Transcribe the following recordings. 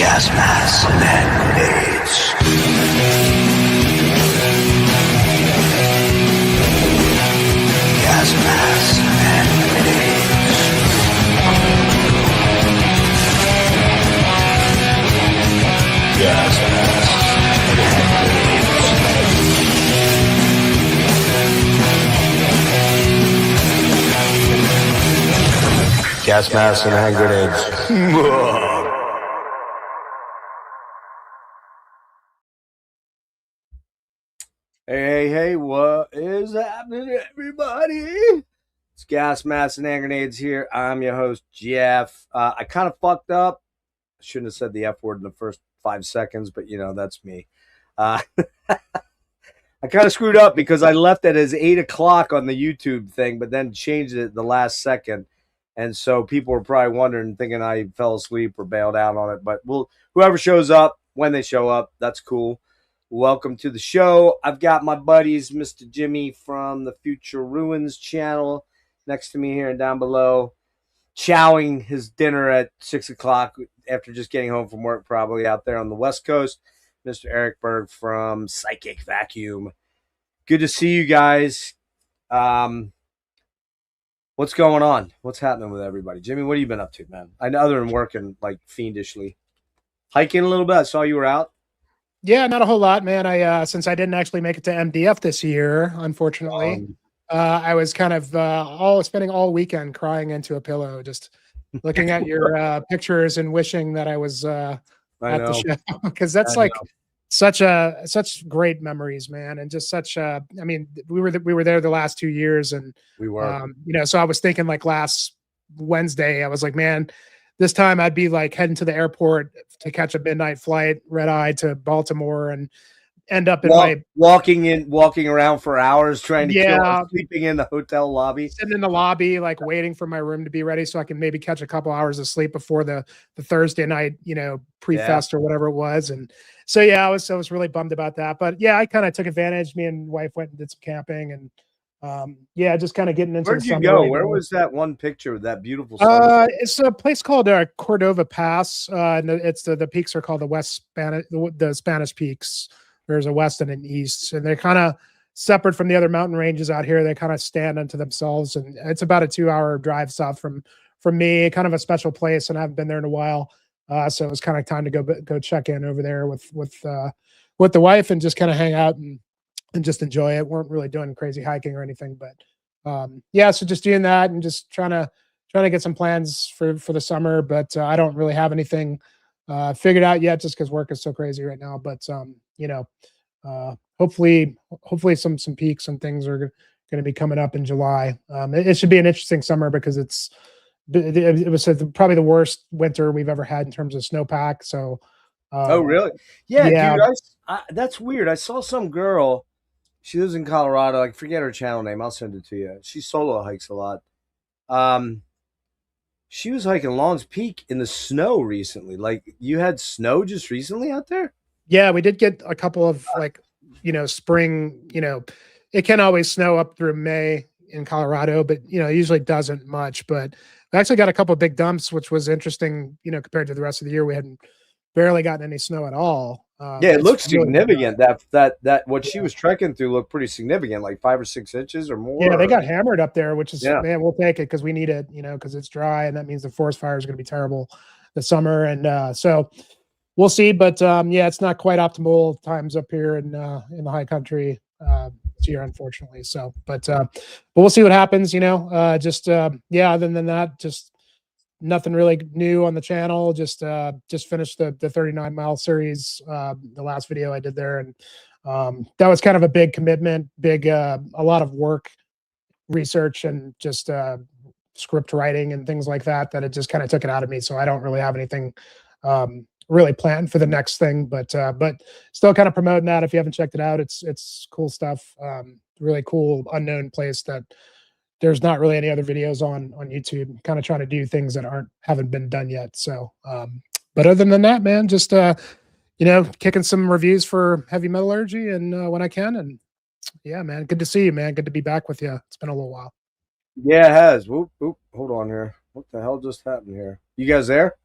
gas masks and grenades. Gas masks and grenades. Gas masks and grenades. Gas masks and hand grenades. Hey, what is happening, everybody? It's Gas Masks and Hand Grenades here. I'm your host, Jeff. I kind of fucked up. I shouldn't have said the F word in the first 5 seconds, but, you know, that's me. I kind of screwed up because I left it as 8 o'clock on the YouTube thing, but then changed it the last second. And so people were probably wondering, thinking I fell asleep or bailed out on it. But whoever shows up, when they show up, that's cool. Welcome to the show. I've got my buddies, Mr. Jimmy from the Future Ruins channel, next to me here and down below, chowing his dinner at 6 o'clock after just getting home from work, probably out there on the West Coast. Mr. Erik Berg from Psychic Vacuum. Good to see you guys. What's going on? What's happening with everybody? Jimmy, what have you been up to, man? I know, other than working like fiendishly. Hiking a little bit. I saw you were out. Yeah, not a whole lot, man. I since I didn't actually make it to MDF this year, unfortunately, I was kind of spending all weekend crying into a pillow, just looking at your pictures and wishing that I was at the show, because that's like such great memories, man, and just such. I mean, we were there the last 2 years, and we were, so I was thinking like last Wednesday, I was like, man, this time I'd be like heading to the airport to catch a midnight flight, red eye to Baltimore, and end up in walking around for hours trying to kill, sleeping in the hotel lobby, sitting in the lobby, like waiting for my room to be ready so I can maybe catch a couple hours of sleep before the Thursday night, pre-fest or whatever it was. And so, I was really bummed about that, but I kind of took advantage. Me and wife went and did some camping, and just kind of getting into. Where'd you go? Where was that one picture with that beautiful sun? It's a place called Cordova Pass. And it's the peaks are called the Spanish peaks. There's a west and an east, and they're kind of separate from the other mountain ranges out here. They kind of stand unto themselves, and it's about a 2-hour drive south from me. Kind of a special place, and I haven't been there in a while. So it was kind of time to go check in over there with the wife and just kind of hang out and just enjoy it. Weren't really doing crazy hiking or anything, but so just doing that and just trying to get some plans for the summer. But I don't really have anything figured out yet, just because work is so crazy right now. But hopefully some peaks and things are going to be coming up in July. It should be an interesting summer because it was probably the worst winter we've ever had in terms of snowpack. So, oh really? Yeah. Dude, that's weird. I saw some girl. She lives in Colorado. I forget her channel name. I'll send it to you. She solo hikes a lot. She was hiking Long's Peak in the snow recently. Like, you had snow just recently out there? Yeah, we did get a couple of spring, it can always snow up through May in Colorado, but it usually doesn't much. But we actually got a couple of big dumps, which was interesting, compared to the rest of the year. We hadn't barely gotten any snow at all. It looks significant. That what she was trekking through looked pretty significant, like 5 or 6 inches or more. Yeah, they got hammered up there, which is, man, we'll take it because we need it, because it's dry, and that means the forest fire is going to be terrible this summer. And so we'll see. But it's not quite optimal times up here in the high country this year, unfortunately. So, but we'll see what happens. Other than that, just nothing really new on the channel. Just finished the 39-mile series, the last video I did there, and that was kind of a big commitment, a lot of work, research, and just script writing and things like that. That it just kind of took it out of me. So I don't really have anything really planned for the next thing, but still kind of promoting that. If you haven't checked it out, it's cool stuff. Really cool unknown place that there's not really any other videos on YouTube. Kind of trying to do things that haven't been done yet. So, but other than that, man, just kicking some reviews for Heavy Metallurgy and when I can. And yeah, man, good to see you, man. Good to be back with you. It's been a little while. Yeah, it has. Whoop. Hold on here. What the hell just happened here? You guys there?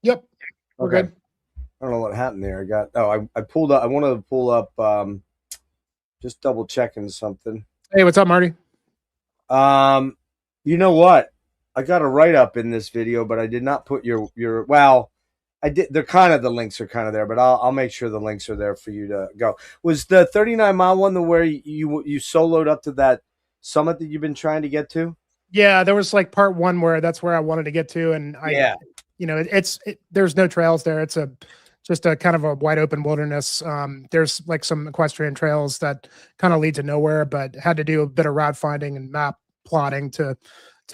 Yep. We're good. I don't know what happened there. I pulled up. I wanted to pull up. Just double checking something. Hey, what's up, Marty? You know what? I got a write up in this video, but I did not put your. Well, I did. They're kind of, the links are kind of there, but I'll make sure the links are there for you to go. Was the 39-mile one the where you soloed up to that summit that you've been trying to get to? Yeah, there was like part one where that's where I wanted to get to, and there's no trails there. It's just a kind of a wide open wilderness. There's like some equestrian trails that kind of lead to nowhere, but had to do a bit of route finding and map plotting to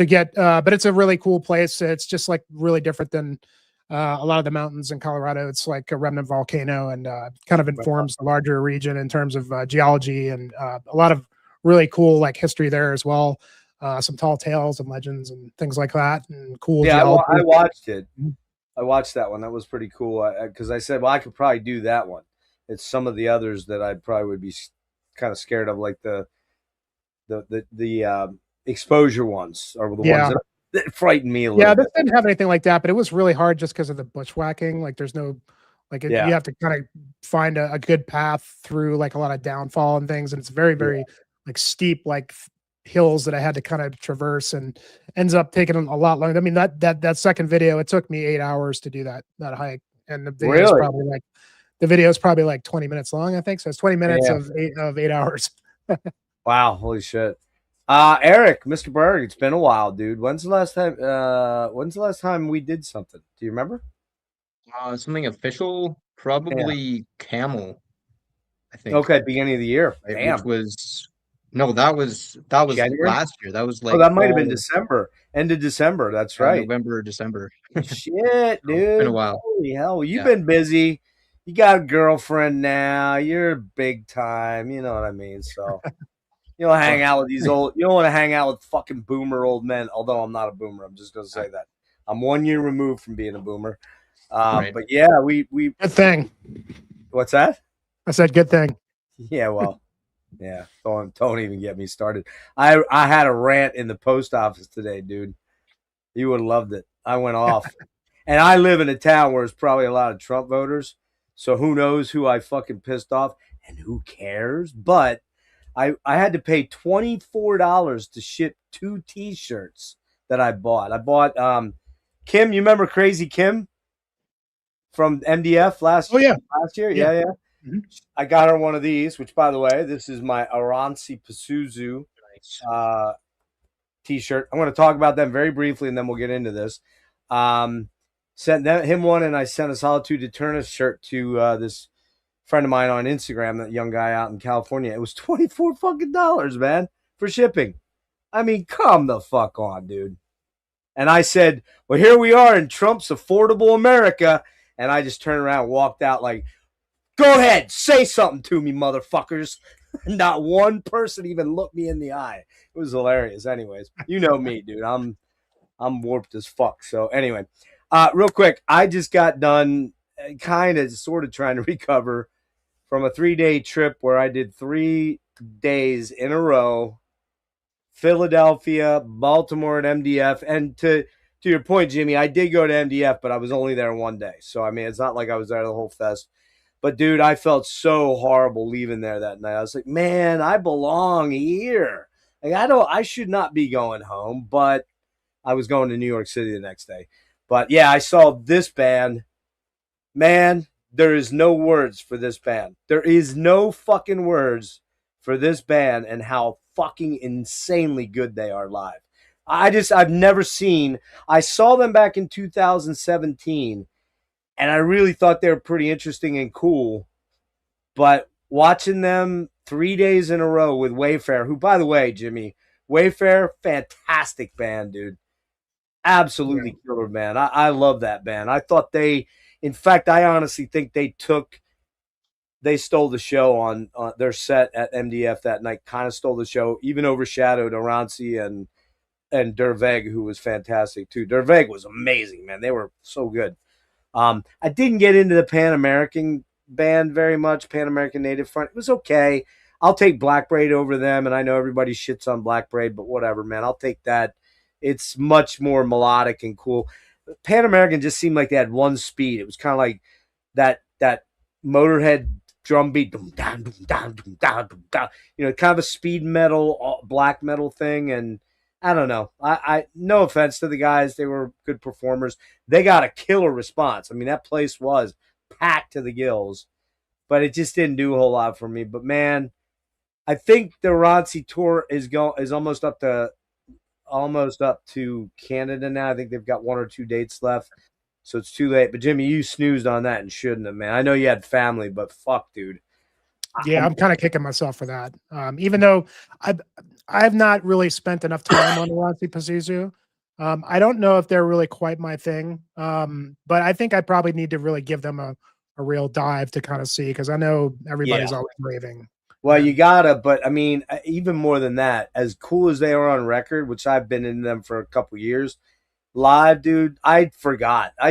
get. But it's a really cool place. It's just like really different than a lot of the mountains in Colorado. It's like a remnant volcano, and kind of informs the larger region in terms of geology, and a lot of really cool like history there as well. Some tall tales and legends and things like that, and cool. Yeah, I watched it. I watched that one. That was pretty cool. Because I said, well, I could probably do that one. It's some of the others that I probably would be kind of scared of, like the exposure ones, or the ones that frightened me a little. Yeah, this didn't have anything like that, but it was really hard just because of the bushwhacking. Like, there's no, like, you have to kind of find a good path through like a lot of downfall and things, and it's very, very like steep, like hills that I had to kind of traverse, and ends up taking a lot longer. I mean, that second video, it took me 8 hours to do that hike, and the video is probably like 20 minutes long, I think. So it's 20 minutes of 8 hours. Wow, holy shit. Erik, Mr. Berg, it's been a while, dude. When's the last time we did something? Do you remember? Something official, probably Camel, I think. Okay, beginning of the year. Right, Damn. which was that was January? Last year. That was like that might have been December. End of December. That's right. November or December. Shit, dude. It's been a while. Holy hell. You've been busy. You got a girlfriend now. You're big time. You know what I mean? So you don't hang out with these old. You don't want to hang out with fucking boomer old men. Although I'm not a boomer, I'm just gonna say that I'm 1 year removed from being a boomer. Right. But yeah, we good thing. What's that? I said good thing. Yeah, well, yeah. Don't even get me started. I had a rant in the post office today, dude. You would have loved it. I went off, and I live in a town where there's probably a lot of Trump voters. So who knows who I fucking pissed off, and who cares? But I had to pay $24 to ship 2 T-shirts that I bought. I bought Kim. You remember Crazy Kim from MDF last year? Yeah. Mm-hmm. I got her one of these, which, by the way, this is my Aransi Pasuzu T-shirt. I'm going to talk about them very briefly, and then we'll get into this. Sent him one, and I sent a Solitude Eternus shirt to this friend of mine on Instagram, that young guy out in California. It was $24 fucking dollars, man, for shipping. I mean, come the fuck on, dude. And I said, well, here we are in Trump's affordable America. And I just turned around and walked out like, go ahead, say something to me, motherfuckers. Not one person even looked me in the eye. It was hilarious. Anyways, you know me, dude. I'm warped as fuck. So anyway, real quick, I just got done kind of sort of trying to recover from a 3-day trip where I did 3 days in a row. Philadelphia, Baltimore at MDF. And to your point, Jimmy, I did go to MDF, but I was only there 1 day. So, I mean, it's not like I was there the whole fest. But, dude, I felt so horrible leaving there that night. I was like, man, I belong here. Like, I should not be going home, but I was going to New York City the next day. But, yeah, I saw this band. Man, there is no words for this band. There is no fucking words for this band and how fucking insanely good they are live. I've never seen. I saw them back in 2017, and I really thought they were pretty interesting and cool. But watching them 3 days in a row with Wayfair, who, by the way, Jimmy, Wayfair, fantastic band, dude. Absolutely killer band. I love that band. I thought in fact, I honestly think they stole the show on their set at MDF that night, kind of stole the show, even overshadowed Aransi and Derveg, who was fantastic too. Derveg was amazing, man. They were so good. I didn't get into the Pan American band very much, Pan American Native Front. It was okay. I'll take Black Braid over them, and I know everybody shits on Black Braid, but whatever, man. I'll take that. It's much more melodic and cool. Pan American just seemed like they had one speed. It was kind of like that Motorhead drum beat, dum, dum, dum, dum, dum, dum, dum, dum, kind of a speed metal, black metal thing. And I don't know. I no offense to the guys, they were good performers. They got a killer response. I mean, that place was packed to the gills, but it just didn't do a whole lot for me. But man, I think the Ronci tour is almost up to Canada now. I think they've got 1 or 2 dates left, so it's too late. But Jimmy, you snoozed on that and shouldn't have, man. I know you had family, but fuck, dude. Yeah, I'm kind of kicking myself for that. Even though I've not really spent enough time on the Ronci Pazuzu. I don't know if they're really quite my thing. But I think I probably need to really give them a real dive to kind of see, because I know everybody's always raving. Well, you gotta, but I mean, even more than that, as cool as they are on record, which I've been in them for a couple years, live, dude, I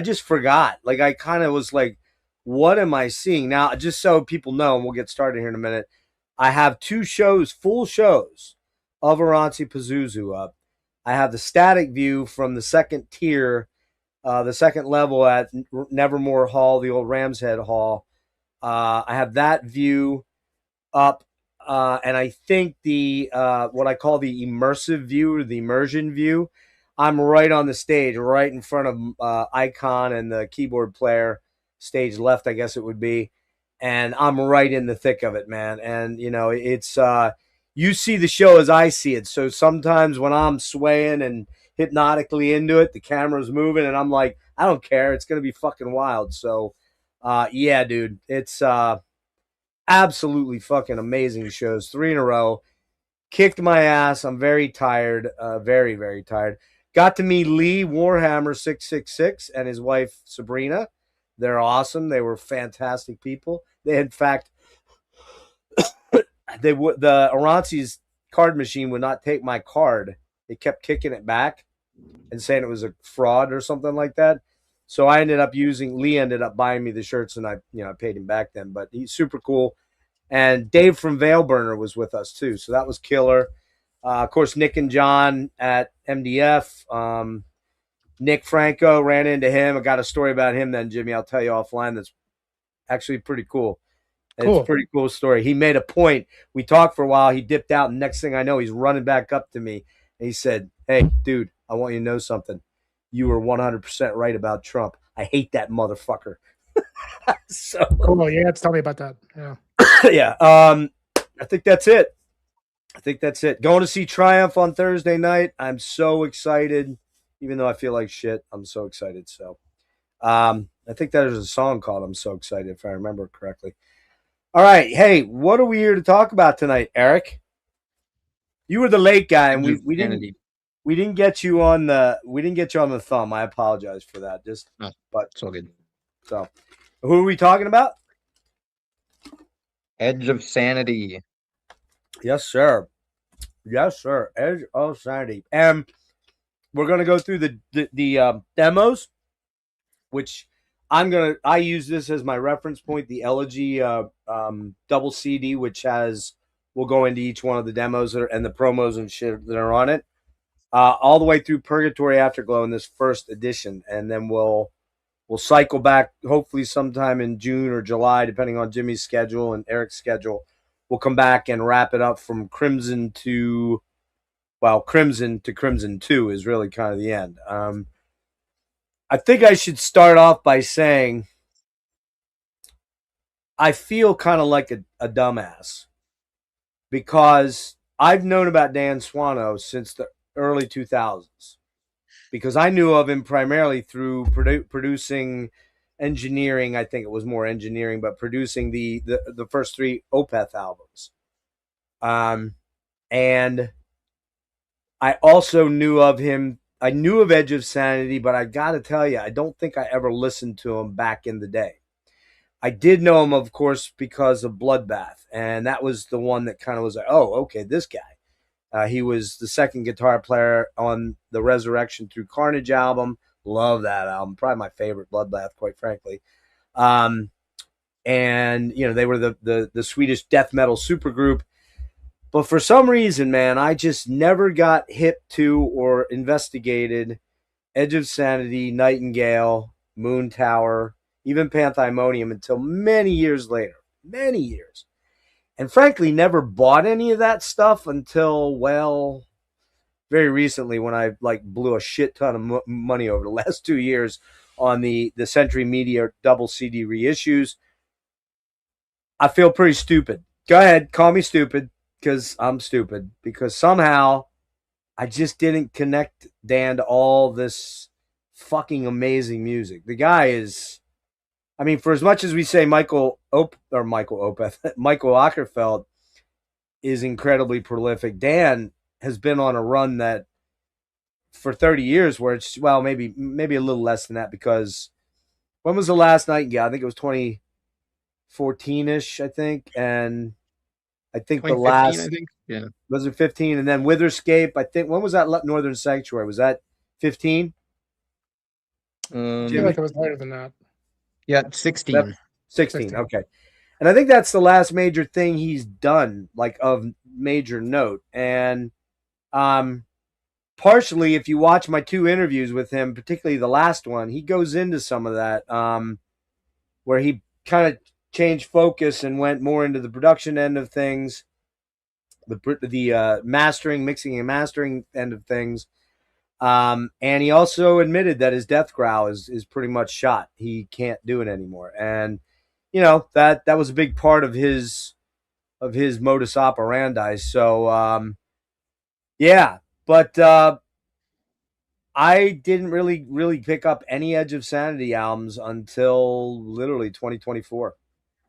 just forgot. Like, I kind of was like, what am I seeing? Now, just so people know, and we'll get started here in a minute, I have 2 shows, full shows of Ronci Pazuzu up. I have the static view from the second tier, the second level at Nevermore Hall, the old Ram's Head Hall. I have that view up, and I think the what I call the immersive view, or the immersion view, I'm right on the stage, right in front of Icon and the keyboard player, stage left, I guess it would be, and I'm right in the thick of it, man. And it's you see the show as I see it, so sometimes when I'm swaying and hypnotically into it, the camera's moving, and I'm like, I don't care, it's gonna be fucking wild. So yeah, dude, it's absolutely fucking amazing shows, 3 in a row. Kicked my ass. I'm very tired, very, very tired. Got to meet Lee Warhammer 666 and his wife Sabrina. They're awesome. They were fantastic people. They, in fact, the Aranci's card machine would not take my card. They kept kicking it back and saying it was a fraud or something like that. So I ended up Lee ended up buying me the shirts, and I paid him back then. But he's super cool. And Dave from Veilburner was with us too, so that was killer. Of course, Nick and John at MDF. Nick Franco, ran into him. I got a story about him then, Jimmy. I'll tell you offline. That's actually pretty cool. It's a pretty cool story. He made a point. We talked for a while. He dipped out, and next thing I know, he's running back up to me. And he said, "Hey, dude, I want you to know something. You were 100% right about Trump. I hate that motherfucker." So cool. Yeah, tell me about that. Yeah. Yeah. I think that's it. Going to see Triumph on Thursday night. I'm so excited, even though I feel like shit. I'm so excited. So, I think there's a song called "I'm So Excited," if I remember correctly. All right. Hey, what are we here to talk about tonight, Eric? You were the late guy, and we didn't get you on the thumb. I apologize for that. But it's all good. So, who are we talking about? Edge of Sanity. Yes, sir. Edge of Sanity. And we're gonna go through the demos, which I use this as my reference point. The Elegy double CD, which we'll go into each one of the demos and the promos and shit that are on it, all the way through Purgatory Afterglow in this first edition, and then we'll cycle back hopefully sometime in June or July, depending on Jimmy's schedule and Eric's schedule. We'll come back and wrap it up from Crimson to Crimson 2 is really kind of the end. I think I should start off by saying I feel kind of like a dumbass, because I've known about Dan Swano since the early 2000s, because I knew of him primarily through producing engineering. I think it was more engineering, but producing the first 3 Opeth albums. And I also knew of him. I knew of Edge of Sanity, but I got to tell you, I don't think I ever listened to him back in the day. I did know him, of course, because of Bloodbath, and that was the one that kind of was like, oh, okay, this guy. He was the second guitar player on the Resurrection Through Carnage album. Love that album. Probably my favorite, Bloodbath, quite frankly. And, they were the Swedish death metal supergroup. But for some reason, man, I just never got hip to or investigated Edge of Sanity, Nightingale, Moon Tower, even Panthymonium, until many years later. Many years. And frankly, never bought any of that stuff until, well, very recently when I like blew a shit ton of money over the last 2 years on the Century Media double CD reissues. I feel pretty stupid. Go ahead, call me stupid, because I'm stupid. Because somehow I just didn't connect Dan to all this fucking amazing music. The guy is, I mean, for as much as we say Michael Åkerfeldt is incredibly prolific, Dan has been on a run that for 30 years where it's, well, maybe a little less than that, because when was the last Nightingale? I think it was 2014-ish, I think. And I think the last, I think, yeah. Was it 15? And then Witherscape, I think, when was that Northern Sanctuary? Was that 15? I feel like it was later than that. Yeah, 16. 16, okay. And I think that's the last major thing he's done, like of major note. And partially, if you watch my 2 interviews with him, particularly the last one, he goes into some of that, where he kind of changed focus and went more into the production end of things, the mastering, mixing and mastering end of things. And he also admitted that his death growl is pretty much shot. He can't do it anymore. And, you know, that was a big part of his modus operandi. So, yeah, but I didn't really pick up any Edge of Sanity albums until literally 2024,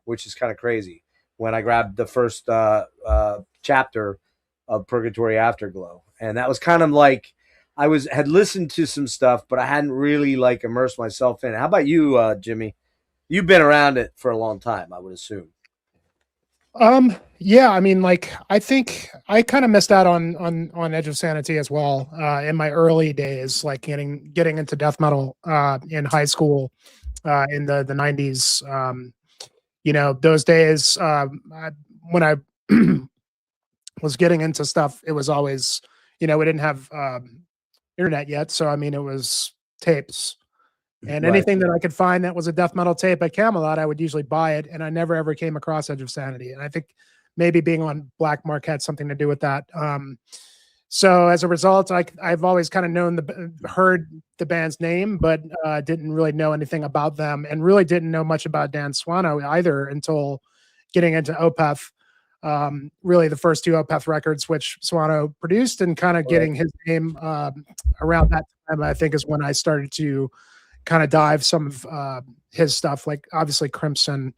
which is kind of crazy, when I grabbed the first chapter of Purgatory Afterglow. And that was kind of like, I had listened to some stuff, but I hadn't really like immersed myself in it. How about you, Jimmy? You've been around it for a long time, I would assume. Yeah, I mean, like, I think I kind of missed out on Edge of Sanity as well, in my early days, like getting into death metal, in high school, in the 90s. You know, those days, when I was getting into stuff, it was always, you know, we didn't have, internet yet. So, I mean, it was tapes. And anything that I could find that was a death metal tape at Camelot, I would usually buy it. And I never ever came across Edge of Sanity. And I think maybe being on Black Mark had something to do with that. So as a result, I've always kind of heard the band's name, but didn't really know anything about them, and really didn't know much about Dan Swano either until getting into Opeth. Really the first 2 Opeth records, which Swano produced, and kind of getting his name around that time, I think, is when I started to kind of dive some of his stuff, like obviously Crimson.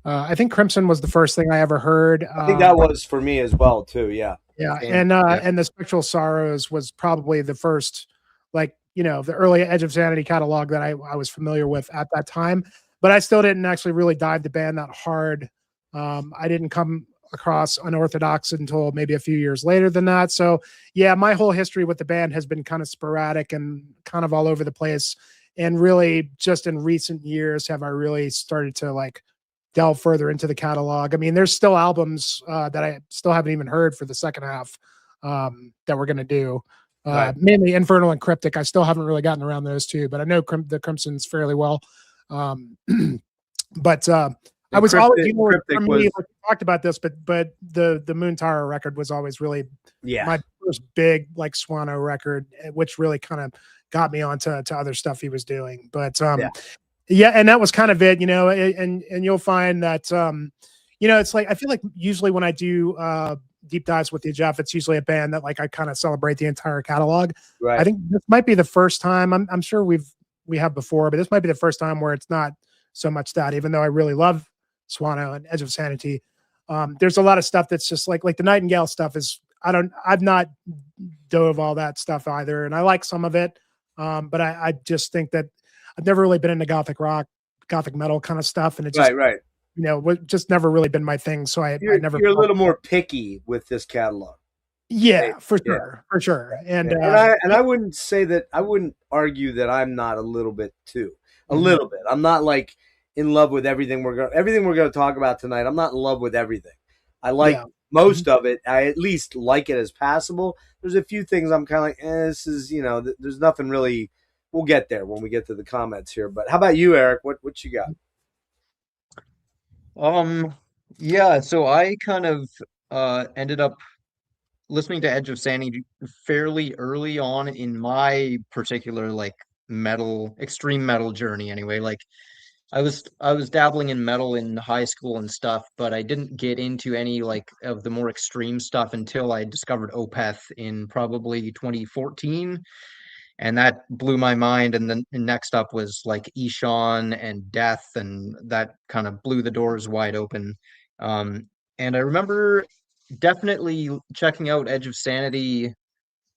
I think Crimson was the first thing I ever heard. I think that was for me as well too. Yeah. Yeah. And the Spectral Sorrows was probably the first, like, you know, the early Edge of Sanity catalog that I was familiar with at that time, but I still didn't actually really dive the band that hard. I didn't come across Unorthodox until maybe a few years later than that. So yeah, my whole history with the band has been kind of sporadic and kind of all over the place. And really just in recent years have I really started to like delve further into the catalog. I mean, there's still albums that I still haven't even heard for the second half that we're going to do. Mainly Infernal and Cryptic. I still haven't really gotten around those 2, but I know the Crimson's fairly well. But I was always, you know, for me, like, we talked about this, but the Moon record was always really my first big like Swano record, which really kind of got me onto other stuff he was doing. But yeah, and that was kind of it, you know, and you'll find that you know, it's like, I feel like usually when I do deep dives with you, Jeff, it's usually a band that like I kind of celebrate the entire catalog. Right. I think this might be the first time. I'm sure we have before, but this might be the first time where it's not so much that, even though I really love Swano and Edge of Sanity. There's a lot of stuff that's just like the Nightingale stuff is, I've not dove all that stuff either. And I like some of it. But I just think that I've never really been into gothic rock, gothic metal kind of stuff. And it's just, you know, just never really been my thing. So I never. You're a little more picky with this catalog. Yeah, for sure. And I wouldn't say that, I wouldn't argue that I'm not a little bit too. A little bit. I'm not like in love with everything we're going to talk about tonight. I'm not in love with everything. I like most of it. I at least like it as passable. There's a few things I'm kind of like, this is, you know, there's nothing really we'll get there when we get to the comments here. But how about you, Erik? What you got? Yeah, so I kind of ended up listening to Edge of Sanity fairly early on in my particular like extreme metal journey anyway. Like I was dabbling in metal in high school and stuff, but I didn't get into any like of the more extreme stuff until I discovered Opeth in probably 2014, and that blew my mind. And then next up was like Ishan and Death, and that kind of blew the doors wide open. And I remember definitely checking out Edge of Sanity,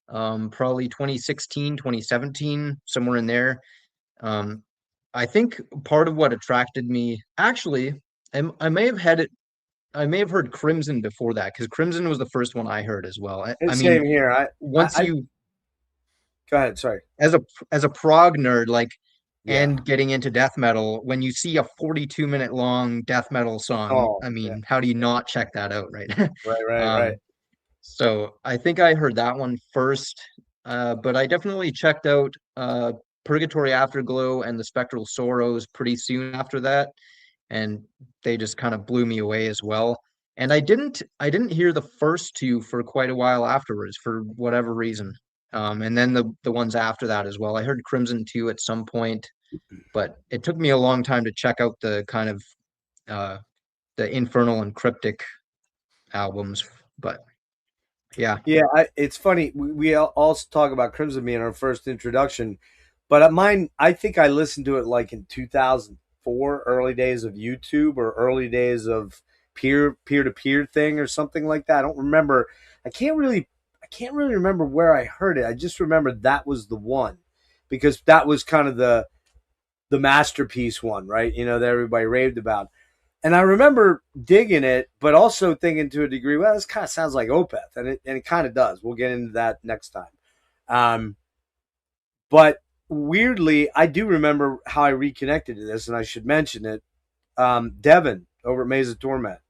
probably 2016, 2017, somewhere in there. Um, I think part of what attracted me, actually, I may have had it. I may have heard Crimson before that, because Crimson was the first one I heard as well. I Same mean, here. once you Go ahead. Sorry. as a prog nerd, like, Yeah. and getting into death metal, when you see a 42-minute long death metal song, Oh, I yeah. mean, how do you not check that out, right? Right. So I think I heard that one first, but I definitely checked out Purgatory Afterglow and the Spectral Sorrows pretty soon after that, and they just kind of blew me away as well. And I didn't hear the first two for quite a while afterwards for whatever reason. And then the ones after that as well. I heard Crimson 2 at some point, but it took me a long time to check out the kind of uh, the Infernal and Cryptic albums. But yeah. Yeah, it's funny. We also talk about Crimson being our first introduction, but mine, I think I listened to it like in 2004, early days of YouTube or early days of peer-to-peer thing or something like that. I don't remember. I can't really remember where I heard it. I just remember that was the one, because that was kind of the masterpiece one, right? That everybody raved about. And I remember digging it, but also thinking to a degree, well, this kind of sounds like Opeth, and it kind of does. We'll get into that next time. But weirdly, I do remember how I reconnected to this, and I should mention it. Devin over at Maze of Torment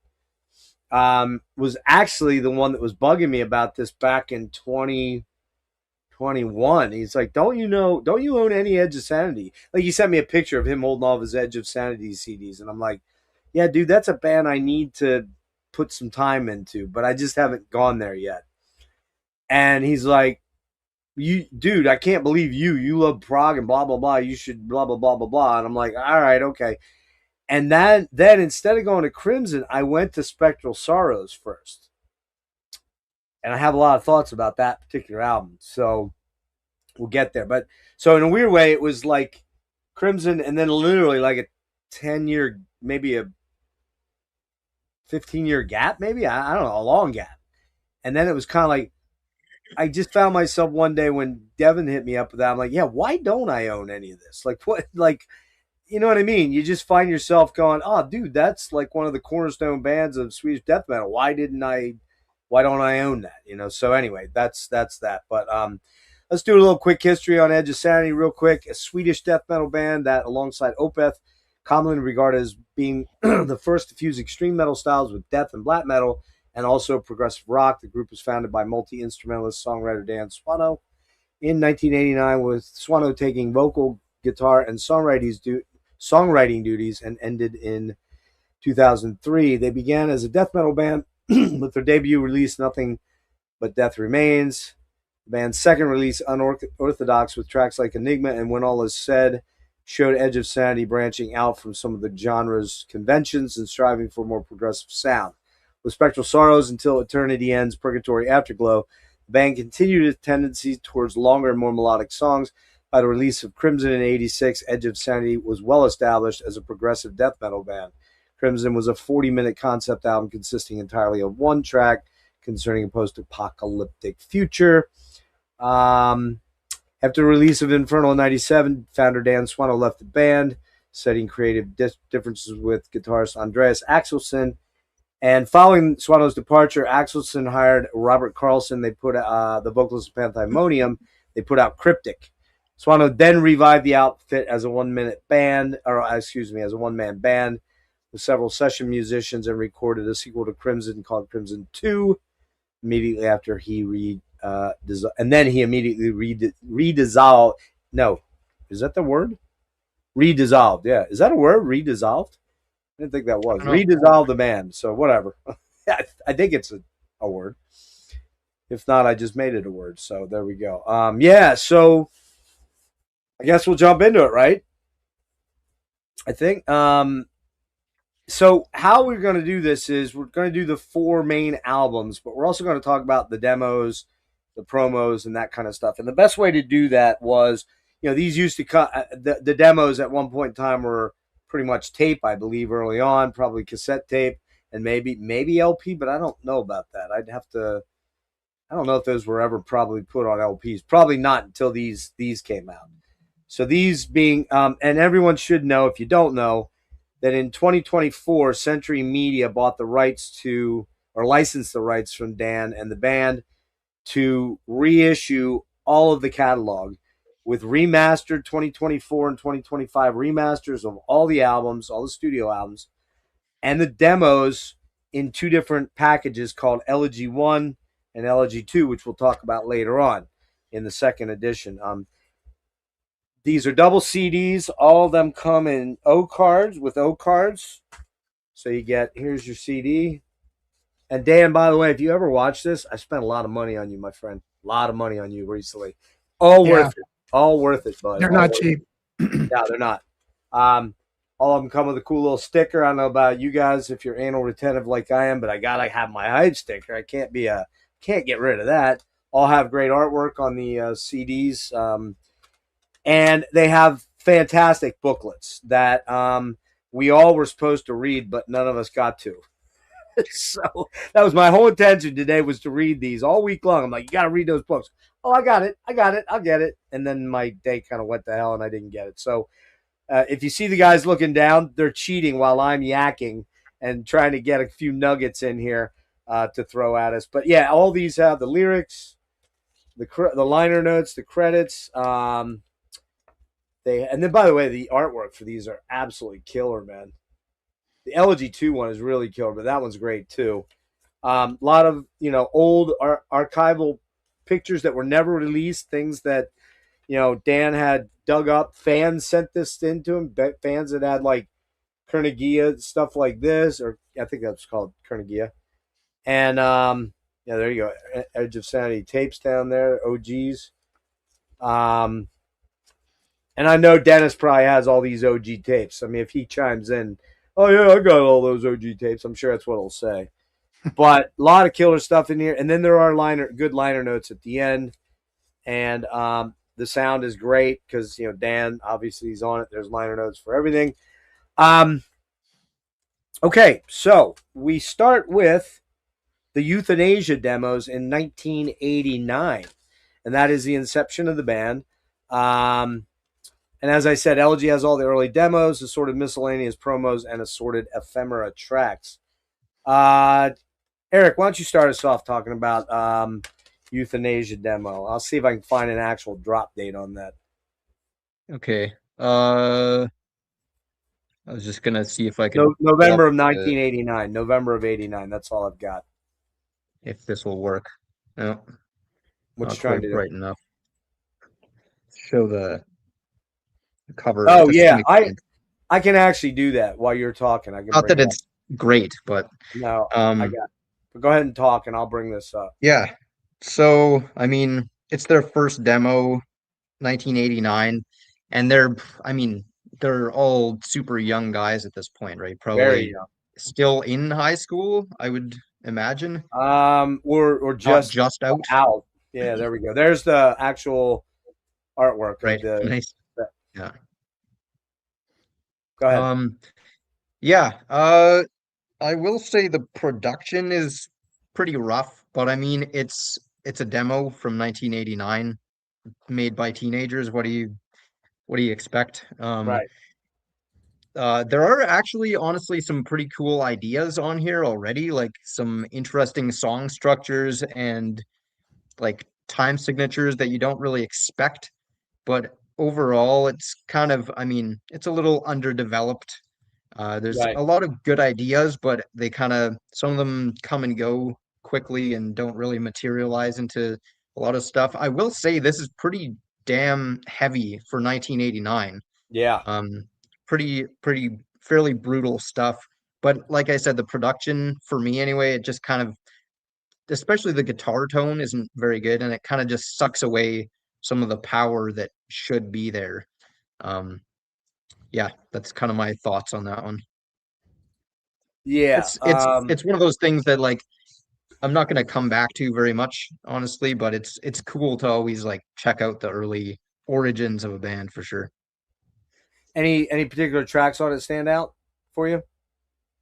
was actually the one that was bugging me about this back in 2021. He's like, don't you own any Edge of Sanity? Like, he sent me a picture of him holding all of his Edge of Sanity CDs, and I'm like, yeah, dude, that's a band I need to put some time into, but I just haven't gone there yet. And he's like, dude, I can't believe you love Prog and blah, blah, blah. You should blah, blah, blah, blah, blah. And I'm like, all right, okay. And then instead of going to Crimson, I went to Spectral Sorrows first. And I have a lot of thoughts about that particular album. So we'll get there. But so in a weird way, it was like Crimson and then literally like a 10-year, maybe a 15-year gap, maybe. I don't know, a long gap. And then it was kind of like, I just found myself one day when Devin hit me up with that. I'm like, yeah, why don't I own any of this? Like, what, like, you know what I mean? You just find yourself going, oh, dude, that's like one of the cornerstone bands of Swedish death metal. Why don't I own that? So anyway, that's that. But let's do a little quick history on Edge of Sanity real quick. A Swedish death metal band that, alongside Opeth, commonly regarded as being the first to fuse extreme metal styles with death and black metal, and also progressive rock. The group was founded by multi-instrumentalist songwriter Dan Swano in 1989, with Swano taking vocal, guitar, and songwriting duties, and ended in 2003. They began as a death metal band with their debut release, Nothing But Death Remains. The band's second release, Unorthodox, with tracks like Enigma and When All Is Said, showed Edge of Sanity branching out from some of the genre's conventions and striving for a more progressive sound. With Spectral Sorrows, Until Eternity Ends, Purgatory Afterglow, the band continued its tendency towards longer and more melodic songs. By the release of Crimson in 1986, Edge of Sanity was well established as a progressive death metal band. Crimson was a 40-minute concept album consisting entirely of one track concerning a post-apocalyptic future. After the release of Infernal in 1997, founder Dan Swano left the band, citing creative differences with guitarist Andreas Axelsson. And following Swano's departure, Axelsson hired Robert Carlson. They put the vocalist of Pandemonium. They put out Cryptic. Swano then revived the outfit as a one-man band with several session musicians, and recorded a sequel to Crimson called Crimson 2 immediately after he redissolved. No, Is that the word? Redissolved. Yeah. Is that a word? Redissolved? I didn't think that was. Redissolved the band. So whatever. I think it's a word. If not, I just made it a word. So there we go. Yeah. So I guess we'll jump into it, right? I think. So how we're going to do this is we're going to do the 4 main albums, but we're also going to talk about the demos, the promos, and that kind of stuff. And the best way to do that was, these used to cut the demos at one point in time were pretty much tape, I believe, early on, probably cassette tape and maybe LP, but I don't know about that. I don't know if those were ever probably put on LPs. Probably not until these came out. So these being, and everyone should know, if you don't know, that in 2024, Century Media bought the rights to, or licensed the rights from Dan and the band to reissue all of the catalog with remastered 2024 and 2025 remasters of all the albums, all the studio albums, and the demos in 2 different packages called Elegy 1 and Elegy 2, which we'll talk about later on in the second edition. These are double CDs. All of them come in O cards with O cards. So you get, here's your CD. And Dan, by the way, if you ever watch this, I spent a lot of money on you, my friend. A lot of money on you recently. All worth it. All worth it, bud. They're not cheap. No, they're not. All of them come with a cool little sticker. I don't know about you guys if you're anal retentive like I am, but I gotta have my hype sticker. I can't get rid of that. All have great artwork on the CDs. And they have fantastic booklets that we all were supposed to read, but none of us got to. So that was my whole intention today, was to read these all week long. I'm like, you got to read those books. Oh, I got it. I'll get it. And then my day kind of went to hell and I didn't get it. So if you see the guys looking down, they're cheating while I'm yakking and trying to get a few nuggets in here to throw at us. But yeah, all these have the lyrics, the liner notes, the credits. And then, by the way, the artwork for these are absolutely killer, man. The Elegy 2 one is really killer, but that one's great too. A lot of old archival pictures that were never released, things that Dan had dug up. Fans sent this into him. Fans that had like Kernigia stuff like this, or I think that's called Kernigia. And there you go. Edge of Sanity tapes down there, OGs. And I know Dennis probably has all these OG tapes. I mean, if he chimes in, oh, yeah, I got all those OG tapes, I'm sure that's what he'll say. But a lot of killer stuff in here. And then there are good liner notes at the end. And the sound is great because, Dan, obviously, he's on it. There's liner notes for everything. Okay, so we start with the Euthanasia demos in 1989. And that is the inception of the band. And as I said, Elegy has all the early demos, assorted miscellaneous promos, and assorted ephemera tracks. Erik, why don't you start us off talking about Euthanasia demo? I'll see if I can find an actual drop date on that. Okay. I was just gonna see if I can. November of 1989. November of 89. That's all I've got. If this will work. No. What you trying to do? Right enough. Show the cover. Oh yeah, I can actually do that while you're talking. I can. Not that it's great, but no, I got it. But go ahead and talk, and I'll bring this up. Yeah. So I mean, it's their first demo, 1989, and they're all super young guys at this point, right? Probably very young. Still in high school, I would imagine. Or just out. Yeah, there we go. There's the actual artwork. Right. Nice. Yeah. Go ahead. Yeah. I will say the production is pretty rough, but I mean it's a demo from 1989 made by teenagers. What do you expect? Right. There are actually honestly some pretty cool ideas on here already, like some interesting song structures and like time signatures that you don't really expect. But overall, it's kind of, it's a little underdeveloped. There's Right. a lot of good ideas, but they some of them come and go quickly and don't really materialize into a lot of stuff. I will say this is pretty damn heavy for 1989. Yeah. Pretty fairly brutal stuff. But like I said, the production for me anyway, it just kind of, especially the guitar tone isn't very good, and it kind of just sucks away some of the power that should be there. Um, yeah, that's kind of my thoughts on that one. Yeah. It's one of those things that like I'm not going to come back to very much, honestly, but it's cool to always like check out the early origins of a band for sure. Any particular tracks on it stand out for you?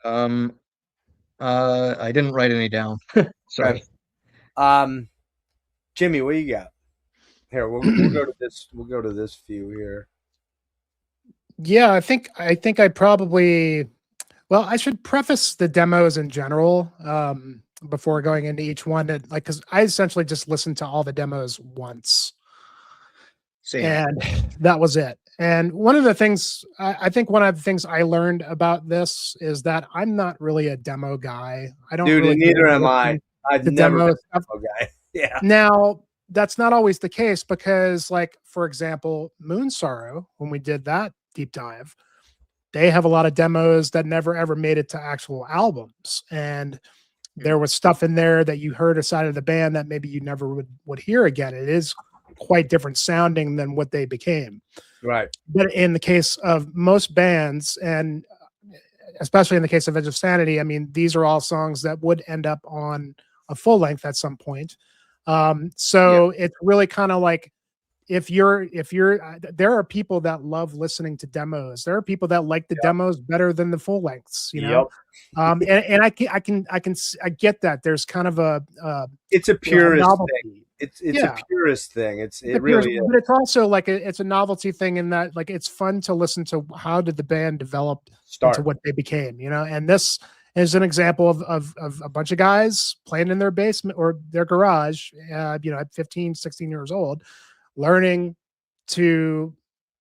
Um, I didn't write any down. Sorry. Okay. Jimmy, what you got? Here, we'll go to this. We'll go to this view here. Yeah, I think I probably, well, I should preface the demos in general before going into each one, and like, because I essentially just listened to all the demos once, Same. and that was it. And one of the things I think one of the things I learned about this is that I'm not really a demo guy. I don't Dude, really neither am I. I've the never demo been stuff. a guy. Yeah. Now, that's not always the case because, like, for example, Moon Sorrow, when we did that deep dive, they have a lot of demos that never ever made it to actual albums. And there was stuff in there that you heard a side of the band that maybe you never would hear again. It is quite different sounding than what they became. Right. But in the case of most bands, and especially in the case of Edge of Sanity, I mean, these are all songs that would end up on a full length at some point. So it's really kind of like, if you're there are people that love listening to demos. There are people that like the demos better than the full lengths, you know. And I get that there's kind of a it's a purist thing. It's Yeah. a purist thing. It But really is. but it's also like it's a novelty thing in that, like, it's fun to listen to how did the band develop into what they became, you know. And this is an example of a bunch of guys playing in their basement or their garage, you know, at 15, 16 years old, learning to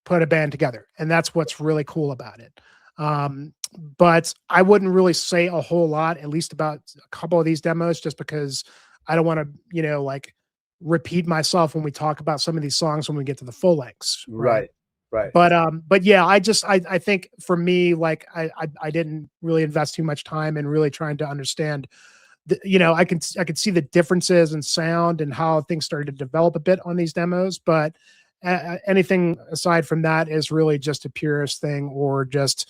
put a band together. And that's what's really cool about it. But I wouldn't really say a whole lot, at least about a couple of these demos, just because I don't want to, you know, like, repeat myself when we talk about some of these songs when we get to the full lengths. Right. But yeah, I think for me, like, I didn't really invest too much time in really trying to understand you know, I could see the differences in sound and how things started to develop a bit on these demos, but anything aside from that is really just a purist thing, or just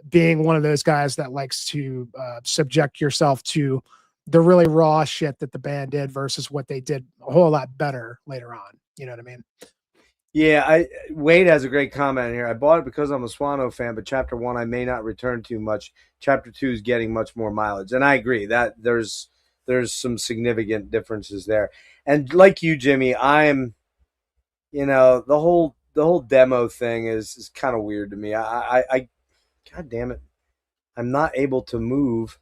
being one of those guys that likes to subject yourself to the really raw shit that the band did versus what they did a whole lot better later on. You know what I mean? Yeah, Wade has a great comment here. I bought it because I'm a Swano fan, but chapter 1 I may not return too much. Chapter 2 is getting much more mileage, and I agree that there's some significant differences there. And like you, Jimmy, I'm, you know, the whole demo thing is kind of weird to me. I God damn it, I'm not able to move.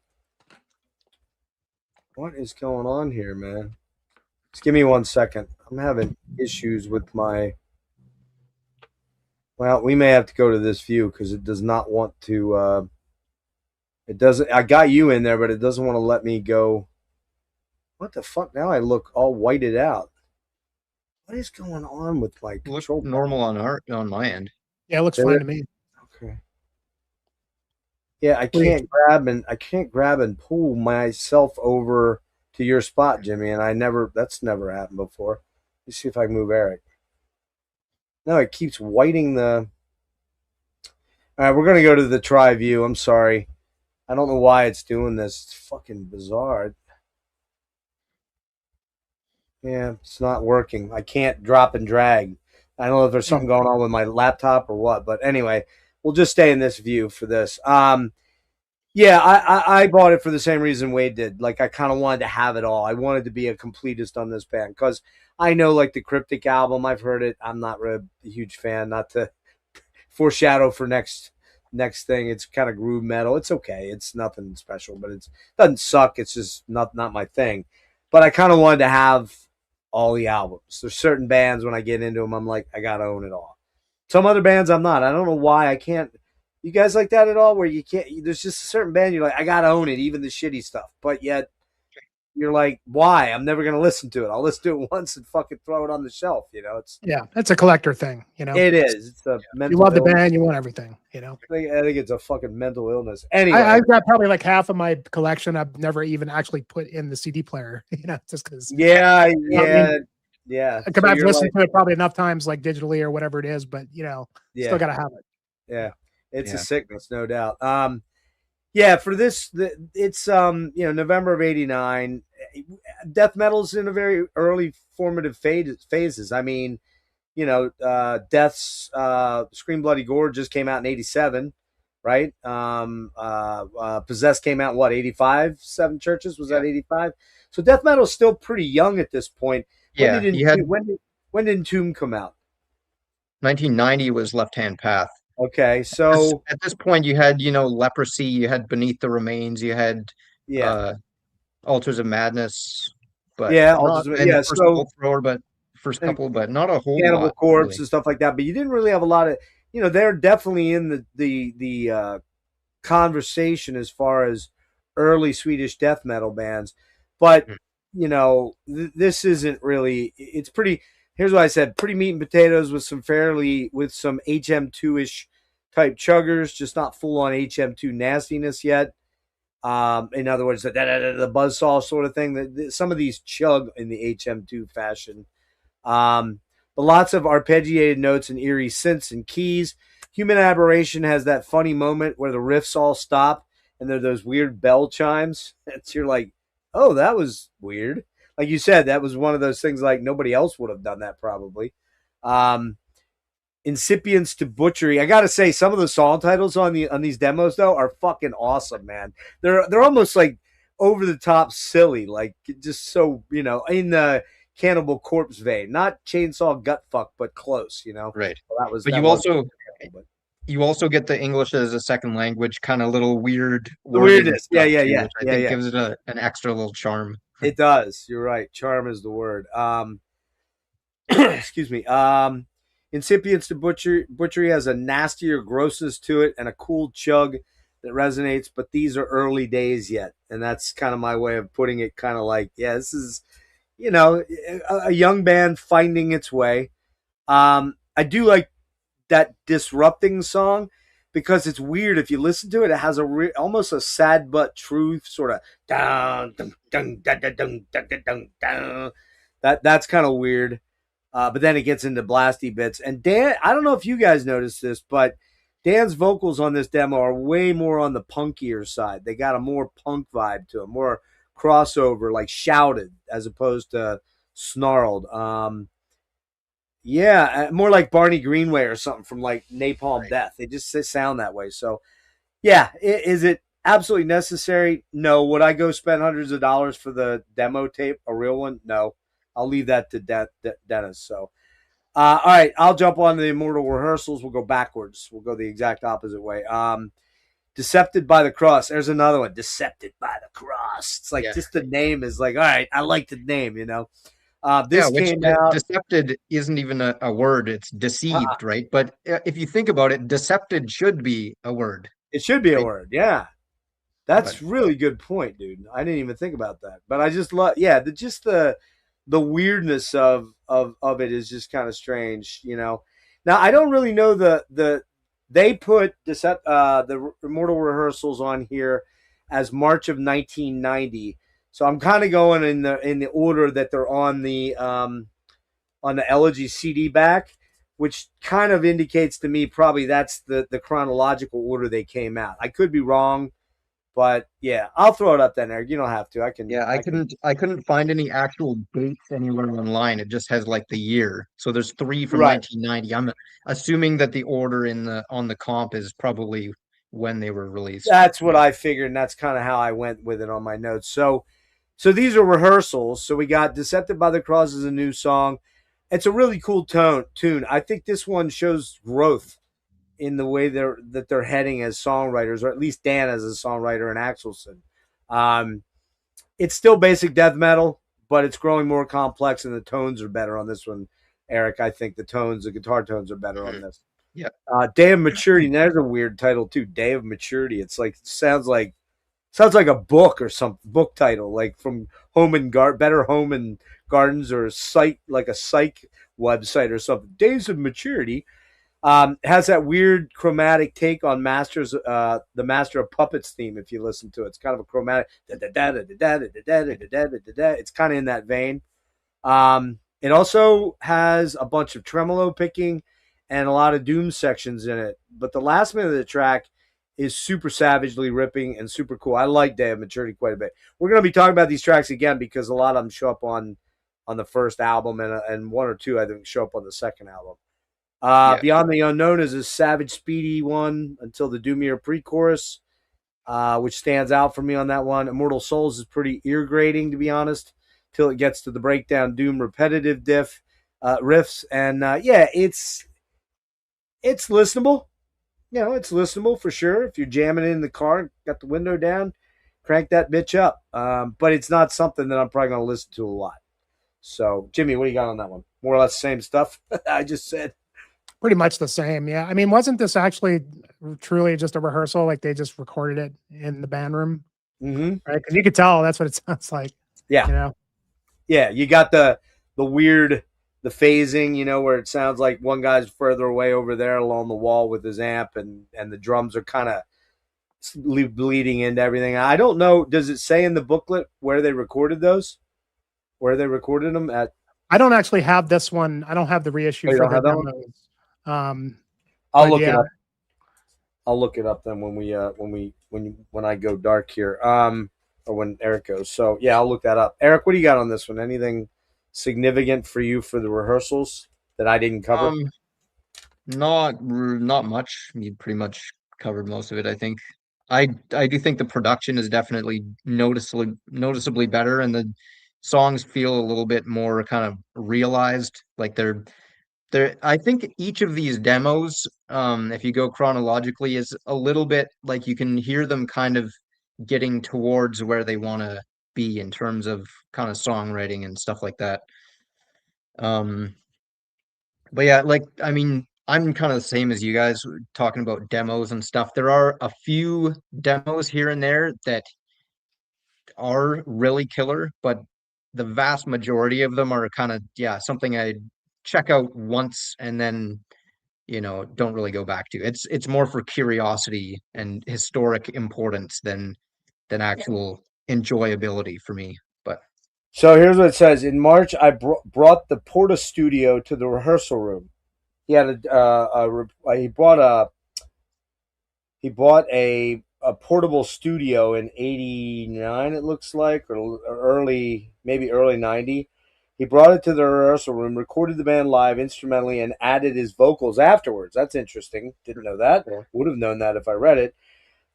What is going on here, man? Just give me 1 second. I'm having issues with my. Well, we may have to go to this view because it does not want to. It doesn't. I got you in there, but it doesn't want to let me go. What the fuck? Now I look all whited out. What is going on with my control? Normal on my end. Yeah, it looks fine to me. Okay. Yeah, I can't grab and pull myself over to your spot, Jimmy, and that's never happened before. Let's see if I can move Erik. No, it keeps whiting the. All right, we're gonna go to the try view. I'm sorry, I don't know why it's doing this. It's fucking bizarre. Yeah, it's not working. I can't drop and drag. I don't know if there's something going on with my laptop or what, but anyway, we'll just stay in this view for this. Yeah, I bought it for the same reason Wade did. Like, I kind of wanted to have it all. I wanted to be a completist on this band because I know, like, the Cryptic album, I've heard it. I'm not really a huge fan. Not to foreshadow for next thing. It's kind of groove metal. It's okay. It's nothing special, but it doesn't suck. It's just not my thing. But I kind of wanted to have all the albums. There's certain bands when I get into them, I'm like, I gotta own it all. Some other bands I'm not. I don't know why I can't. You guys like that at all? Where you can't? There's just a certain band you're like, I gotta own it, even the shitty stuff. But yet, you're like, why? I'm never gonna listen to it. I'll listen to it once and fucking throw it on the shelf. It's It's a collector thing. it is. It's a mental. You love the illness. band, you want everything. I think it's a fucking mental illness. Anyway, I've got probably like half of my collection I've never even actually put in the CD player. Just because. Yeah. I've listened to it probably enough times, like digitally or whatever it is, but still gotta have it. Yeah, it's a sickness, no doubt. Yeah, for this, it's November of '89. Death metal's in a very early formative phases. I mean, Death's Scream Bloody Gore just came out in '87, right? Possessed came out in what, '85? Seven Churches, was that '85? So death metal is still pretty young at this point. When did Entomb come out? 1990 was Left Hand Path. Okay, so at this point you had Leprosy, you had Beneath the Remains, you had Altars of Madness, but first couple, but not a whole Cannibal lot, Corpse really. and stuff like that. But you didn't really have a lot of, they're definitely in the conversation as far as early Swedish death metal bands. But this isn't really. It's pretty. Here's what I said: pretty meat and potatoes with some HM2-ish type chuggers, just not full on HM2 nastiness yet. In other words, the buzzsaw sort of thing. Some of these chug in the HM2 fashion. But lots of arpeggiated notes and eerie synths and keys. Human Aberration has that funny moment where the riffs all stop and there are those weird bell chimes. You're like, oh, that was weird. Like you said, that was one of those things like nobody else would have done that probably. Incipients to Butchery. I gotta say, some of the song titles on these demos though are fucking awesome, man. They're almost like over the top silly, like just so in the Cannibal Corpse vein, not Chainsaw Gut Fuck, but close. Right. Well, but you also get the English as a second language kind of little weird weirdness. Yeah. Which I think gives it an extra little charm. It does. You're right. Charm is the word. Excuse me. Incipients to Butchery has a nastier grossness to it and a cool chug that resonates, but these are early days yet. And that's kind of my way of putting it, kind of like, this is, a young band finding its way. I do like that Disrupting song because it's weird. If you listen to it, it has almost a sad but truth sort of down, that's kind of weird. But then it gets into blasty bits. And Dan, I don't know if you guys noticed this, but Dan's vocals on this demo are way more on the punkier side. They got a more punk vibe to them, more crossover, like shouted as opposed to snarled. More like Barney Greenway or something from like Napalm Death. They just sound that way. So, is it absolutely necessary? No. Would I go spend hundreds of dollars for the demo tape, a real one? No. I'll leave that to Dennis. So, all right, I'll jump on the Immortal Rehearsals. We'll go backwards. We'll go the exact opposite way. Decepted by the Cross. There's another one. Decepted by the Cross. It's like just the name is like, all right, I like the name, This came out. Decepted isn't even a word. It's deceived, right? But if you think about it, decepted should be a word. It should be a word, yeah. That's really good point, dude. I didn't even think about that. But I just love, the weirdness of it is just kind of strange, Now I don't really know they put the Immortal Rehearsals on here as March of 1990, so I'm kind of going in the order that they're on the Elegy CD back, which kind of indicates to me probably that's the chronological order they came out. I could be wrong. But I'll throw it up then, Eric. You don't have to. I can. Yeah, I couldn't find any actual dates anywhere online. It just has like the year. So there's 3 from 1990. I'm assuming that the order on the comp is probably when they were released. That's what I figured, and that's kind of how I went with it on my notes. So these are rehearsals. So we got "Decepted by the Cross" is a new song. It's a really cool tune. I think this one shows growth in the way they're heading as songwriters, or at least Dan as a songwriter and Axelson. It's still basic death metal, but it's growing more complex and the tones are better on this one, Eric. I think the guitar tones are better on this. Yeah. Day of Maturity. There's a weird title too. Day of Maturity. It's like, sounds like a book or some book title, like from Better Home and Gardens or site like a psych website or something. Days of Maturity. Has that weird chromatic take on the Master of Puppets theme. If you listen to it, it's kind of a chromatic. It's kind of in that vein. It also has a bunch of tremolo picking and a lot of doom sections in it. But the last minute of the track is super savagely ripping and super cool. I like Day of Maturity quite a bit. We're going to be talking about these tracks again because a lot of them show up on the first album and one or two I think show up on the second album. Beyond the Unknown is a savage, speedy one until the Doomier pre-chorus, which stands out for me on that one. Immortal Souls is pretty ear-grating, to be honest, till it gets to the breakdown doom repetitive riffs. And it's listenable. It's listenable for sure. If you're jamming it in the car, got the window down, crank that bitch up. But it's not something that I'm probably going to listen to a lot. So, Jimmy, what do you got on that one? More or less the same stuff I just said. Pretty much the same, yeah. I mean, wasn't this actually truly just a rehearsal? Like they just recorded it in the band room, Mm-hmm. right? Because you could tell that's what it sounds like. Yeah, yeah. You got the weird the phasing, where it sounds like one guy's further away over there along the wall with his amp, and the drums are kind of bleeding into everything. I don't know. Does it say in the booklet where they recorded those? Where they recorded them at? I don't actually have this one. I don't have the reissue for the demos. I'll look it up. I'll look it up then when I go dark here, or when Erik goes. So yeah, I'll look that up. Erik, what do you got on this one? Anything significant for you for the rehearsals that I didn't cover? Not much. You pretty much covered most of it, I think. I do think the production is definitely noticeably better, and the songs feel a little bit more kind of realized. Like they're I think each of these demos, if you go chronologically, is a little bit like you can hear them kind of getting towards where they want to be in terms of kind of songwriting and stuff like that. But yeah, I mean, I'm kind of the same as you guys talking about demos and stuff. There are a few demos here and there that are really killer, but the vast majority of them are kind of, something I check out once and then, don't really go back to. It's more for curiosity and historic importance than actual enjoyability for me. But so here's what it says. In March, I brought the Porta Studio to the rehearsal room. He had he bought a portable studio in '89, it looks like, or maybe early '90. He brought it to the rehearsal room, recorded the band live instrumentally, and added his vocals afterwards. That's interesting. Didn't know that. Yeah. Would have known that if I read it.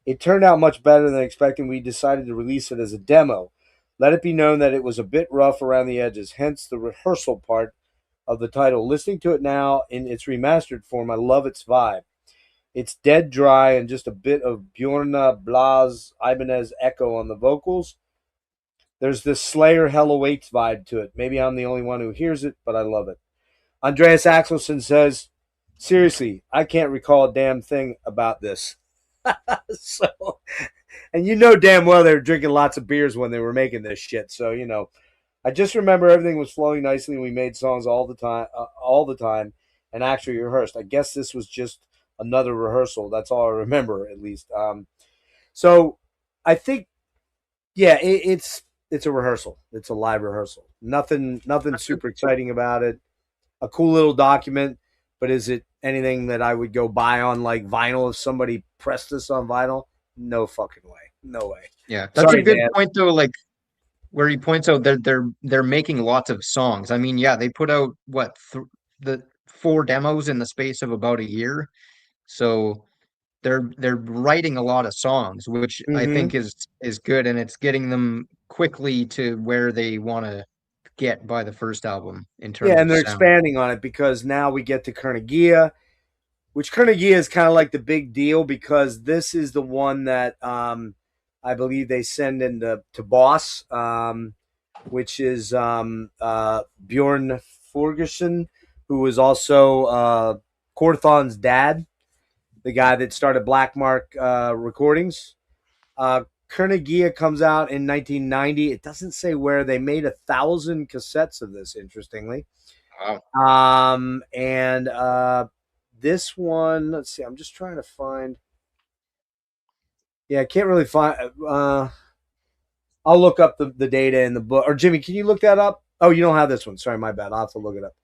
It turned out much better than expected. We decided to release it as a demo. Let it be known that it was a bit rough around the edges, hence the rehearsal part of the title. Listening to it now in its remastered form, I love its vibe. It's dead dry and just a bit of Bjorn Blas Ibanez echo on the vocals. There's this Slayer Hell Awaits vibe to it. Maybe I'm the only one who hears it, but I love it. Andreas Axelson says, seriously, I can't recall a damn thing about this. So, and damn well they were drinking lots of beers when they were making this shit. So, I just remember everything was flowing nicely and we made songs all the time and actually rehearsed. I guess this was just another rehearsal. That's all I remember, at least. So I think, yeah, it's a rehearsal. It's a live rehearsal. Nothing super exciting about it. A cool little document, but is it anything that I would go buy on like vinyl if somebody pressed this on vinyl? No fucking way. No way. Yeah, that's a good point though. Like where he points out they're making lots of songs. I mean, yeah, they put out the 4 demos in the space of about a year, so they're writing a lot of songs, which I think is good, and it's getting them quickly to where they want to get by the first album in terms of and they're sound. expanding on it because now we get to Kernigia, which Kernigia is kind of like the big deal because this is the one that I believe they send into Boss, which is Bjorn Ferguson, who was also Korthon's dad, the guy that started Black Mark Recordings. Kernigia comes out in 1990. It doesn't say where. They made 1,000 cassettes of this, interestingly. Wow. And this one, let's see. I'm just trying to find. Yeah, I can't really find. I'll look up the data in the book. Or Jimmy, can you look that up? Oh, you don't have this one. Sorry, my bad. I'll have to look it up.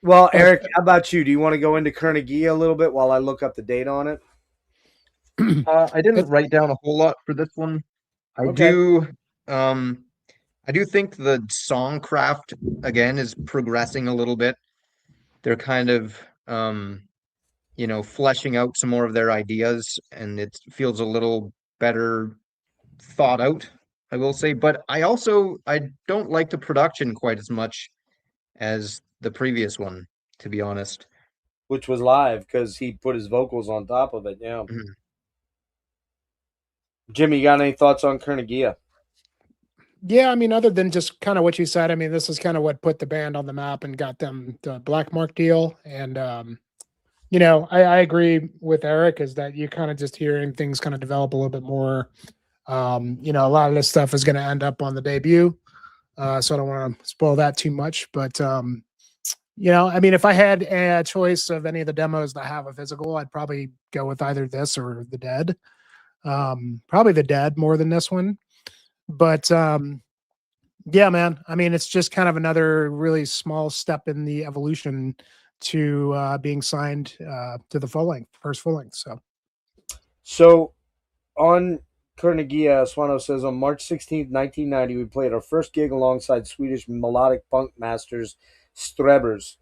Well, Erik, how about you? Do you want to go into Kernigia a little bit while I look up the data on it? I didn't write down a whole lot for this one. I Okay. do think the songcraft again is progressing a little bit. They're kind of fleshing out some more of their ideas, and it feels a little better thought out, I will say. But I don't like the production quite as much as the previous one, to be honest. Which was live because he put his vocals on top of it. Yeah. Mhm. Jimmy, you got any thoughts on Kernigia? Yeah, I mean, other than just kind of what you said, I mean, this is kind of what put the band on the map and got them the Black Mark deal. And I agree with Erik, is that you kind of just hearing things kind of develop a little bit more. A lot of this stuff is going to end up on the debut. So I don't want to spoil that too much. But, I mean, if I had a choice of any of the demos that have a physical, I'd probably go with either this or The Dead. Probably The Dead more than this one. But yeah, man, I mean, it's just kind of another really small step in the evolution to being signed to the first full length. So on Kernigia, Swano says on March 16th, 1990, we played our first gig alongside Swedish melodic punk masters Strebers.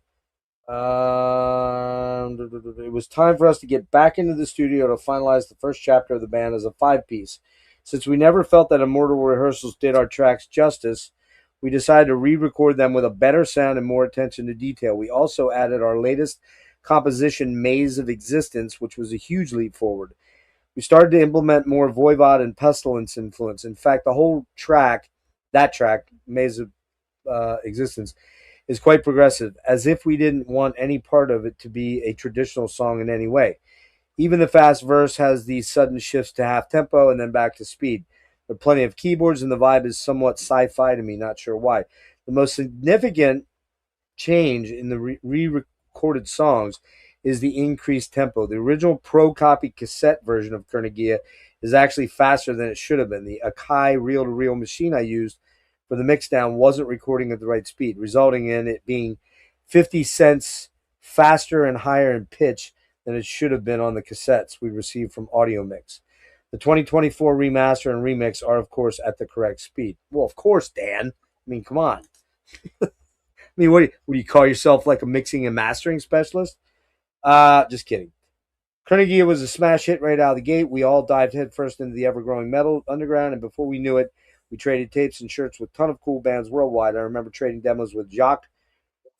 It was time for us to get back into the studio to finalize the first chapter of the band as a 5-piece. Since we never felt that Immortal rehearsals did our tracks justice, we decided to re-record them with a better sound and more attention to detail. We also added our latest composition, Maze of Existence, which was a huge leap forward. We started to implement more Voivod and Pestilence influence. In fact, the whole track, Maze of Existence, is quite progressive, as if we didn't want any part of it to be a traditional song in any way. Even the fast verse has these sudden shifts to half tempo and then back to speed. There are plenty of keyboards, and the vibe is somewhat sci-fi to me, not sure why. The most significant change in the re-recorded songs is the increased tempo. The original Pro copy cassette version of Kernigia is actually faster than it should have been. The Akai reel-to-reel machine I used for the mixdown wasn't recording at the right speed, resulting in it being 50 cents faster and higher in pitch than it should have been on the cassettes we received from Audio Mix. The 2024 remaster and remix are, of course, at the correct speed. Well, of course, Dan. I mean, come on. I mean, what do you call yourself, like a mixing and mastering specialist? Just kidding. Kernigia was a smash hit right out of the gate. We all dived headfirst into the ever-growing metal underground, and before we knew it, we traded tapes and shirts with a ton of cool bands worldwide. I remember trading demos with Jacques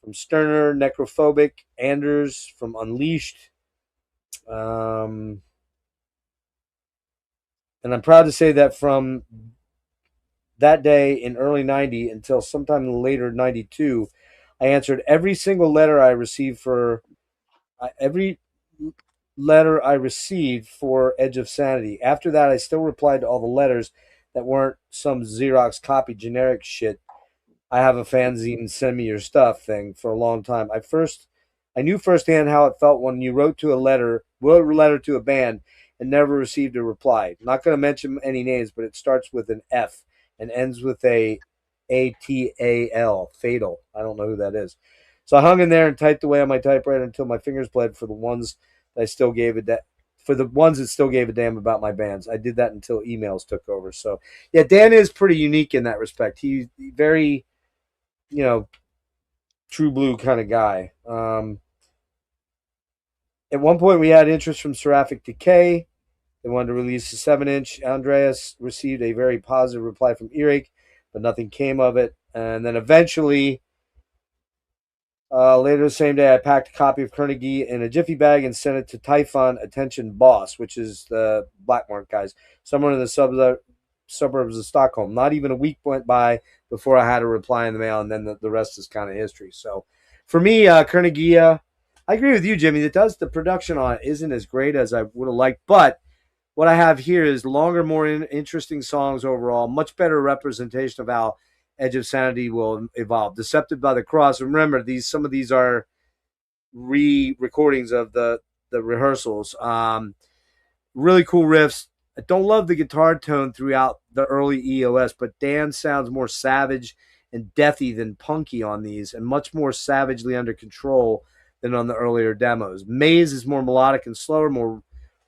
from Sterner, Necrophobic, Anders from Unleashed. And I'm proud to say that from that day in early 90 until sometime later 92, I answered every single letter I received for Edge of Sanity. After that, I still replied to all the letters that weren't some Xerox copy generic shit. I have a fanzine, send me your stuff thing for a long time. I knew firsthand how it felt when you wrote a letter to a band and never received a reply. Not going to mention any names, but it starts with an F and ends with a ATAL, fatal. I don't know who that is. So I hung in there and typed away on my typewriter until my fingers bled for the ones that still gave a damn about my bands. I did that until emails took over. So yeah, Dan is pretty unique in that respect. He's very, true blue kind of guy. At one point, we had interest from Seraphic Decay. They wanted to release a 7-inch. Andreas received a very positive reply from Erik, but nothing came of it. And then eventually, later the same day, I packed a copy of Kernigia in a jiffy bag and sent it to Typhon Attention Boss, which is the Black Mark guys, somewhere in the suburbs of Stockholm. Not even a week went by before I had a reply in the mail, and then the rest is kind of history. So for me, Kernigia, I agree with you, Jimmy. The production on it isn't as great as I would have liked, but what I have here is longer, more interesting songs overall, much better representation of how Edge of Sanity will evolve. Deceptive by the Cross. Remember, some of these are re-recordings of the rehearsals. Really cool riffs. I don't love the guitar tone throughout the early EOS, but Dan sounds more savage and deathy than punky on these, and much more savagely under control than on the earlier demos. Maze is more melodic and slower, more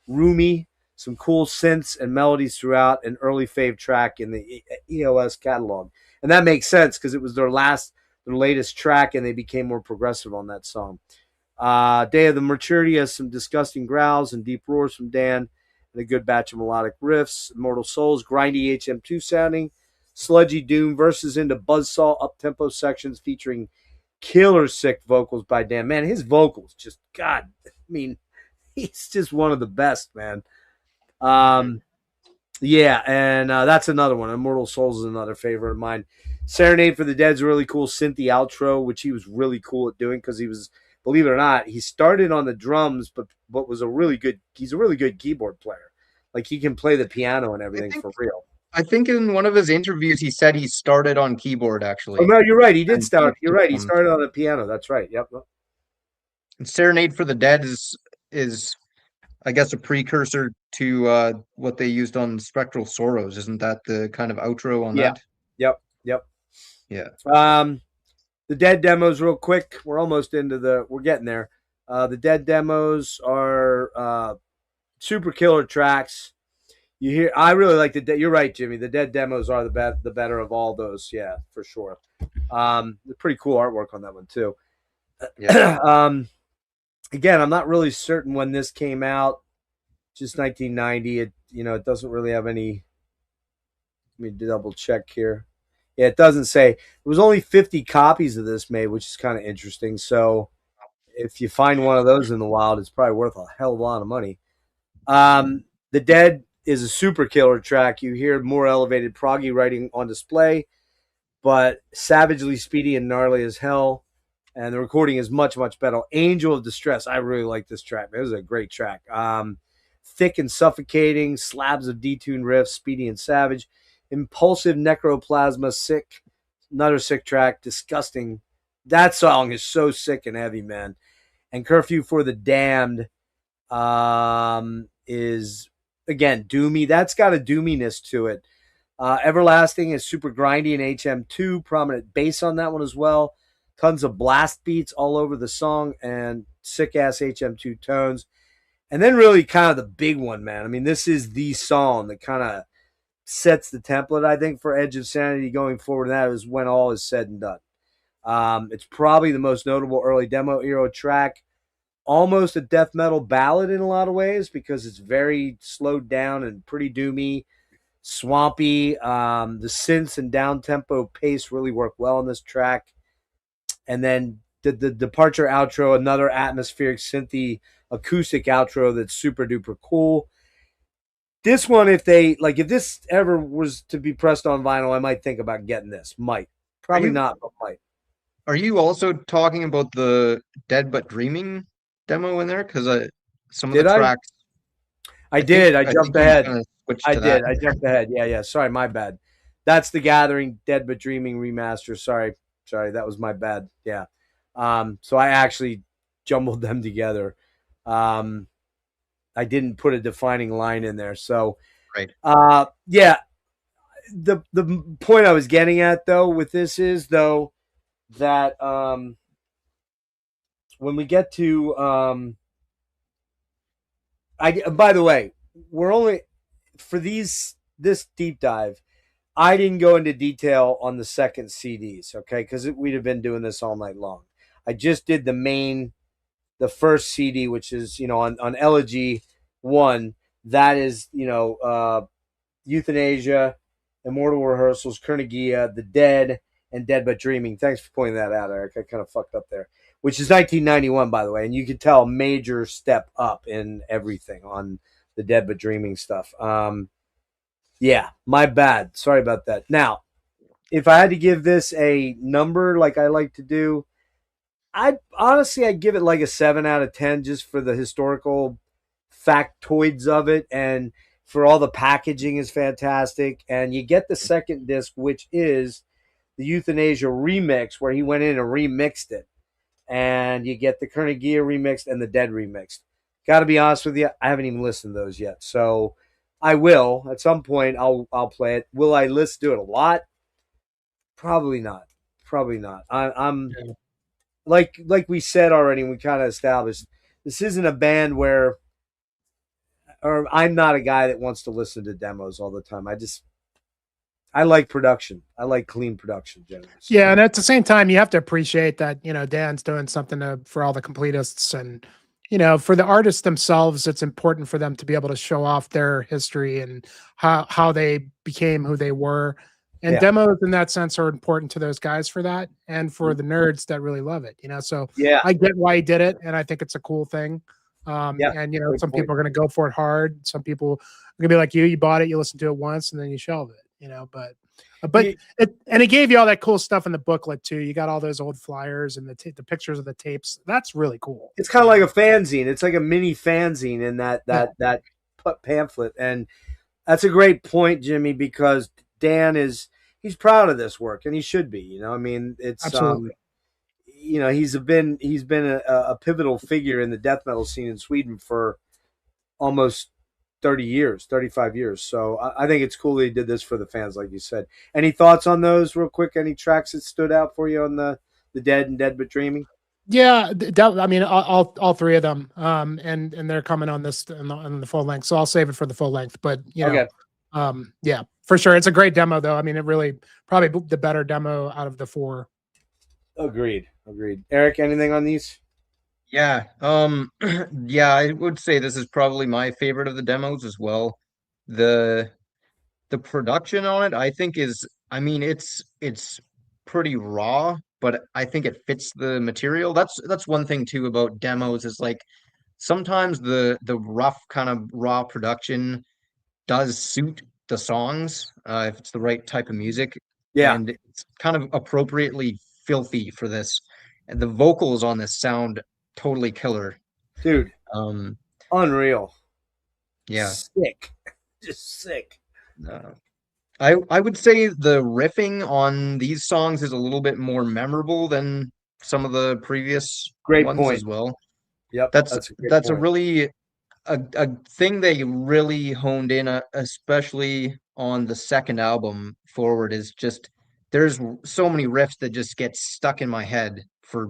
roomy, some cool synths and melodies throughout, an early fave track in the EOS catalog. And that makes sense because it was their latest track, and they became more progressive on that song. Day of the Maturity has some disgusting growls and deep roars from Dan, and a good batch of melodic riffs. Immortal Souls, grindy HM2 sounding. Sludgy Doom verses into buzzsaw up-tempo sections featuring killer sick vocals by Dan. Man, his vocals just, God, I mean, he's just one of the best, man. Yeah, and that's another one. Immortal Souls is another favorite of mine. Serenade for the Dead's a really cool synthy outro, which he was really cool at doing because he was, believe it or not, he started on the drums, but he's a really good keyboard player. Like, he can play the piano and everything for real. I think in one of his interviews he said he started on keyboard actually. Oh no, you're right. He did start. You're right. He started on the piano. That's right. Yep. And Serenade for the Dead is I guess a precursor to what they used on Spectral Sorrows. Isn't that the kind of outro on that? Yep. Yeah. The Dead demos, real quick. We're almost we're getting there. The Dead demos are super killer tracks. You hear, I really like you're right, Jimmy. The Dead demos are the better of all those. Yeah, for sure. Pretty cool artwork on that one too. Yeah. Again, I'm not really certain when this came out. Just 1990. It doesn't really have any. Let me double check here. Yeah, it doesn't say. There was only 50 copies of this made, which is kind of interesting. So if you find one of those in the wild, it's probably worth a hell of a lot of money. The Dead is a super killer track. You hear more elevated proggy writing on display, but savagely speedy and gnarly as hell. And the recording is much, much better. Angel of Distress. I really like this track. This is a great track. Thick and suffocating, slabs of detuned riffs, speedy and savage. Impulsive necroplasma, sick. Another sick track. Disgusting. That song is so sick and heavy, man. And Curfew for the Damned is, again, doomy. That's got a doominess to it. Everlasting is super grindy in HM2. Prominent bass on that one as well. Tons of blast beats all over the song and sick-ass HM2 tones. And then really kind of the big one, man. I mean, this is the song that kind of sets the template, I think, for Edge of Sanity going forward. And that is when all is said and done. It's probably the most notable early demo era track. Almost a death metal ballad in a lot of ways because it's very slowed down and pretty doomy, swampy. The synths and down-tempo pace really work well on this track. And then the departure outro, another atmospheric synthy acoustic outro that's super duper cool. This one, if this ever was to be pressed on vinyl, I might think about getting this. Probably not, but might. Are you also talking about the Dead But Dreaming demo in there? Because some of the tracks. I did. I jumped ahead. I jumped ahead. Yeah. Sorry, my bad. That's the Gathering Dead But Dreaming remaster. Sorry, that was my bad. Yeah. So I actually jumbled them together. I didn't put a defining line in there. So, right. Yeah. The point I was getting at though with this is though that when we get to by the way, we're only for this deep dive. I didn't go into detail on the second CDs, okay, because we'd have been doing this all night long. I just did the first CD, which is on Elegy 1. That is Euthanasia, Immortal Rehearsals, Kernigia, The Dead, and Dead But Dreaming. Thanks for pointing that out, Eric. I kind of fucked up there. Which is 1991, by the way, and you could tell a major step up in everything on the Dead But Dreaming stuff. Yeah, my bad. Sorry about that. Now, if I had to give this a number like I like to do, I'd give it like a 7 out of 10 just for the historical factoids of it. And for all the packaging is fantastic. And you get the second disc, which is the Euthanasia remix, where he went in and remixed it. And you get the Carnegie remixed and the Dead remixed. Got to be honest with you, I haven't even listened to those yet. So I will at some point. I'll play it. Will I listen to it a lot? Probably not. Probably not. I'm like we said already. We kind of established this isn't a band where, or I'm not a guy that wants to listen to demos all the time. I like production. I like clean production generally. Yeah, and at the same time, you have to appreciate that, Dan's doing something for all the completists, and for the artists themselves, it's important for them to be able to show off their history and how they became who they were. And demos in that sense are important to those guys for that, and for the nerds that really love it. So I get why he did it, and I think it's a cool thing. And some people are going to go for it hard. Some people are going to be like you bought it, you listen to it once, and then you shelve it. But it gave you all that cool stuff in the booklet too. You got all those old flyers and the pictures of the tapes. That's really cool. It's kind of like a fanzine. It's like a mini fanzine in that pamphlet. And that's a great point, Jimmy, because Dan he's proud of this work, and he should be. I mean, it's absolutely. He's been a pivotal figure in the death metal scene in Sweden for almost 30 years, 35 years. So I think it's cool that he did this for the fans, like you said. Any thoughts on those real quick? Any tracks that stood out for you on the Dead and Dead But Dreaming? Yeah, I mean, all three of them. And they're coming on this on the full length. So I'll save it for the full length. But yeah, for sure. It's a great demo though. I mean, it really probably the better demo out of the four. Agreed. Erik, anything on these? Yeah. Yeah, I would say this is probably my favorite of the demos as well. The production on it, I think it's pretty raw, but I think it fits the material. That's one thing too about demos is like sometimes the rough kind of raw production does suit the songs if it's the right type of music. Yeah. And it's kind of appropriately filthy for this. And the vocals on this sound totally killer, dude. Unreal. Yeah, sick, just sick. I would say the riffing on these songs is a little bit more memorable than some of the previous ones as well. Yep, that's a really a thing they really honed in, especially on the second album forward. Is just there's so many riffs that just get stuck in my head for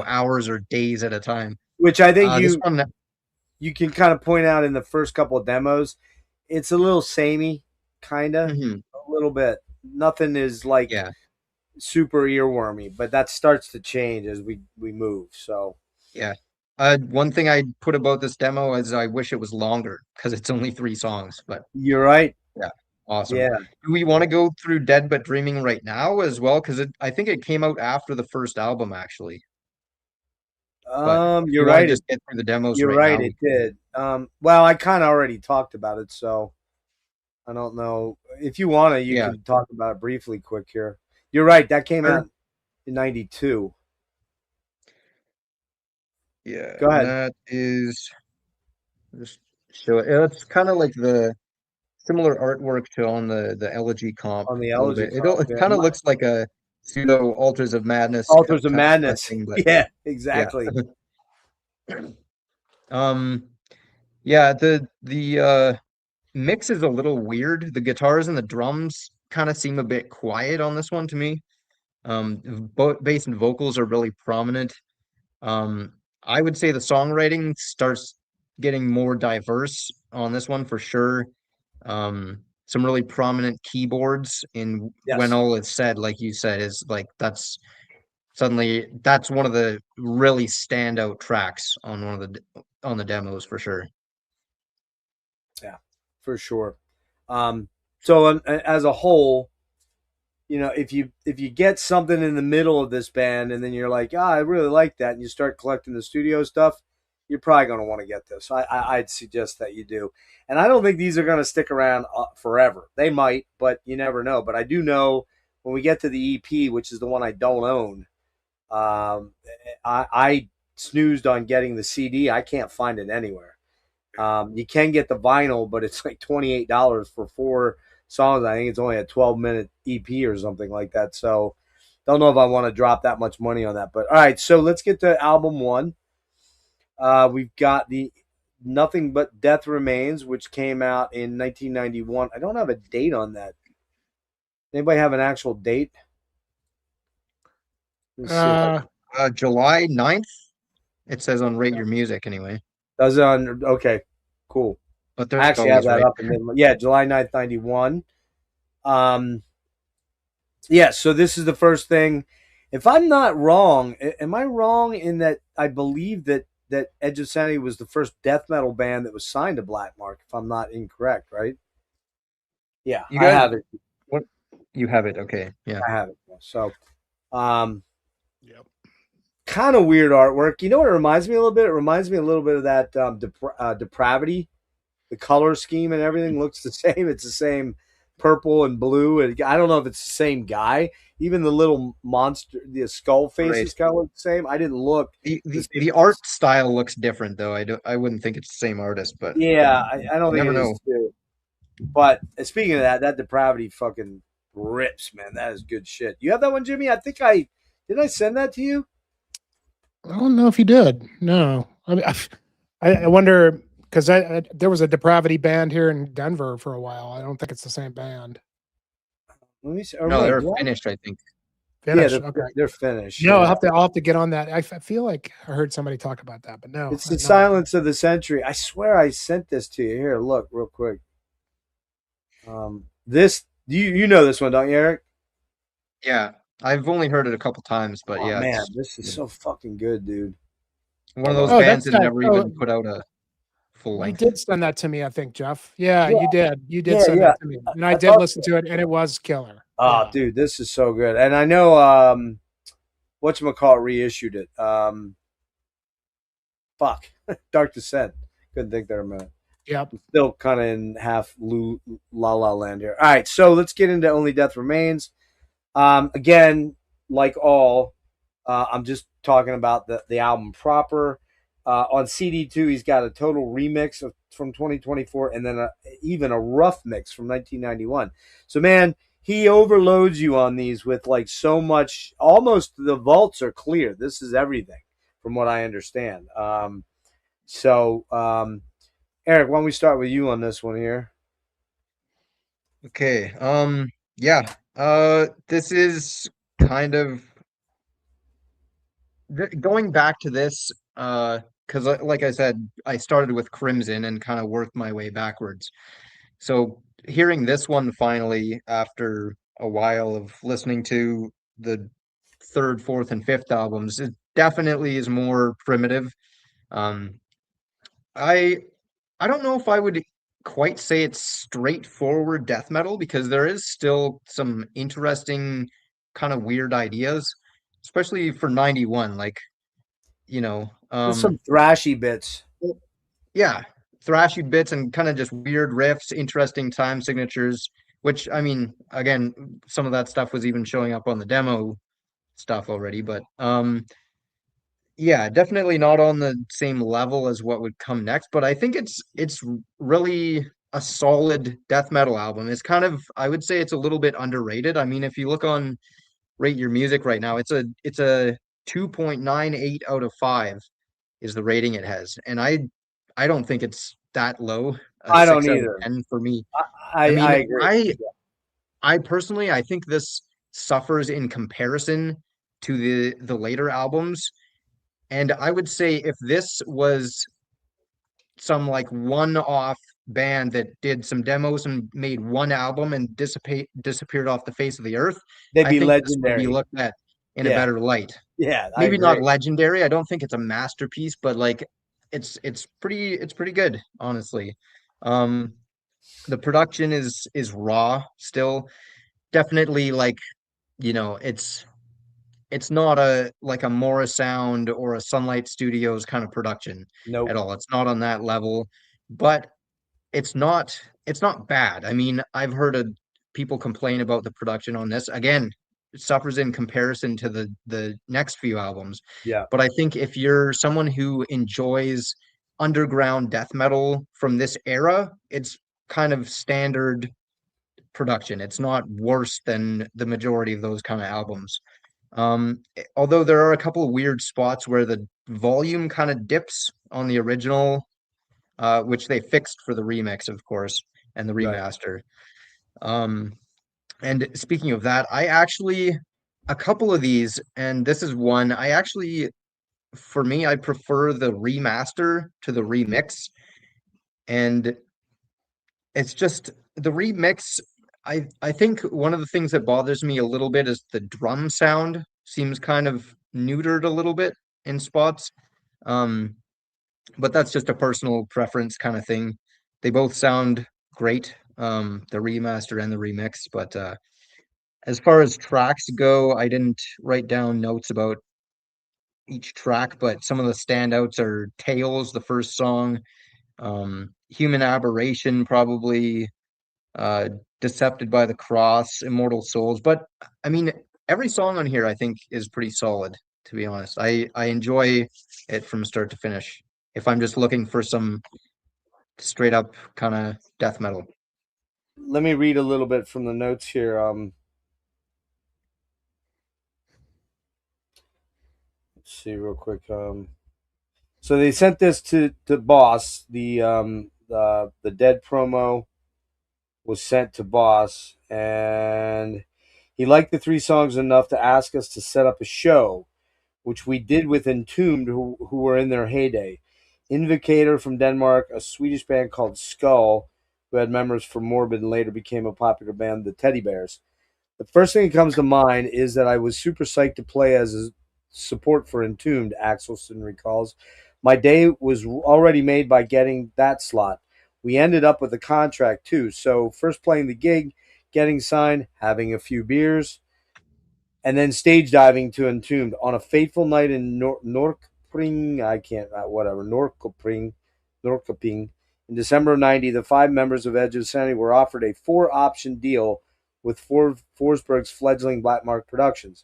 hours or days at a time. Which I think you can kind of point out in the first couple of demos. It's a little samey, kind of a little bit. Nothing is like super earwormy, but that starts to change as we move. So yeah. One thing I put about this demo is I wish it was longer because it's only 3 songs. But you're right. Yeah. Awesome. Yeah. Do we want to go through Dead But Dreaming right now as well? Because I think it came out after the first album, actually. You're right. Just get through the demos. You're right. It did. Well, I kind of already talked about it, so I don't know if you want to. You can talk about it briefly, quick here. You're right. That came out in '92. Yeah. Go ahead. That is just show it. It's kind of like the similar artwork to on the Elegy comp. On the Elegy comp, it kind of looks like a pseudo Altars of Madness. Altars of Madness. Yeah, exactly. Yeah. The mix is a little weird. The guitars and the drums kind of seem a bit quiet on this one to me. Both bass and vocals are really prominent. I would say the songwriting starts getting more diverse on this one for sure. Some really prominent keyboards in When All Is Said, like you said, is like that's one of the really standout tracks on the demos for sure. Yeah, for sure. So as a whole, if you get something in the middle of this band and then you're like, I really like that, and you start collecting the studio stuff, you're probably going to want to get this. I'd suggest that you do. And I don't think these are going to stick around forever. They might, but you never know. But I do know when we get to the EP, which is the one I don't own, I snoozed on getting the CD. I can't find it anywhere. You can get the vinyl, but it's like $28 for 4 songs. I think it's only a 12-minute EP or something like that. So don't know if I want to drop that much money on that. But all right, so let's get to album 1. We've got the Nothing But Death Remains, which came out in 1991. I don't have a date on that. Anybody have an actual date? Let me see. July 9th, it says on Rate Your Music anyway. Does it on? Okay, cool. But I actually have that right. up. Yeah, July 9th, 91. Yeah, so this is the first thing. If I'm not wrong, am I wrong in that I believe that Edge of Sanity was the first death metal band that was signed to Black Mark, if I'm not incorrect, right? Yeah, You I guys- have it. What you have it? Okay, yeah. I have it. So, Yep. kind of weird artwork. You know what it reminds me a little bit? It reminds me a little bit of that Depravity. The color scheme and everything looks the same. It's the same purple and blue. And I don't know if it's the same guy. Even the little monster, the skull faces kind of look the same. I didn't look. The art style looks different though. I wouldn't think it's the same artist, but Yeah, I don't think never it know. is too. But speaking of that Depravity fucking rips, man. That is good shit. You have that one, Jimmy? I think did I send that to you? I don't know if you did. No, I mean, I wonder because there was a Depravity band here in Denver for a while. I don't think it's the same band. Let me see. No, they're finished, I think. Finish. Yeah, Okay. they're finished. No, yeah. I'll have to get on that. I feel like I heard somebody talk about that, but no. It's the Silence of the Century. I swear I sent this to you. Here, look real quick. This you know this one, don't you, Eric? Yeah, I've only heard it a couple times, but Oh, yeah, man, it's this is so fucking good, dude. one of those Oh, bands that's that that- never even put out a full You length. did send that to me, I think, Jeff. Yeah, Yeah. you did. You did Yeah, send yeah. that to me, and I I did thought listen to it, and it was killer. Oh, Yeah. dude, this is so good. And I know whatchamacallit reissued it. Fuck. Dark Descent. Couldn't think there a minute. Yep. I'm still kind of in half La La Land here. All right, so let's get into Only Death Remains. Again, like all, I'm just talking about the album proper. On CD2, he's got a total remix from 2024 and then even a rough mix from 1991. So, man, he overloads you on these with like so much. Almost the vaults are clear. This is everything from what I understand. Eric, why don't we start with you on this one here? Okay. Yeah. This is kind of going back to this, because like I said, I started with Crimson and kind of worked my way backwards. So hearing this one finally after a while of listening to the third, fourth, and fifth albums, it definitely is more primitive. Um, I I don't know if I would quite say it's straightforward death metal because there is still some interesting kind of weird ideas, especially for 91. Like, you know, There's some thrashy bits. yeah, thrashy bits and kind of just weird riffs, interesting time signatures, which I mean, again, some of that stuff was even showing up on the demo stuff already, but yeah, definitely not on the same level as what would come next, but I think it's really a solid death metal album. It's kind of, I would say it's a little bit underrated. I mean, if you look on Rate Your Music right now, it's a 2.98 out of 5 is the rating it has. And I don't think it's that low. I don't 6 out of either. 10 for me. I mean, agree. I personally, I think this suffers in comparison to the later albums. And I would say if this was some like one-off band that did some demos and made one album and disappeared off the face of the earth, They'd I be think this would legendary. be looked at in a Yeah. better light. Yeah, I Maybe not agree. legendary. I don't think it's a masterpiece, but like it's pretty good, honestly. The production is raw still. Definitely like, it's not a like a Morris Sound or a Sunlight Studios kind of production Nope. at all. It's not on that level, but it's not bad. I mean, I've heard of people complain about the production on this. Again, it suffers in comparison to the next few albums. Yeah. But I think if you're someone who enjoys underground death metal from this era, it's kind of standard production. It's not worse than the majority of those kind of albums. Although there are a couple of weird spots where the volume kind of dips on the original, which they fixed for the remix, of course, and the Right. remaster. And speaking of that, I actually, a couple of these, and this is one, I actually, for me, I prefer the remaster to the remix. And it's just the remix. I think one of the things that bothers me a little bit is the drum sound seems kind of neutered a little bit in spots. Um, but that's just a personal preference kind of thing. They both sound great, the remaster and the remix. But as far as tracks go, I didn't write down notes about each track, but some of the standouts are Tales, the first song, Human Aberration, probably, Decepted by the Cross, Immortal Souls. But I mean, every song on here I think is pretty solid, to be honest. I enjoy it from start to finish if I'm just looking for some straight up kind of death metal. Let me read a little bit from the notes here. Let's see real quick. So they sent this to Boss. The Dead promo was sent to Boss, and he liked the 3 songs enough to ask us to set up a show, which we did with Entombed, who were in their heyday. Invocator from Denmark, a Swedish band called Skull, who had members from Morbid and later became a popular band, the Teddy Bears. The first thing that comes to mind is that I was super psyched to play as a support for Entombed, Axelson recalls. My day was already made by getting that slot. We ended up with a contract too. So first playing the gig, getting signed, having a few beers, and then stage diving to Entombed on a fateful night in Norrköping. Norrköping. In December of '90, the 5 members of Edge of Sanity were offered a 4-option deal with Forsberg's fledgling Black Mark Productions.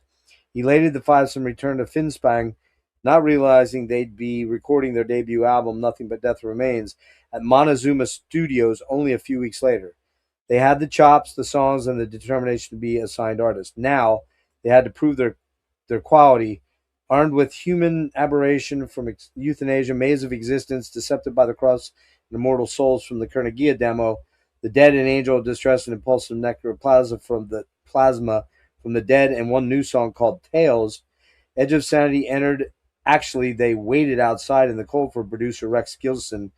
Elated, the 5 some returned to Finspång, not realizing they'd be recording their debut album, Nothing But Death Remains, at Montezuma Studios only a few weeks later. They had the chops, the songs, and the determination to be a signed artist. Now, they had to prove their quality. Armed with Human Aberration from Euthanasia, Maze of Existence, Decepted by the Cross, and Immortal Souls from the Kernigia demo, The Dead and Angel of Distress and Impulsive Necroplasma from the Dead, and one new song called Tales, Edge of Sanity entered. Actually, they waited outside in the cold for producer Rex Gilson,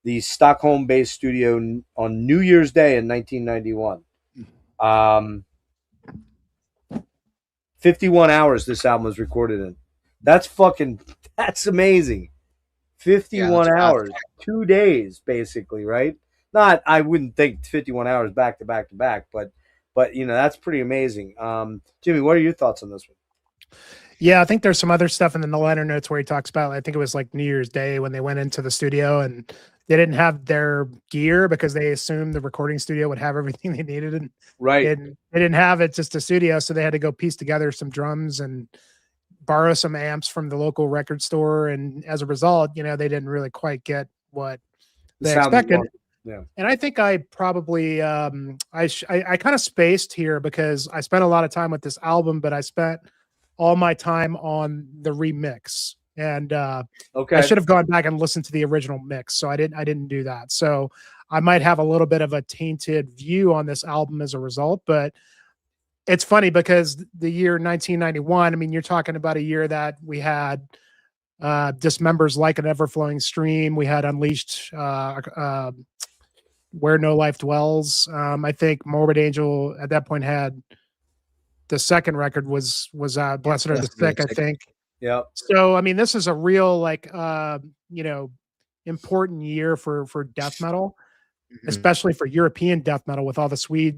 the Stockholm-based studio, on New Year's Day in 1991. 51 hours this album was recorded in. That's amazing. 51 hours, 2 days, basically, right? Not, I wouldn't think 51 hours back to back to back, but that's pretty amazing. Jimmy, what are your thoughts on this one? Yeah, I think there's some other stuff in the liner notes where he talks about, I think it was like New Year's Day when they went into the studio and they didn't have their gear because they assumed the recording studio would have everything they needed. And right. And they didn't have it, just a studio. So they had to go piece together some drums and borrow some amps from the local record store. And as a result, they didn't really quite get what they expected. Yeah. And I think I probably, I kind of spaced here because I spent a lot of time with this album, but I spent all my time on the remix, and okay, I should have gone back and listened to the original mix. So I didn't do that. So I might have a little bit of a tainted view on this album as a result, but it's funny because the year 1991, I mean, you're talking about a year that we had Dismembers Like an Ever-Flowing Stream. We had Unleashed, Where No Life Dwells. I think Morbid Angel at that point had the second record was Blessed Are the Sick, I think. Yeah. So, I mean, this is a real, important year for death metal, especially for European death metal with all the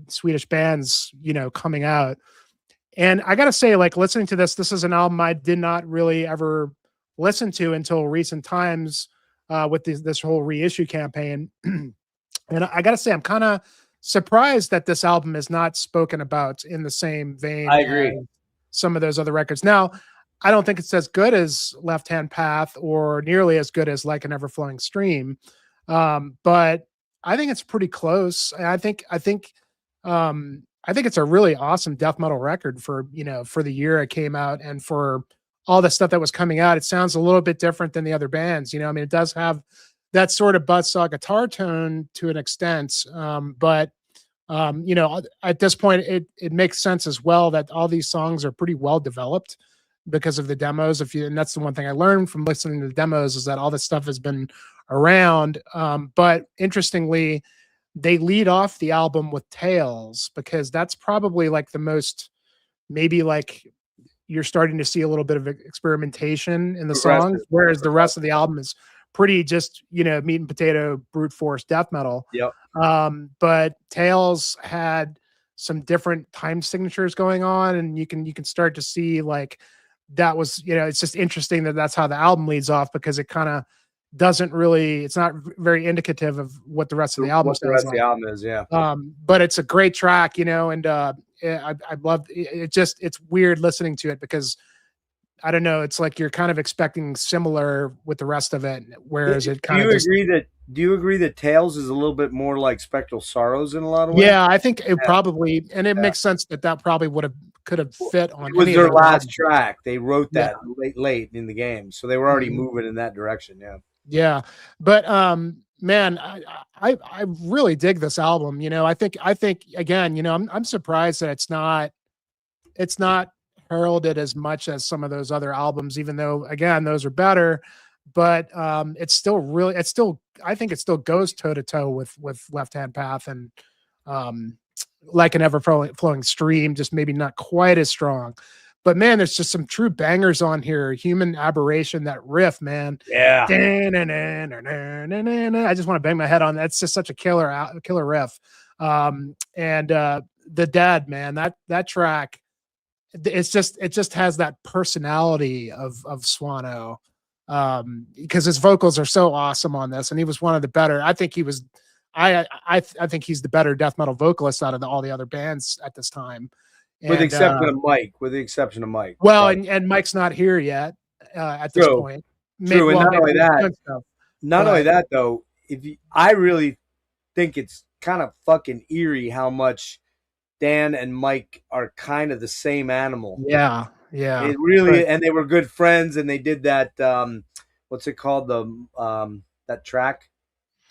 Swedish bands, coming out. And I got to say, listening to this is an album I did not really ever listen to until recent times with this whole reissue campaign. And I got to say, I'm kind of surprised that this album is not spoken about in the same vein. I agree. As some of those other records. Now, I don't think it's as good as Left Hand Path or nearly as good as Like an Ever Flowing Stream. But I think it's pretty close. And I think it's a really awesome death metal record for, for the year it came out and for all the stuff that was coming out. It sounds a little bit different than the other bands. I mean, it does have that sort of buzzsaw guitar tone to an extent. But at this point, it makes sense as well that all these songs are pretty well developed because of the demos. And that's the one thing I learned from listening to the demos is that all this stuff has been around. But interestingly, they lead off the album with Tales because that's probably like the most, maybe like you're starting to see a little bit of experimentation in the songs, whereas the rest of the album is pretty just, meat and potato brute force death metal. Yep. But Tales had some different time signatures going on, and you can start to see like that was, it's just interesting that that's how the album leads off because it kind of it's not very indicative of what the rest of the album is. Yeah. But it's a great track, and I love it. It's weird listening to it because I don't know. It's like you're kind of expecting similar with the rest of it, whereas it kind of. Do you agree that Tales is a little bit more like Spectral Sorrows in a lot of ways? Yeah, I think it probably, and it makes sense that probably could have fit on. It was their last track. They wrote that late in the game, so they were already moving in that direction. Yeah. Yeah, but man, I really dig this album. I think again, I'm surprised that it's not heralded as much as some of those other albums, even though again those are better. But I think it still goes toe to toe with Left Hand Path and Like an Ever Flowing Stream, just maybe not quite as strong. But man, there's just some true bangers on here. Human Aberration, that riff, man. Yeah. I just want to bang my head on that. It's just such a killer riff. And The Dead, man, that track, it just has that personality of Swano. Because his vocals are so awesome on this, and he was one of the better. I think he was. I think he's the better death metal vocalist out of all the other bands at this time. With the exception of Mike. Well, and Mike's not here yet at this point. True, and not only that though, I really think it's kind of fucking eerie how much Dan and Mike are kind of the same animal. Yeah. It really, and they were good friends, and they did that. What's it called? That track.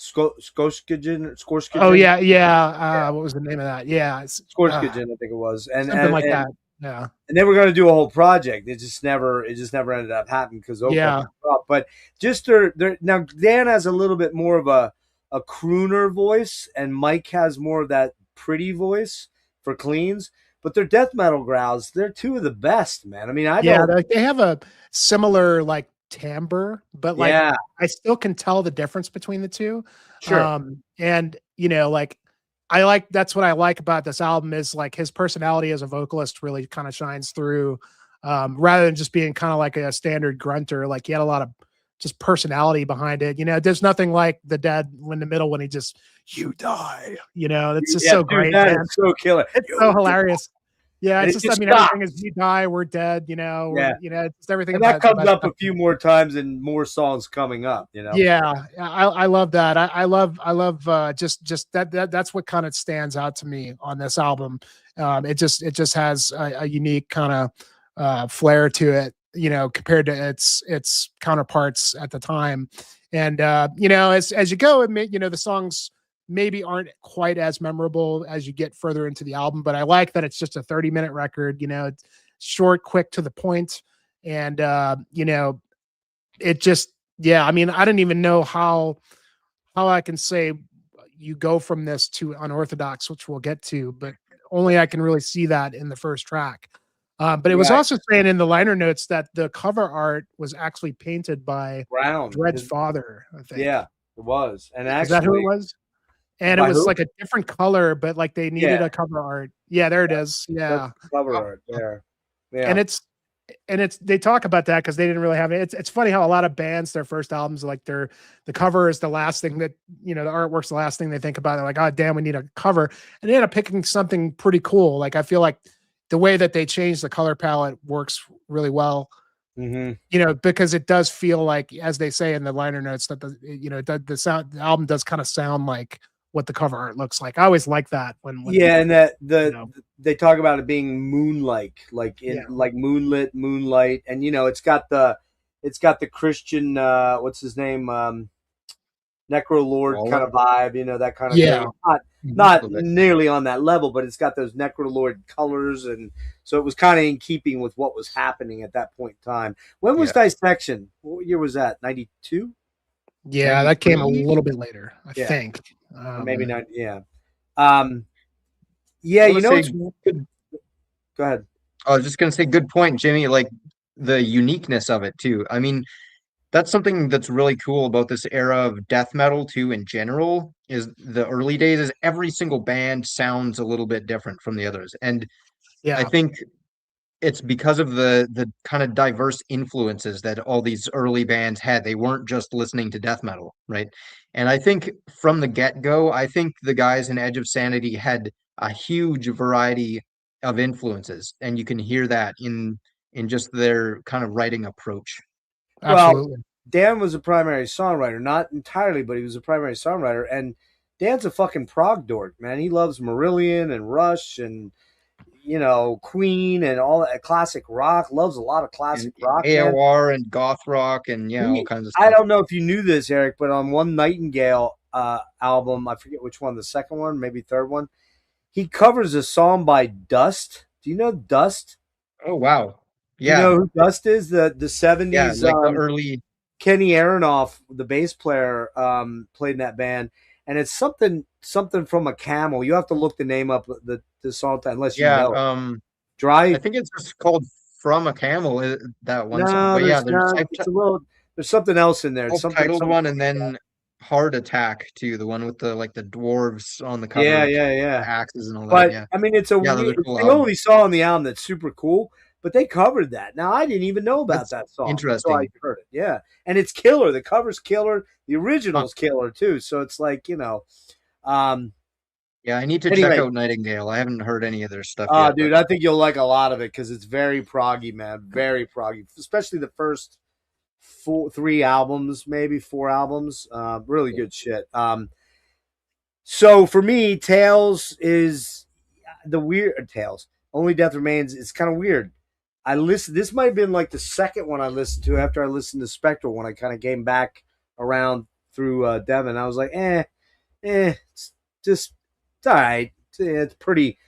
Skorskigen. Oh yeah. What was the name of that? Yeah, Skorskigen, I think it was, and something like that. Yeah, and they were going to do a whole project. It just never ended up happening because But just now, Dan has a little bit more of a crooner voice, and Mike has more of that pretty voice for cleans. But their death metal growls, they're two of the best, man. I mean, they have a similar like timbre, but like I still can tell the difference between the two. Sure. And like that's what I like about this album is like his personality as a vocalist really kind of shines through, rather than just being kind of like a standard grunter. Like he had a lot of just personality behind it. There's nothing like The Dead in the middle when he just you die. It's just so great. That is so killer. It's so hilarious. Yeah, it's just everything is you die, we're dead, it's just everything. And that comes up a few more times and more songs coming up, Yeah, I love that. I love just that's what kind of stands out to me on this album. It just has a unique kind of flair to it, compared to its counterparts at the time. And as you go, the songs maybe aren't quite as memorable as you get further into the album, but I like that it's just a 30-minute record, it's short, quick, to the point. And, it just, I mean, I don't even know how I can say you go from this to Unorthodox, which we'll get to, but only I can really see that in the first track. But it was also saying in the liner notes that the cover art was actually painted by Dred's father, I think. Yeah, it was. And actually, is that who it was? And it was like a different color, but like they needed a cover art. Yeah, there it is. Yeah, cover art there. Yeah, and it's they talk about that because they didn't really have it. It's funny how a lot of bands, their first albums, like the cover is the last thing that the artwork's the last thing they think about. They're like, oh damn, we need a cover, and they end up picking something pretty cool. Like I feel like the way that they changed the color palette works really well because it does feel like, as they say in the liner notes, that the album does kind of sound like what the cover art looks like. I always like that when and that they talk about it being moonlight, like moonlight, and it's got the Christian what's his name, Necro Lord kind of vibe, that kind of thing. Not nearly on that level, but it's got those Necro Lord colors, and so it was kind of in keeping with what was happening at that point in time. When was Dissection? What year was that? 92? Yeah, that came a little bit later, I think. Maybe not. Yeah. Go ahead. I was just gonna say, good point, Jimmy. Like the uniqueness of it too. I mean, that's something that's really cool about this era of death metal too in general, is the early days is every single band sounds a little bit different from the others. And I think it's because of the kind of diverse influences that all these early bands had. They weren't just listening to death metal, right? And I think from the get-go, I think the guys in Edge of Sanity had a huge variety of influences, and you can hear that in just their kind of writing approach. Absolutely. Well, Dan was a primary songwriter, not entirely, but he was a primary songwriter. And Dan's a fucking prog dork, man. He loves Marillion and Rush and Queen and all that classic rock. Loves a lot of classic rock. AOR and goth rock and all kinds of stuff. I don't know if you knew this, Eric, but on one Nightingale album, I forget which one, the second one, maybe third one, he covers a song by Dust. Do you know Dust? Oh wow. Yeah. Do you know who Dust is? The 70s. Yeah, like the early Kenny Aronoff, the bass player, played in that band, and it's something from a camel. You have to look the name up, the song, unless you know. Dry. I think it's just called From a Camel. That one. No, song. But there's something else in there. Titled one, and then Heart Attack too. The one with the dwarves on the cover. Yeah. Axes and all that. But yeah. I mean, it's the only song on the album that's super cool. But they covered that. Now, I didn't even know about that song. Interesting. So I heard it. Yeah. And it's killer. The cover's killer. The original's killer, too. So it's like, yeah, I need to check out Nightingale. I haven't heard any of their stuff yet. Dude, I think you'll like a lot of it because it's very proggy, man. Very proggy. Especially the first 4 albums, maybe 4 albums. Really good shit. So for me, Tales is the weird Tales. Only Death Remains is kind of weird. This might have been like the second one I listened to after I listened to Spectral, when I kind of came back around through Devin. I was like, it's all right. It's pretty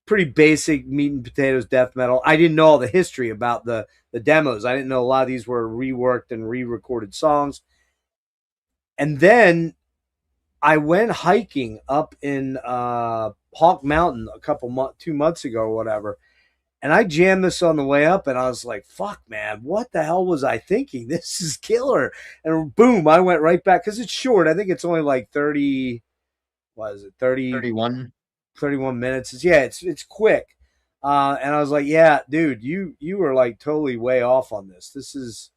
basic meat and potatoes death metal. I didn't know all the history about the demos. I didn't know a lot of these were reworked and re-recorded songs. And then I went hiking up in Hawk Mountain 2 months ago or whatever. And I jammed this on the way up, and I was like, fuck, man, what the hell was I thinking? This is killer. And boom, I went right back, because it's short. I think it's only like 31 minutes. It's quick. And I was like, yeah, dude, you were like totally way off on this. This is,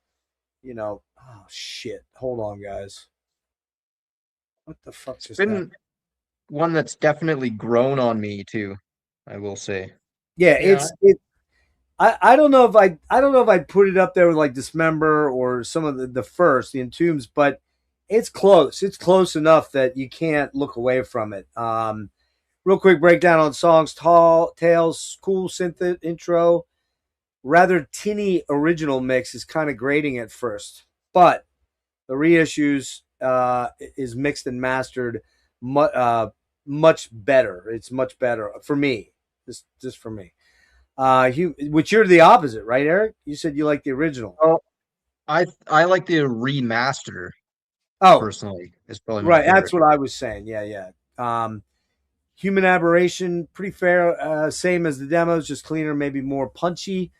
oh, shit. Hold on, guys. What the fuck is that? It's been one that's definitely grown on me, too, I will say. Yeah, I don't know if I'd put it up there with like Dismember or some of the first, the Entombs, but it's close. It's close enough that you can't look away from it. Real quick breakdown on songs: Tales, cool synth intro, rather tinny original mix is kind of grating at first, but the reissues is mixed and mastered much better. It's much better for me. Just for me. Which you're the opposite, right, Eric? You said you like the original. Oh, I like the remaster. Personally, is probably right. That's what I was saying. Yeah. Human Aberration, pretty fair. Same as the demos, just cleaner, maybe more punchy,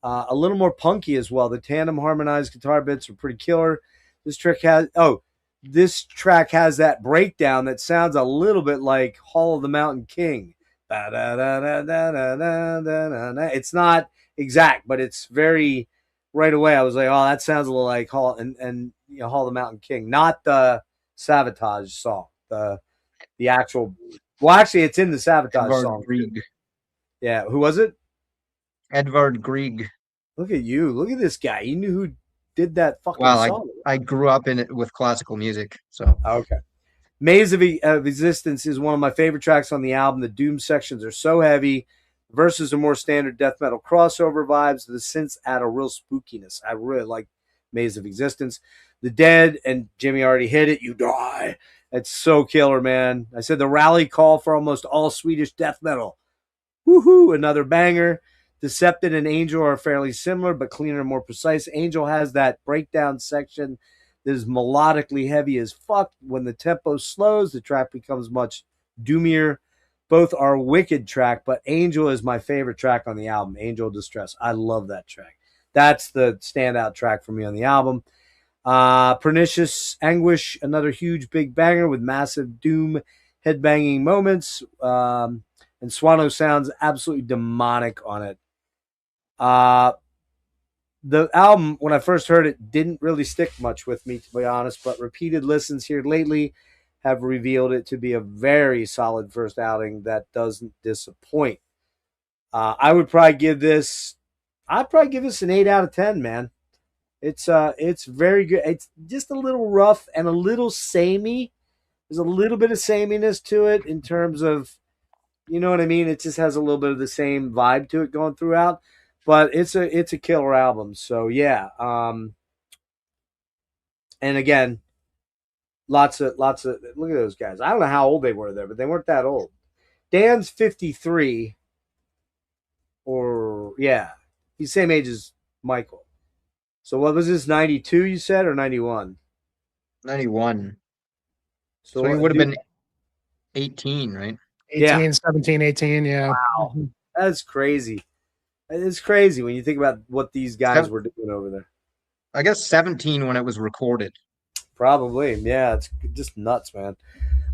a little more punky as well. The tandem harmonized guitar bits are pretty killer. This track has that breakdown that sounds a little bit like Hall of the Mountain King. It's not exact, but it's very right away. I was like, oh, that sounds a little like Hall and Hall of the Mountain King, not the Sabotage song. The actual. Well, actually, it's in the Sabotage song. Grieg. Yeah, who was it? Edvard Grieg. Look at you. Look at this guy. You knew who did that fucking Well, song. I grew up in it with classical music, so Okay. Maze of Existence is one of my favorite tracks on the album. The doom sections are so heavy. Verses are more standard death metal crossover vibes. The synths add a real spookiness. I really like Maze of Existence. The Dead, and Jimmy already hit it. You die. It's so killer, man. I said the rally call for almost all Swedish death metal. Woohoo! Another banger. Decepted and Angel are fairly similar, but cleaner and more precise. Angel has that breakdown section that is melodically heavy as fuck. When the tempo slows, the track becomes much doomier. Both are wicked track, but Angel is my favorite track on the album. Angel Distress. I love that track. That's the standout track for me on the album. Pernicious Anguish, another huge big banger with massive doom headbanging moments. And Swano sounds absolutely demonic on it. The album, when I first heard it, didn't really stick much with me, to be honest, but repeated listens here lately have revealed it to be a very solid first outing that doesn't disappoint. I'd probably give this an 8 out of 10, man. It's very good. It's just a little rough and a little samey. There's a little bit of sameness to it in terms of, you know what I mean? It just has a little bit of the same vibe to it going throughout. But it's a killer album. So yeah. And again, lots of look at those guys. I don't know how old they were there, but they weren't that old. Dan's 53. Or yeah. He's the same age as Michael. So what was this, 92 you said, or 91? 91. So he would have been 18, right? 18, Yeah. 17, 18, yeah. Wow. That's crazy. It's crazy when you think about what these guys were doing over there. I guess 17 when it was recorded. Probably. Yeah, it's just nuts, man.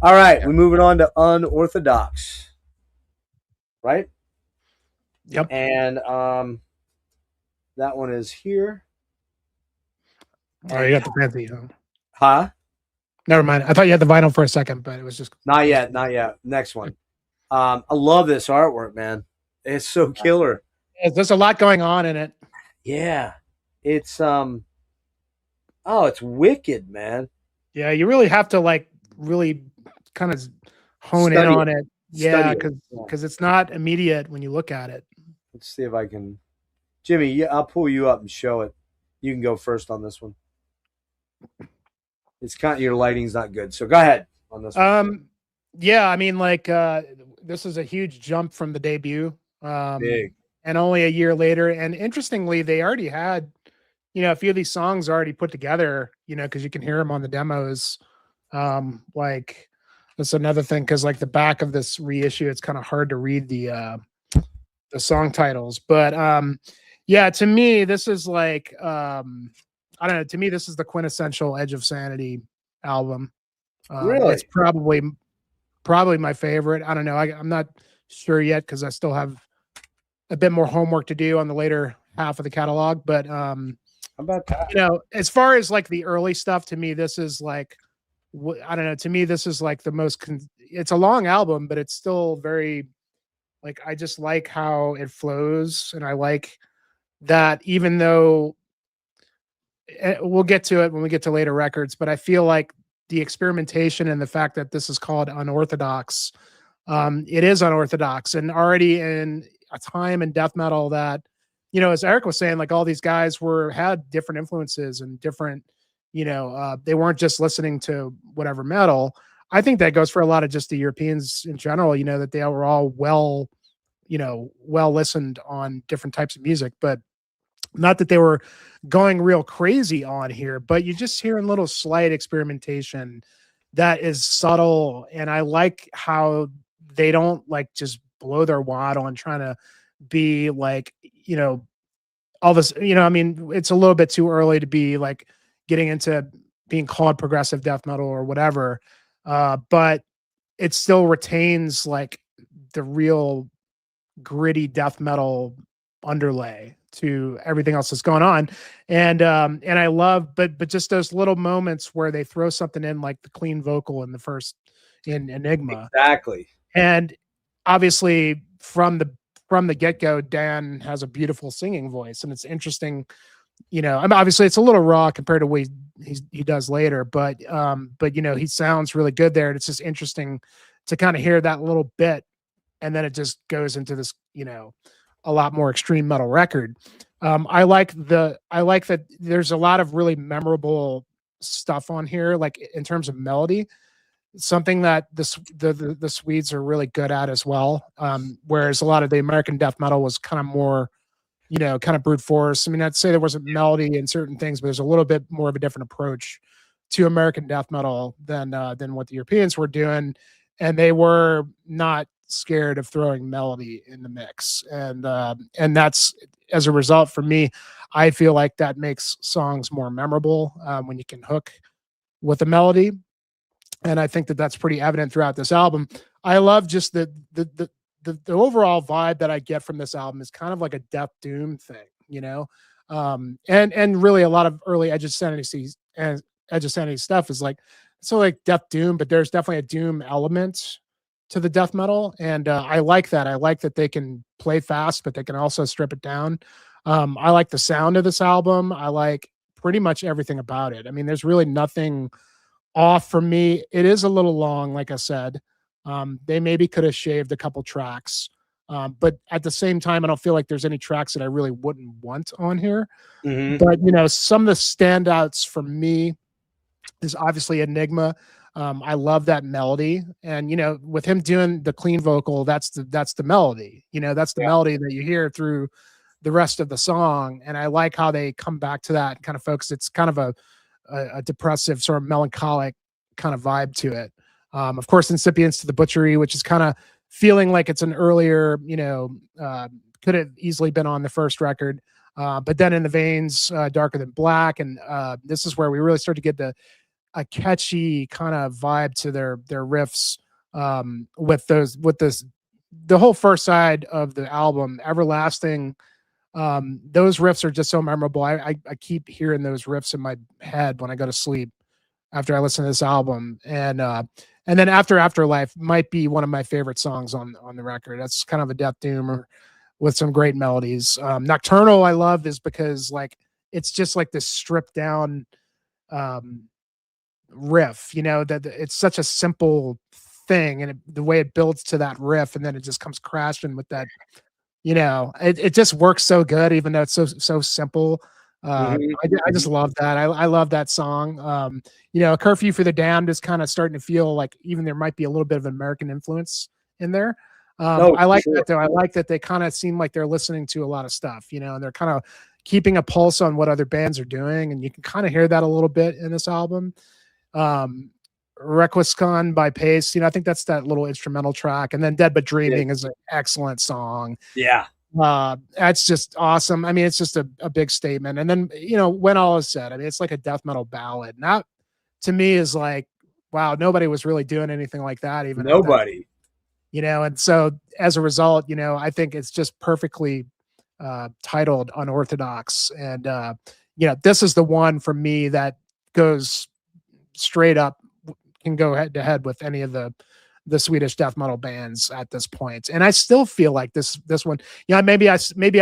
All right, Yeah. we're moving on to Unorthodox. Right? Yep. And that one is here. Oh, you got the fancy. Huh? Never mind. I thought you had the vinyl for a second, but it was just Not yet. Next one. I love this artwork, man. It's so killer. there's a lot going on in it. Yeah. It's it's wicked, man. Yeah, you really have to like really kind of hone Study in on it. Yeah, Study it. because it's not immediate when you look at it. Let's see if I can. Jimmy, I'll pull you up and show it. You can go first on this one. It's kind of, your lighting's not good, so go ahead on this one. Yeah, I mean, like this is a huge jump from the debut. Big. And only a year later. And interestingly, they already had, a few of these songs already put together, because you can hear them on the demos. Like that's another thing, because like the back of this reissue, it's kind of hard to read the song titles. But yeah, to me, this is like I don't know. To me, this is the quintessential Edge of Sanity album. Really? It's probably my favorite. I don't know. I'm not sure yet because I still have a bit more homework to do on the later half of the catalog. But How about that? as far as like the early stuff, to me, this is like, I don't know. To me, this is like the most. It's a long album, but it's still very, like, I just like how it flows, and I like that even though we'll get to it when we get to later records, but I feel like the experimentation and the fact that this is called Unorthodox, it is unorthodox, and already in a time in death metal that, as Erik was saying, like all these guys had different influences and different, they weren't just listening to whatever metal. I think that goes for a lot of just the Europeans in general, that they were all well listened on different types of music, but not that they were going real crazy on here, but you're just hearing little slight experimentation that is subtle. And I like how they don't like just blow their wad on trying to be like, all this, I mean, it's a little bit too early to be like getting into being called progressive death metal or whatever. But it still retains like the real gritty death metal underlay to everything else that's going on. And I love, but just those little moments where they throw something in, like the clean vocal in the first in Enigma. Exactly. And obviously from from the get-go, Dan has a beautiful singing voice, and it's interesting. I mean, obviously it's a little raw compared to what he does later, but he sounds really good there, and it's just interesting to kind of hear that little bit, and then it just goes into this, a lot more extreme metal record. I like that there's a lot of really memorable stuff on here, like in terms of melody, something that the Swedes are really good at as well. Whereas a lot of the American death metal was kind of more, kind of brute force. I mean, I'd say there wasn't melody in certain things, but there's a little bit more of a different approach to American death metal than what the Europeans were doing, and they were not scared of throwing melody in the mix, and that's, as a result, for me, I feel like that makes songs more memorable when you can hook with a melody, and I think that that's pretty evident throughout this album. I love just the overall vibe that I get from this album is kind of like a death doom thing, and really a lot of early Edge of Sanity stuff is like, so like death doom, but there's definitely a doom element to the death metal, and I like that. I like that they can play fast, but they can also strip it down. I like the sound of this album. I like pretty much everything about it. I mean, there's really nothing off for me. It is a little long, like I said. They maybe could have shaved a couple tracks, but at the same time, I don't feel like there's any tracks that I really wouldn't want on here. Mm-hmm. But some of the standouts for me is obviously Enigma. I love that melody, and with him doing the clean vocal, that's the melody. That's the melody that you hear through the rest of the song, and I like how they come back to that and kind of focus. It's kind of a depressive, sort of melancholic kind of vibe to it. Of course, Incipients to the Butchery, which is kind of feeling like it's an earlier, could have easily been on the first record. But then In the Veins, Darker Than Black, and this is where we really start to get a catchy kind of vibe to their riffs, with the whole first side of the album, Everlasting. Those riffs are just so memorable. I keep hearing those riffs in my head when I go to sleep after I listen to this album. And then Afterlife might be one of my favorite songs on the record. That's kind of a death doomer with some great melodies. Nocturnal I love is because like it's just like this stripped down riff, that it's such a simple thing, and the way it builds to that riff, and then it just comes crashing with that, it just works so good, even though it's so simple. I just love that. I love that song. Curfew for the Damned is kind of starting to feel like even there might be a little bit of American influence in there. I like that though. I like that they kind of seem like they're listening to a lot of stuff, and they're kind of keeping a pulse on what other bands are doing, and you can kind of hear that a little bit in this album. Requiescat by Pace, I think that's that little instrumental track, and then Dead But Dreaming is an excellent song. Yeah. That's just awesome. I mean, it's just a big statement. And then, When All Is Said, I mean, it's like a death metal ballad. And that to me is like, wow, nobody was really doing anything like that. Even nobody, and so as a result, I think it's just perfectly titled Unorthodox. And, this is the one for me that goes straight up, can go head to head with any of the Swedish death metal bands at this point. And I still feel like this one, maybe I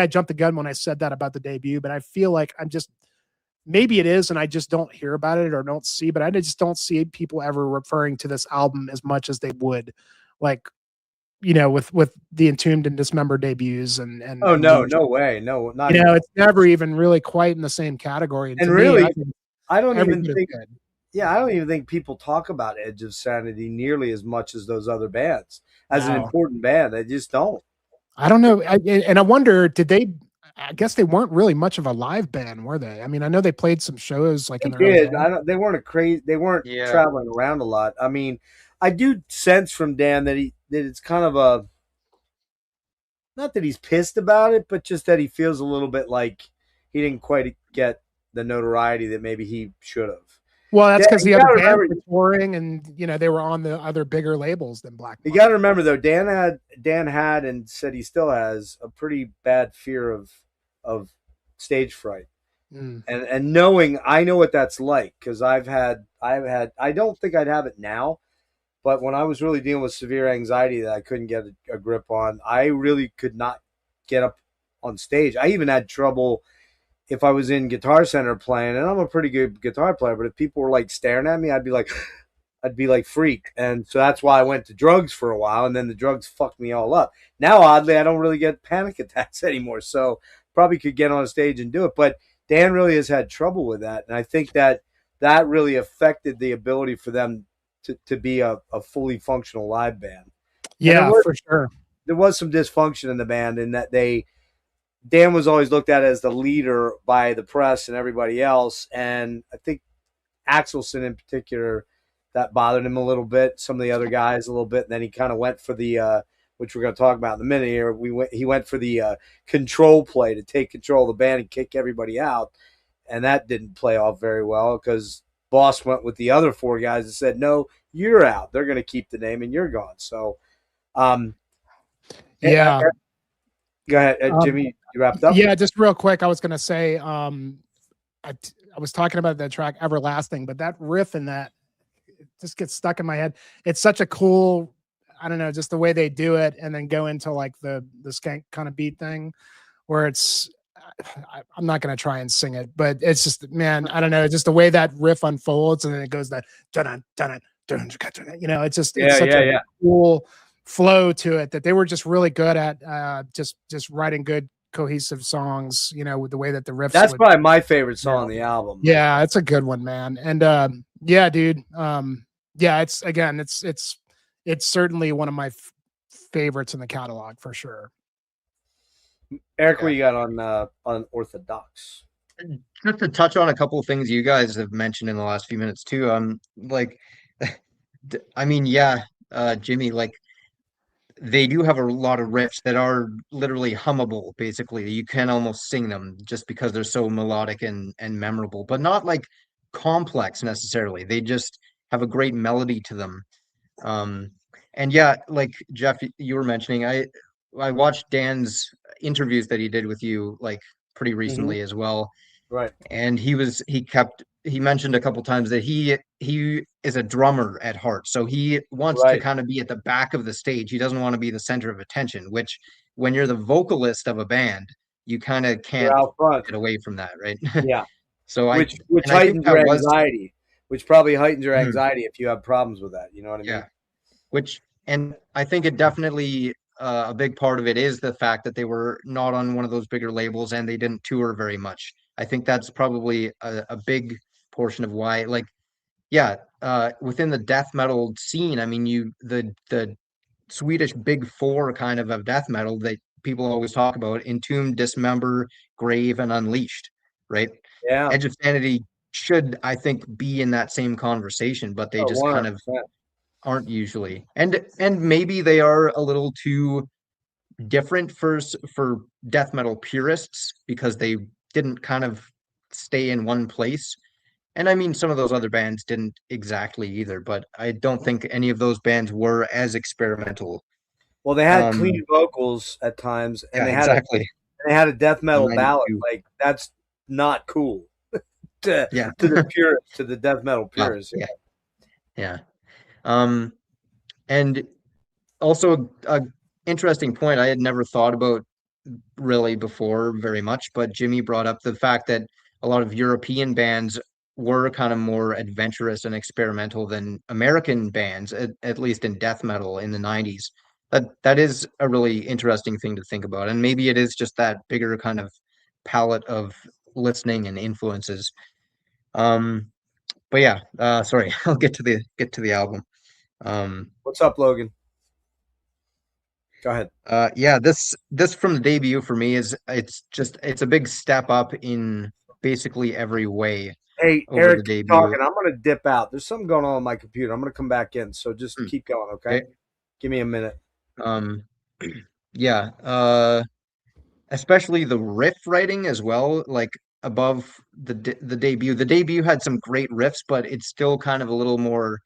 jumped the gun when I said that about the debut, but I feel like maybe it is, and I just don't hear about it or don't see, but I just don't see people ever referring to this album as much as they would, like, with the Entombed and Dismembered debuts and oh no, no way, no, not it's never even really quite in the same category. And really, I don't even think. Yeah, I don't even think people talk about Edge of Sanity nearly as much as those other bands as an important band. They just don't. I don't know. And I wonder, I guess they weren't really much of a live band, were they? I mean, I know they played some shows like they did. They weren't traveling around a lot. I mean, I do sense from Dan that it's kind of a, not that he's pissed about it, but just that he feels a little bit like he didn't quite get the notoriety that maybe he should have. Well, that's because the other bands were touring, and they were on the other bigger labels than Black. You got to remember though, Dan had and said he still has a pretty bad fear of stage fright, and knowing, I know what that's like because I've had. I don't think I'd have it now, but when I was really dealing with severe anxiety that I couldn't get a grip on, I really could not get up on stage. I even had trouble if I was in Guitar Center playing, and I'm a pretty good guitar player, but if people were like staring at me, I'd be like freaked. And so that's why I went to drugs for a while, and then the drugs fucked me all up. Now, oddly, I don't really get panic attacks anymore, so probably could get on a stage and do it. But Dan really has had trouble with that, and I think that really affected the ability for them to be a fully functional live band. Yeah, for sure. There was some dysfunction in the band in that Dan was always looked at as the leader by the press and everybody else, and I think Axelson in particular, that bothered him a little bit. Some of the other guys a little bit, and then he kind of went for the which we're going to talk about in a minute here. He went for the control play to take control of the band and kick everybody out, and that didn't play off very well because Boss went with the other four guys and said, "No, you're out. They're going to keep the name, and you're gone." So, yeah. Go ahead, Jimmy. You wrapped up? Yeah, just real quick. I was going to say, I was talking about that track "Everlasting," but that riff in that it just gets stuck in my head. It's such a cool, I don't know, just the way they do it, and then go into like the skank kind of beat thing, where it's. I'm not going to try and sing it, but it's just, man, I don't know, just the way that riff unfolds, and then it goes that dun dun dun, you know, it's just it's such a cool flow to it that they were just really good at just writing good cohesive songs, you know, with the way that the riffs. That's probably my favorite song on the album. Yeah, it's a good one, man. And yeah, dude. Yeah, it's certainly one of my favorites in the catalog for sure. Erik, what you got on Orthodox? Just to touch on a couple of things you guys have mentioned in the last few minutes too. Like, I mean, yeah, Jimmy, like they do have a lot of riffs that are literally hummable. Basically, you can almost sing them just because they're so melodic and memorable, but not like complex necessarily. They just have a great melody to them. And yeah, like Jeff, you were mentioning, I watched Dan's interviews that he did with you like pretty recently as well. Right. And he mentioned a couple times that he is a drummer at heart. So he wants to kind of be at the back of the stage. He doesn't want to be the center of attention, which when you're the vocalist of a band, you kind of can't get away from that, right? Yeah. So which heightens your anxiety, which probably heightens your anxiety if you have problems with that. You know what I mean? Yeah. And I think it definitely a big part of it is the fact that they were not on one of those bigger labels and they didn't tour very much. I think that's probably a big portion of why, like, yeah, within the death metal scene, I mean, the Swedish big four kind of death metal that people always talk about: Entombed, Dismember, Grave, and Unleashed, right? Yeah. Edge of Sanity should, I think, be in that same conversation, but they just 100%. Kind of aren't usually. And maybe they are a little too different for death metal purists because they didn't kind of stay in one place. And I mean, some of those other bands didn't exactly either, but I don't think any of those bands were as experimental. Well, they had clean vocals at times, and they had a death metal ballad. Like, that's not cool to the purists, to the death metal purists. Yeah. And also a interesting point I had never thought about really before very much, but Jimmy brought up the fact that a lot of European bands were kind of more adventurous and experimental than American bands, at least in death metal in the 90s. That is a really interesting thing to think about. And maybe it is just that bigger kind of palette of listening and influences. But yeah, sorry, I'll get to the album. What's up, Logan? Go ahead. Yeah, this from the debut for me it's a big step up in basically every way. Hey, Erik, keep talking. I'm gonna dip out. There's something going on my computer. I'm gonna come back in, so just keep going, okay? Give me a minute. Yeah, especially the riff writing as well, like above the debut. The debut had some great riffs, but it's still kind of a little more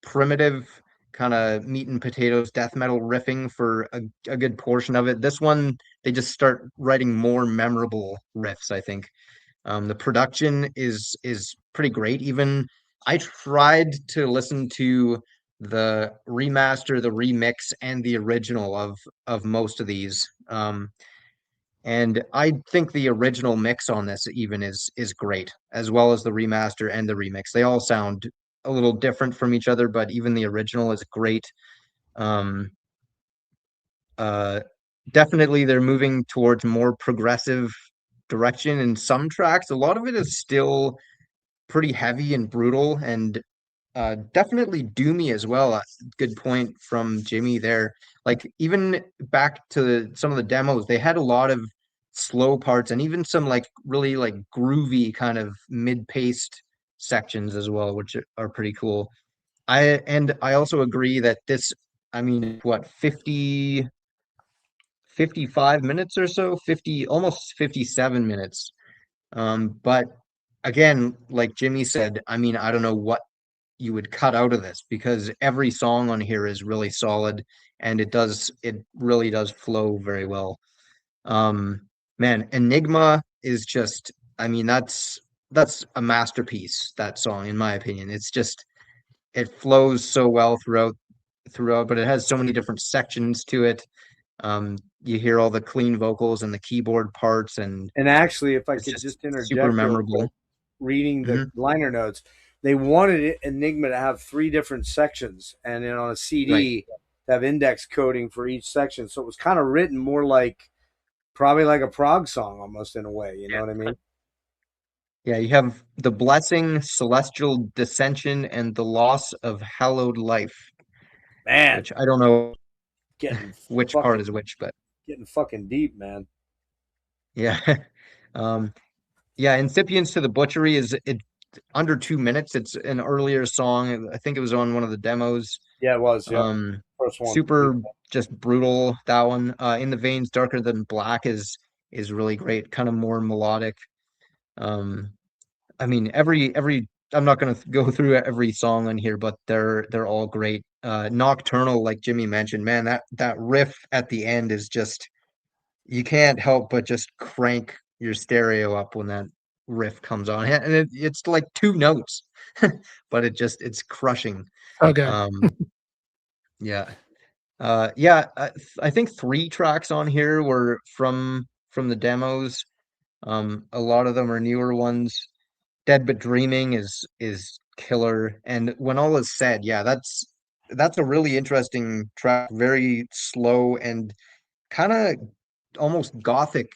primitive, kind of meat and potatoes death metal riffing for a good portion of it. This one, they just start writing more memorable riffs, I think. The production is pretty great. Even I tried to listen to the remaster, the remix, and the original of most of these. And I think the original mix on this even is great, as well as the remaster and the remix. They all sound a little different from each other, but even the original is great. Um, uh, Definitely they're moving towards more progressive direction in some tracks. A lot of it is still pretty heavy and brutal, and definitely doomy as well. Good point from Jimmy there. Like even back to some of the demos, they had a lot of slow parts and even some like really like groovy kind of mid-paced sections as well, which are pretty cool. I also agree that this, I mean, what, 55 minutes or so, 50, almost 57 minutes. But again, like Jimmy said, I mean, I don't know what you would cut out of this because every song on here is really solid and it really does flow very well. Um, Man, Enigma is just, I mean, that's a masterpiece, that song, in my opinion. It's just it flows so well throughout, but it has so many different sections to it. You hear all the clean vocals and the keyboard parts, and And actually, if I it's could just just super interject real quick, memorable. reading the Mhm. liner notes, they wanted Enigma to have 3 different sections, and then on a Right. CD to have index coding for each section. So it was kind of written more like probably like a Prog song almost in a way. You know Yeah. what I mean? Yeah, you have the blessing, celestial dissension, and the loss of hallowed life, Man, which I don't know getting which part fucking is which, but getting fucking deep, man. yeah. Um, yeah, Incipients to the Butchery is it under 2 minutes. It's an earlier song. I think it was on one of the demos. Yeah, it was. Yep, Um, first one. Super just brutal, that one. In the Veins, Darker Than Black is really great, kind of more melodic. Um, I mean, every I'm not gonna go through every song on here, but they're all great. Nocturnal, like Jimmy mentioned, man, that riff at the end is just you can't help but just crank your stereo up when that riff comes on. And it's like 2 notes, but it's crushing. Oh, good. Um, yeah. Yeah, I think 3 tracks on here were from the demos. A lot of them are newer ones. Dead But Dreaming is killer. And when all is said, yeah, that's a really interesting track, very slow and kind of almost gothic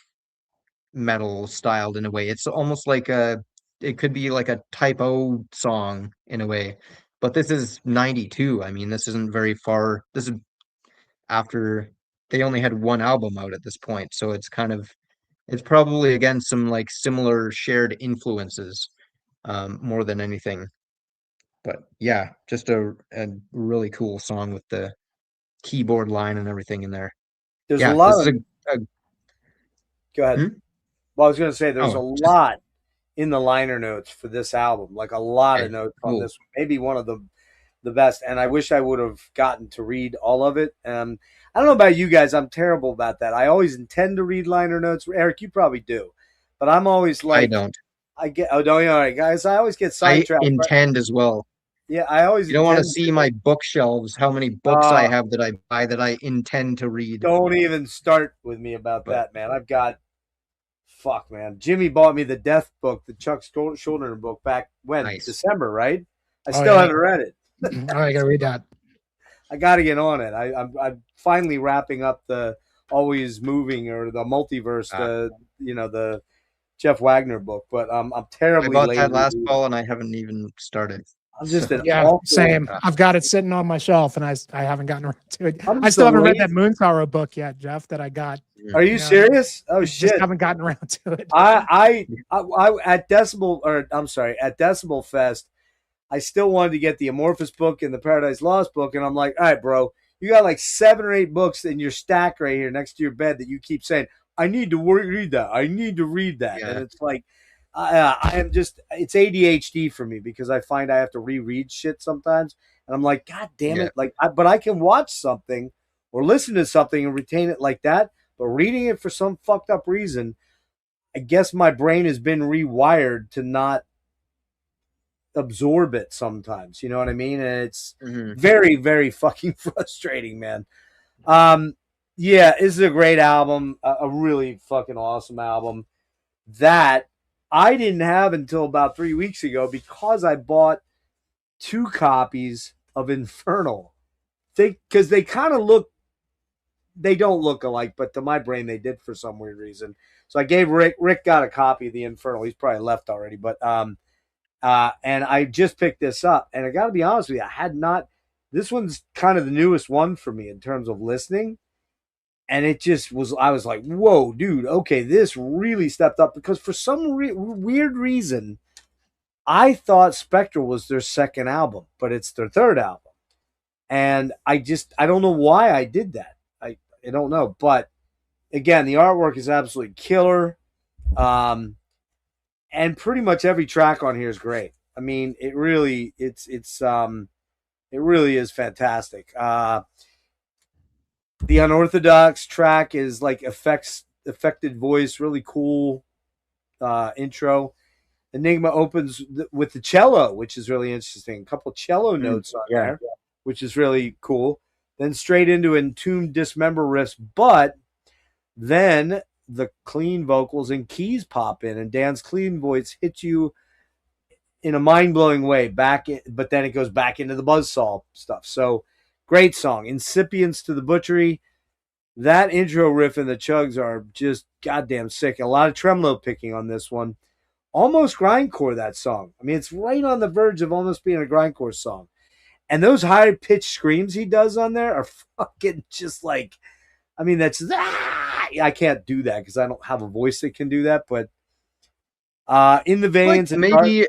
metal styled in a way. It's almost like it could be like a typo song in a way. But this is 92. I mean, this isn't very far. This is after they only had one album out at this point, so it's probably again some like similar shared influences more than anything. But yeah, just a really cool song with the keyboard line and everything in there. There's a Yeah, lot this is of. a Go ahead. hmm? Well, I was going to say there's a Oh, just lot in the liner notes for this album, like a lot of okay, notes on cool. this one. Maybe one of the best. And I wish I would have gotten to read all of it. I don't know about you guys. I'm terrible about that. I always intend to read liner notes. Eric, you probably do, but I'm always I like, don't. I get. Oh, don't you? All right, guys. I always get I sidetracked. Right? intend as well. Yeah, I always You don't want to intend see to. my bookshelves, how many books I Uh, have that I buy that I intend to read. don't even start with me about But that, man. I've got fuck, man. Jimmy bought me the Death book, the Chuck Schuldiner book back when nice. December, right? I Oh, still yeah. haven't read it. Oh, I gotta read that. I got to get on it. I'm finally wrapping up the Always Moving or the Multiverse, Uh, the Jeff Wagner book. But I'm I terribly bought that lazy. last fall and I haven't even started. I'm So just an Yeah, awful. same. uh, I've got it sitting on my shelf, and I haven't gotten around to it. I'm I just still a haven't read that lazy. Moon Sorrow book yet, Jeff. That I got. Are you You know, serious? Oh just shit! haven't gotten around to it. I at Decibel or I'm sorry at Decibel Fest. I still wanted to get the Amorphous book and the Paradise Lost book, and I'm like, all right, bro, you got like 7 or 8 books in your stack right here next to your bed that you keep saying, I need to read that. I need to read that, and yeah, it's like, I am just it's ADHD for me because I find I have to reread shit sometimes, and I'm like, God damn yeah. it, like, but I can watch something or listen to something and retain it like that, but reading it for some fucked up reason, I guess my brain has been rewired to not absorb it sometimes. You know what I mean? And it's Mhm. very, very fucking frustrating, man. Um, Yeah, this is a great album, a really fucking awesome album that I didn't have until about 3 weeks ago because I bought 2 copies of Infernal. Because they kind of look, they don't look alike, but to my brain they did for some weird reason. So I gave Rick got a copy of the Infernal. He's probably left already, but and I just picked this up, and I got to be honest with you, I had not. This one's kind of the newest one for me in terms of listening, and it just was. I was like, "Whoa, dude! Okay, this really stepped up." Because for some weird reason, I thought Spectral was their second album, but it's their third album, and I don't know why I did that. I don't know, but again, the artwork is absolutely killer. And pretty much every track on here is great. I mean, it really it really is fantastic. The Unorthodox track is like affected voice, really cool intro. Enigma opens with the cello, which is really interesting. A couple cello notes on there, which is really cool. Then straight into Entombed Dismember riffs, but then the clean vocals and keys pop in, and Dan's clean voice hits you in a mind-blowing way but then it goes back into the buzzsaw stuff. So great song. Incipients to the Butchery. That intro riff and the chugs are just goddamn sick. A lot of tremolo picking on this one. Almost grindcore, that song. I mean, it's right on the verge of almost being a grindcore song. And those high-pitched screams he does on there are fucking just like, I mean, that's I can't do that because I don't have a voice that can do that. But In the Veins, like maybe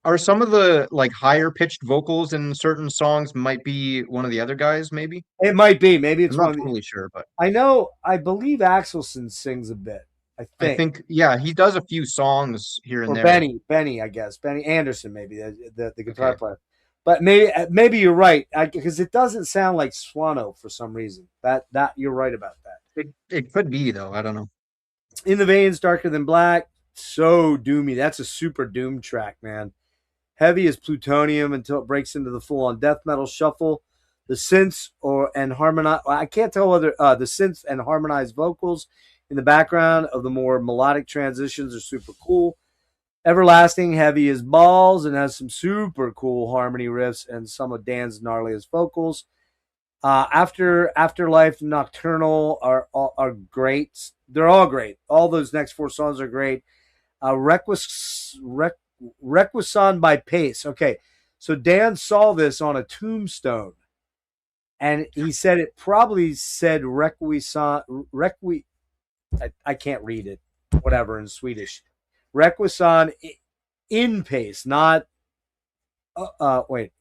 are some of the like higher pitched vocals in certain songs might be one of the other guys? Maybe it might be. Maybe it's I'm not one. totally sure, but I believe Axelson sings a bit. I think yeah, he does a few songs here and or there. Benny, I guess Benny Anderson, maybe the guitar player. But maybe you're right because it doesn't sound like Swano for some reason. That you're right about that. It could be though. I don't know. In the Veins, Darker Than Black, so doomy. That's a super doom track, man. Heavy as plutonium until it breaks into the full-on death metal shuffle. The synths and harmonize. I can't tell whether the synths and harmonized vocals in the background of the more melodic transitions are super cool. Everlasting, heavy as balls, and has some super cool harmony riffs and some of Dan's gnarliest vocals. Afterlife, Nocturnal are great. They're all great. All those next 4 songs are great. Requison by Pace. Okay, so Dan saw this on a tombstone, and he said it probably said Requison. I can't read it. Whatever in Swedish. Requison in Pace, not wait,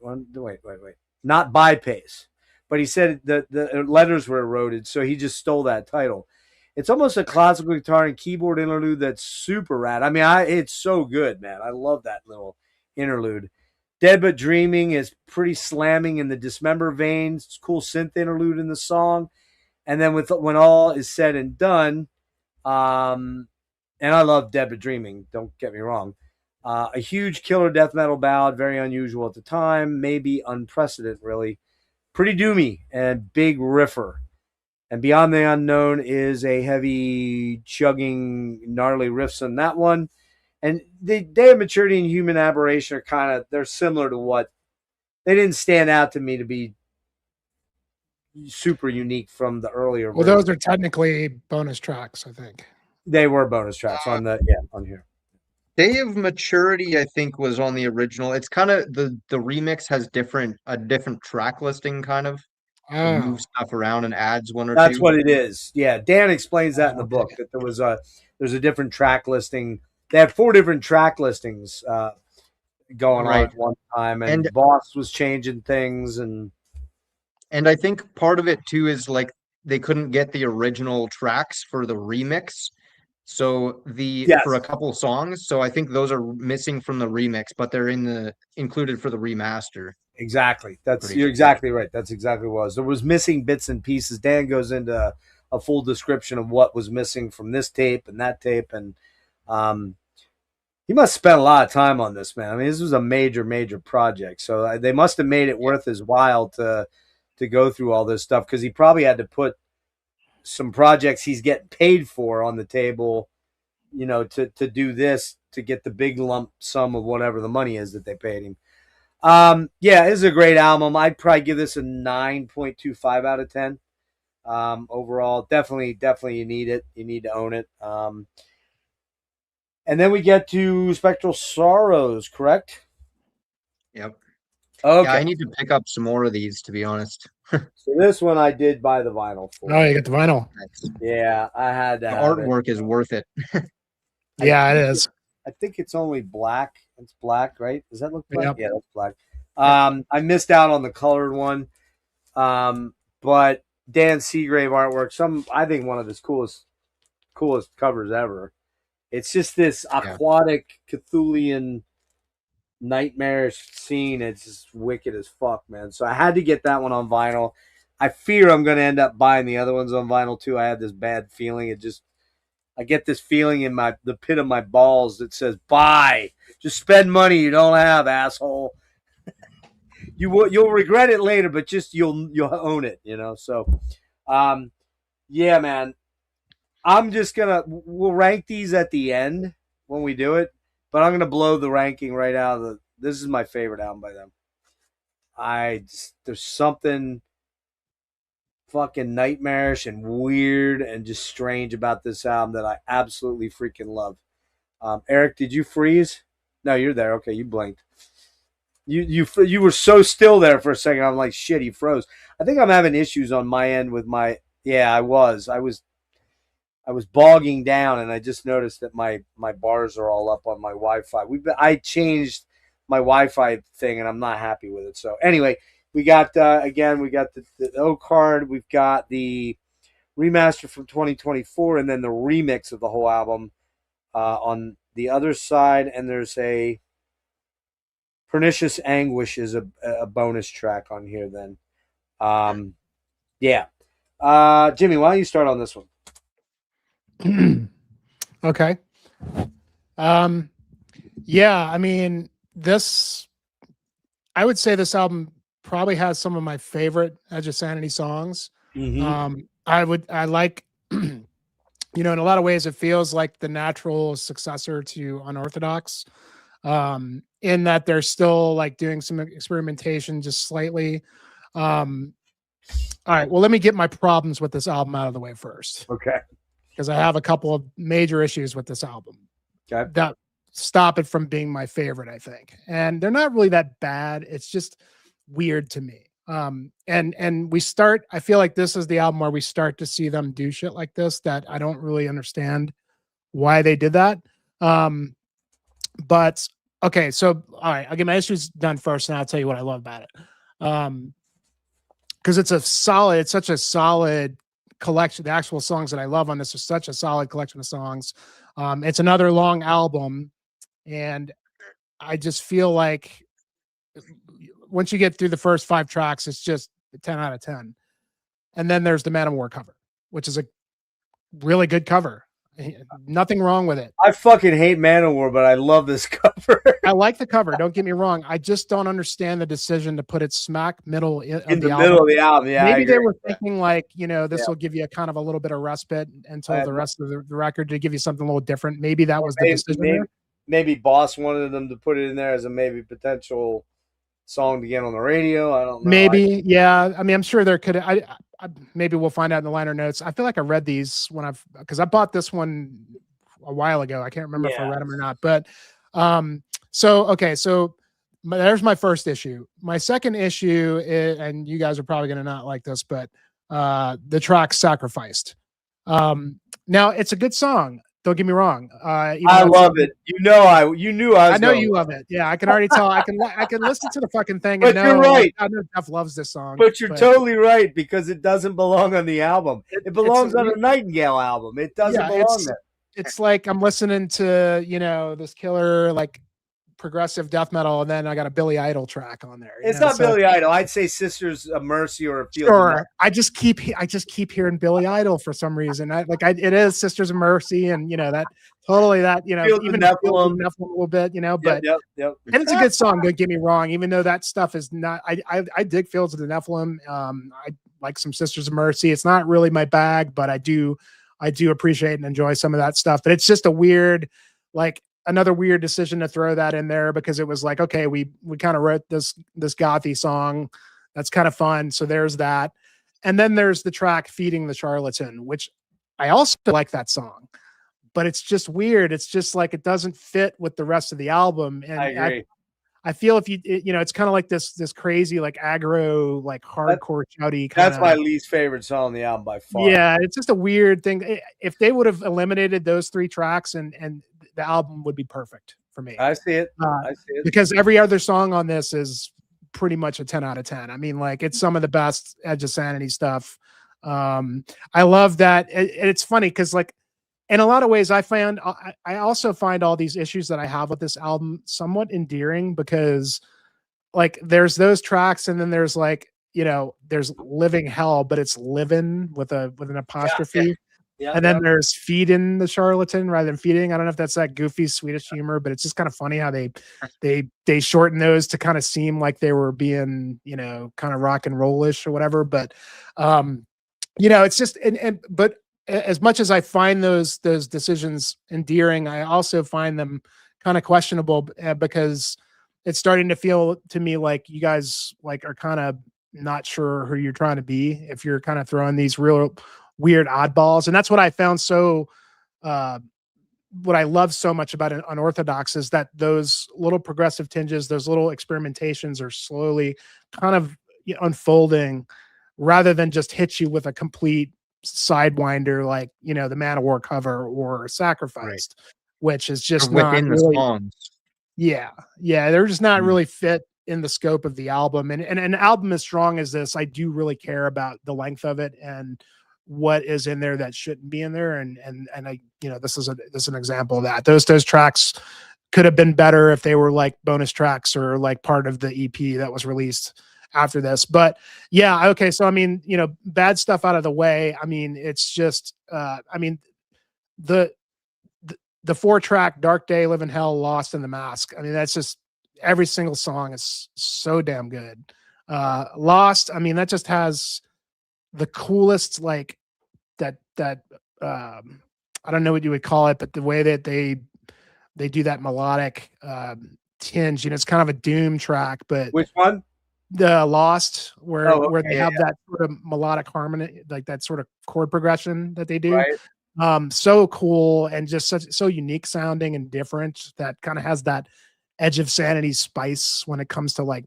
not by Pace. But he said the letters were eroded, so he just stole that title. It's almost a classical guitar and keyboard interlude that's super rad. I mean, it's so good, man. I love that little interlude. Dead But Dreaming is pretty slamming in the Dismember veins. It's a cool synth interlude in the song. And then when all is said and done, and I love Dead But Dreaming, don't get me wrong. A huge killer death metal ballad, very unusual at the time, maybe unprecedented, really. Pretty doomy and big riffer. And Beyond the Unknown is a heavy, chugging, gnarly riffs on that one. And the Day of Maturity and Human Aberration are they're similar to what, they didn't stand out to me to be super unique from the earlier Well, versions. those are technically bonus tracks, I think. They were bonus tracks on here. Day of Maturity, I think, was on the original. It's kind of the remix has a different track listing, kind of. It moves stuff around and adds one or two. That's what it is. Yeah, Dan explains that in the book that there's a different track listing. They had 4 different track listings going on at one time, and Boss was changing things, and I think part of it too is like they couldn't get the original tracks for the remix. So for a couple songs, so I think those are missing from the remix, but they're included for the remaster. Exactly. You're exactly right. That's exactly what it was. There was missing bits and pieces. Dan goes into a full description of what was missing from this tape and that tape, and he must spend a lot of time on this, man. I mean, this was a major, major project, so they must have made it worth his while to go through all this stuff because he probably had to put some projects he's getting paid for on the table, you know, to do this, to get the big lump sum of whatever the money is that they paid him. Yeah, this is a great album. I'd probably give this a 9.25 out of 10. Overall, definitely you need it. You need to own it. And then we get to Spectral Sorrows, correct? Yep. Okay. Yeah, I need to pick up some more of these, to be honest. So this one I did buy the vinyl for. Oh, you got the vinyl. Yeah, I had to The have artwork is worth it. Yeah, it is. I think it's only black. It's black, right? Does that look black? Yep. Yeah, that's black. I missed out on the colored one. But Dan Seagrave artwork, I think one of his coolest covers ever. It's just this aquatic Cthulhian nightmarish scene. It's just wicked as fuck, man. So I had to get that one on vinyl. I fear I'm going to end up buying the other ones on vinyl too. I have this bad feeling. I get this feeling in the pit of my balls that says, buy. Just spend money you don't have, asshole. You'll regret it later, but just you'll own it, you know. So, yeah, man. We'll rank these at the end when we do it, but I'm gonna blow the ranking right out of this is my favorite album by them. There's something fucking nightmarish and weird and just strange about this album that I absolutely freaking love. Erik, did you freeze? No, you're there. Okay, you blinked. You were so still there for a second. I'm like, shit, he froze. I think I'm having issues on my end with my. Yeah, I was bogging down, and I just noticed that my bars are all up on my Wi-Fi. I changed my Wi-Fi thing, and I'm not happy with it. So anyway, we got the O card. We've got the remaster from 2024, and then the remix of the whole album on the other side. And there's a Pernicious Anguish is a bonus track on here. Then, yeah. Jimmy, why don't you start on this one? Okay. Yeah, I mean, I would say this album probably has some of my favorite Edge of Sanity songs. Mm-hmm. I like, in a lot of ways it feels like the natural successor to Unorthodox, in that they're still like doing some experimentation just slightly. All right, well, let me get my problems with this album out of the way first. Okay. Because I have a couple of major issues with this album. Okay. That stop it from being my favorite, I think. And they're not really that bad. It's just weird to me. And I feel like this is the album where we start to see them do shit like this that I don't really understand why they did that. But okay, so all right, I'll get my issues done first and I'll tell you what I love about it. Because it's such a solid collection. The actual songs that I love on this are such a solid collection of songs. It's another long album, and I just feel like once you get through the first 5 tracks, it's just a 10 out of 10. And then there's the Man of War cover, which is a really good cover. Nothing wrong with it. I fucking hate Manowar, but I love this cover. I like the cover. Don't get me wrong. I just don't understand the decision to put it smack middle in the middle of the album. Yeah, maybe they were thinking like, this will give you a kind of a little bit of respite until the rest of the record to give you something a little different. Maybe that was the decision. Maybe Boss wanted them to put it in there as a maybe potential song to get on the radio. I don't know. Maybe, yeah. I mean, I'm sure there could. I maybe we'll find out in the liner notes. I feel like I read these because I bought this one a while ago. I can't remember if I read them or not. But so there's my first issue. My second issue is, and you guys are probably going to not like this, but the track Sacrificed. Now it's a good song. Don't get me wrong. I love it. You knew I was. I know you love it. Yeah, I can already tell. I can listen to the fucking thing. But you're right. I know Jeff loves this song. But you're totally right because it doesn't belong on the album. It belongs on a Nightingale album. It doesn't belong there. It's like I'm listening to this killer like progressive death metal, and then I got a Billy Idol track on there. It's not Billy Idol. I'd say Sisters of Mercy or Fields sure. I just keep hearing Billy Idol for some reason. It is Sisters of Mercy, and that totally that even Nephilim a little bit, but yep. And it's a good song. Don't get me wrong. Even though that stuff is not, I dig Fields of the Nephilim. like some Sisters of Mercy. It's not really my bag, but I do appreciate and enjoy some of that stuff. But it's just a weird, like another weird decision to throw that in there, because it was like, okay, we kind of wrote this gothy song that's kind of fun, so there's that. And then there's the track Feeding the Charlatan, which I also like that song, but it's just weird. It's just like it doesn't fit with the rest of the album. And I agree. I feel if it's kind of like this crazy, like aggro, like hardcore shouty kind of. That's my least favorite song on the album by far. Yeah, it's just a weird thing. If they would have eliminated those 3 tracks, and the album would be perfect for me. I see it. I see it. Because every other song on this is pretty much a 10 out of 10. I mean, like, it's some of the best Edge of Sanity stuff. I love that. It's funny because, like, in a lot of ways, I also find all these issues that I have with this album somewhat endearing, because, like, there's those tracks, and then there's, like, there's Living Hell, but it's living with an apostrophe. Yeah, and then there's Feeding the Charlatan rather than Feeding. I don't know if that's that goofy Swedish humor, but it's just kind of funny how they shorten those to kind of seem like they were being, kind of rock and rollish or whatever. But, it's just, but as much as I find those decisions endearing, I also find them kind of questionable, because it's starting to feel to me like you guys like are kind of not sure who you're trying to be if you're kind of throwing these real weird oddballs. And that's what I found what I love so much about Unorthodox is that those little progressive tinges, those little experimentations are slowly kind of unfolding, rather than just hit you with a complete sidewinder like, the Man of War cover or Sacrificed, which is just not within the really, songs. Yeah. They're just not really fit in the scope of the album. And an album as strong as this, I do really care about the length of it and what is in there that shouldn't be in there. And I, this is an example of that. Those tracks could have been better if they were like bonus tracks or like part of the EP that was released after this. But yeah, okay. So, I mean, bad stuff out of the way. I mean, it's just, the 4-track Dark Day, Live in Hell, Lost in the Mask. I mean, that's just, every single song is so damn good. Lost, I mean, that just has the coolest, like that I don't know what you would call it, but the way that they do that melodic tinge, it's kind of a doom track. But which one? The Lost, where they have yeah. that sort of melodic harmony, like that sort of chord progression that they do. Right. So cool and just so unique sounding and different, that kind of has that Edge of Sanity spice when it comes to like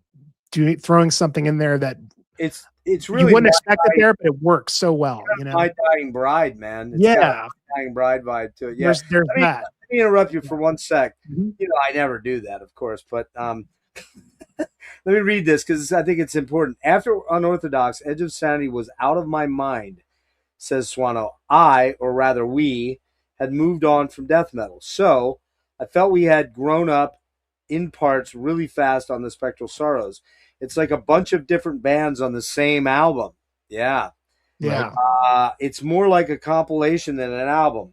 throwing something in there that it's really, you wouldn't expect it there, but it works so well. My Dying Bride, man. It's got a Dying Bride vibe to it. Yeah, there's that. Let me interrupt you for one sec. Mm-hmm. I never do that, of course, but let me read this because I think it's important. After Unorthodox, Edge of Sanity was out of my mind, says Swano. Or rather we, had moved on from death metal. So I felt we had grown up in parts really fast on the Spectral Sorrows. It's like a bunch of different bands on the same album. Yeah. It's more like a compilation than an album.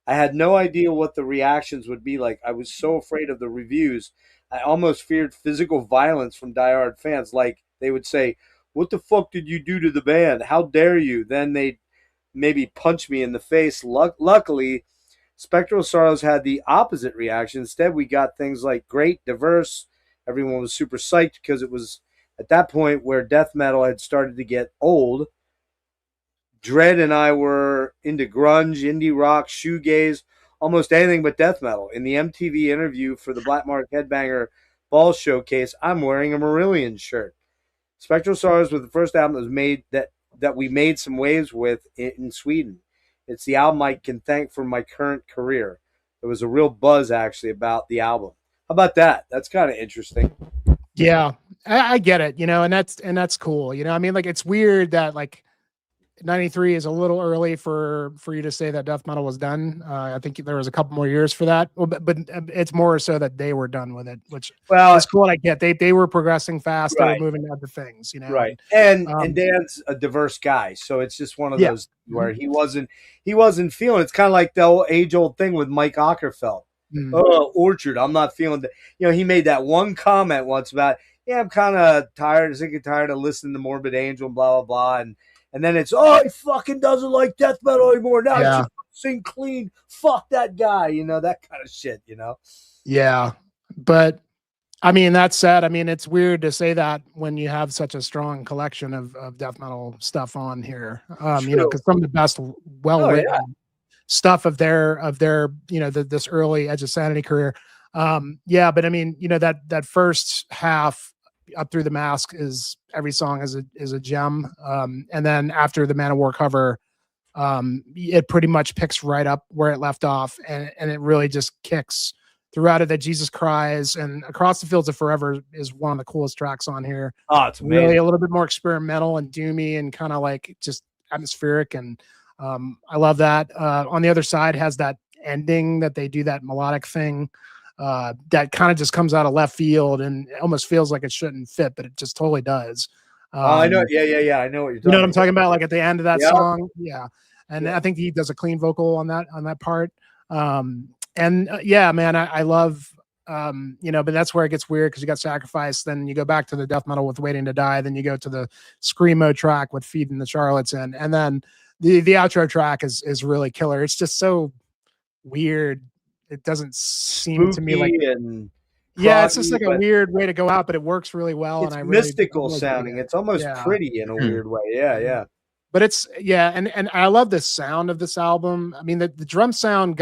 I had no idea what the reactions would be like. I was so afraid of the reviews. I almost feared physical violence from diehard fans. Like, they would say, "What the fuck did you do to the band? How dare you?" Then they'd maybe punch me in the face. Luckily, Spectral Sorrows had the opposite reaction. Instead, we got things like great, diverse. Everyone was super psyched because it was at that point where death metal had started to get old. Dread and I were into grunge, indie rock, shoegaze, almost anything but death metal. In the MTV interview for the Black Mark Headbanger Ball Showcase, I'm wearing a Marillion shirt. Spectral Sorrows was the first album that was made that we made some waves with in Sweden. It's the album I can thank for my current career. There was a real buzz actually about the album. How about that? That's kind of interesting. Yeah, I get it, and that's cool. I mean, like, it's weird that like 93 is a little early for you to say that death metal was done. I think there was a couple more years for that. Well, but it's more so that they were done with it, which is cool. I get they were progressing fast. Right. They were moving to other things, Right. And Dan's a diverse guy, so it's just one of those where he wasn't feeling. It's kind of like the age-old thing with Mike Ockerfeld. Mm-hmm. Oh, Orchard, I'm not feeling that. He made that one comment once about, I'm kind of tired, sick and tired of listening to Morbid Angel, blah blah blah, and then it's, oh, he fucking doesn't like death metal anymore. Now Yeah. he should sing clean. Fuck that guy. You know, that kind of shit, you know? Yeah. But I mean, that said, I mean, it's weird to say that when you have such a strong collection of death metal stuff on here. You know, because some of the best well-written stuff of their, you know, this early Edge of Sanity career. Yeah, but I mean, you know, that first half up through the Mask is every song is a gem. And then after the Man of War cover, it pretty much picks right up where it left off, and it really just kicks throughout it. That Jesus Cries and Across the Fields of Forever is one of the coolest tracks on here. Oh, it's amazing. Really a little bit more experimental and doomy and kind of like just atmospheric, and I love that. On the other side has that ending that they do, that melodic thing that kind of just comes out of left field and almost feels like it shouldn't fit, but it just totally does. I know. Yeah. I know what you're talking about. You know what I'm talking about? Like at the end of that Yeah. song. Yeah. And I think he does a clean vocal on that part. Yeah, man, I love, you know, but that's where it gets weird because you got Sacrifice. Then you go back to the death metal with Waiting to Die. Then you go to the Screamo track with Feeding the Charlottes in. And then the outro track is really killer. It's just so weird. It doesn't seem to me like, yeah, it's just like a weird way to go out, but it works really well. It's and mystical sounding. It's almost pretty in a weird way. Yeah. But it's, yeah, and I love the sound of this album. I mean, the drum sound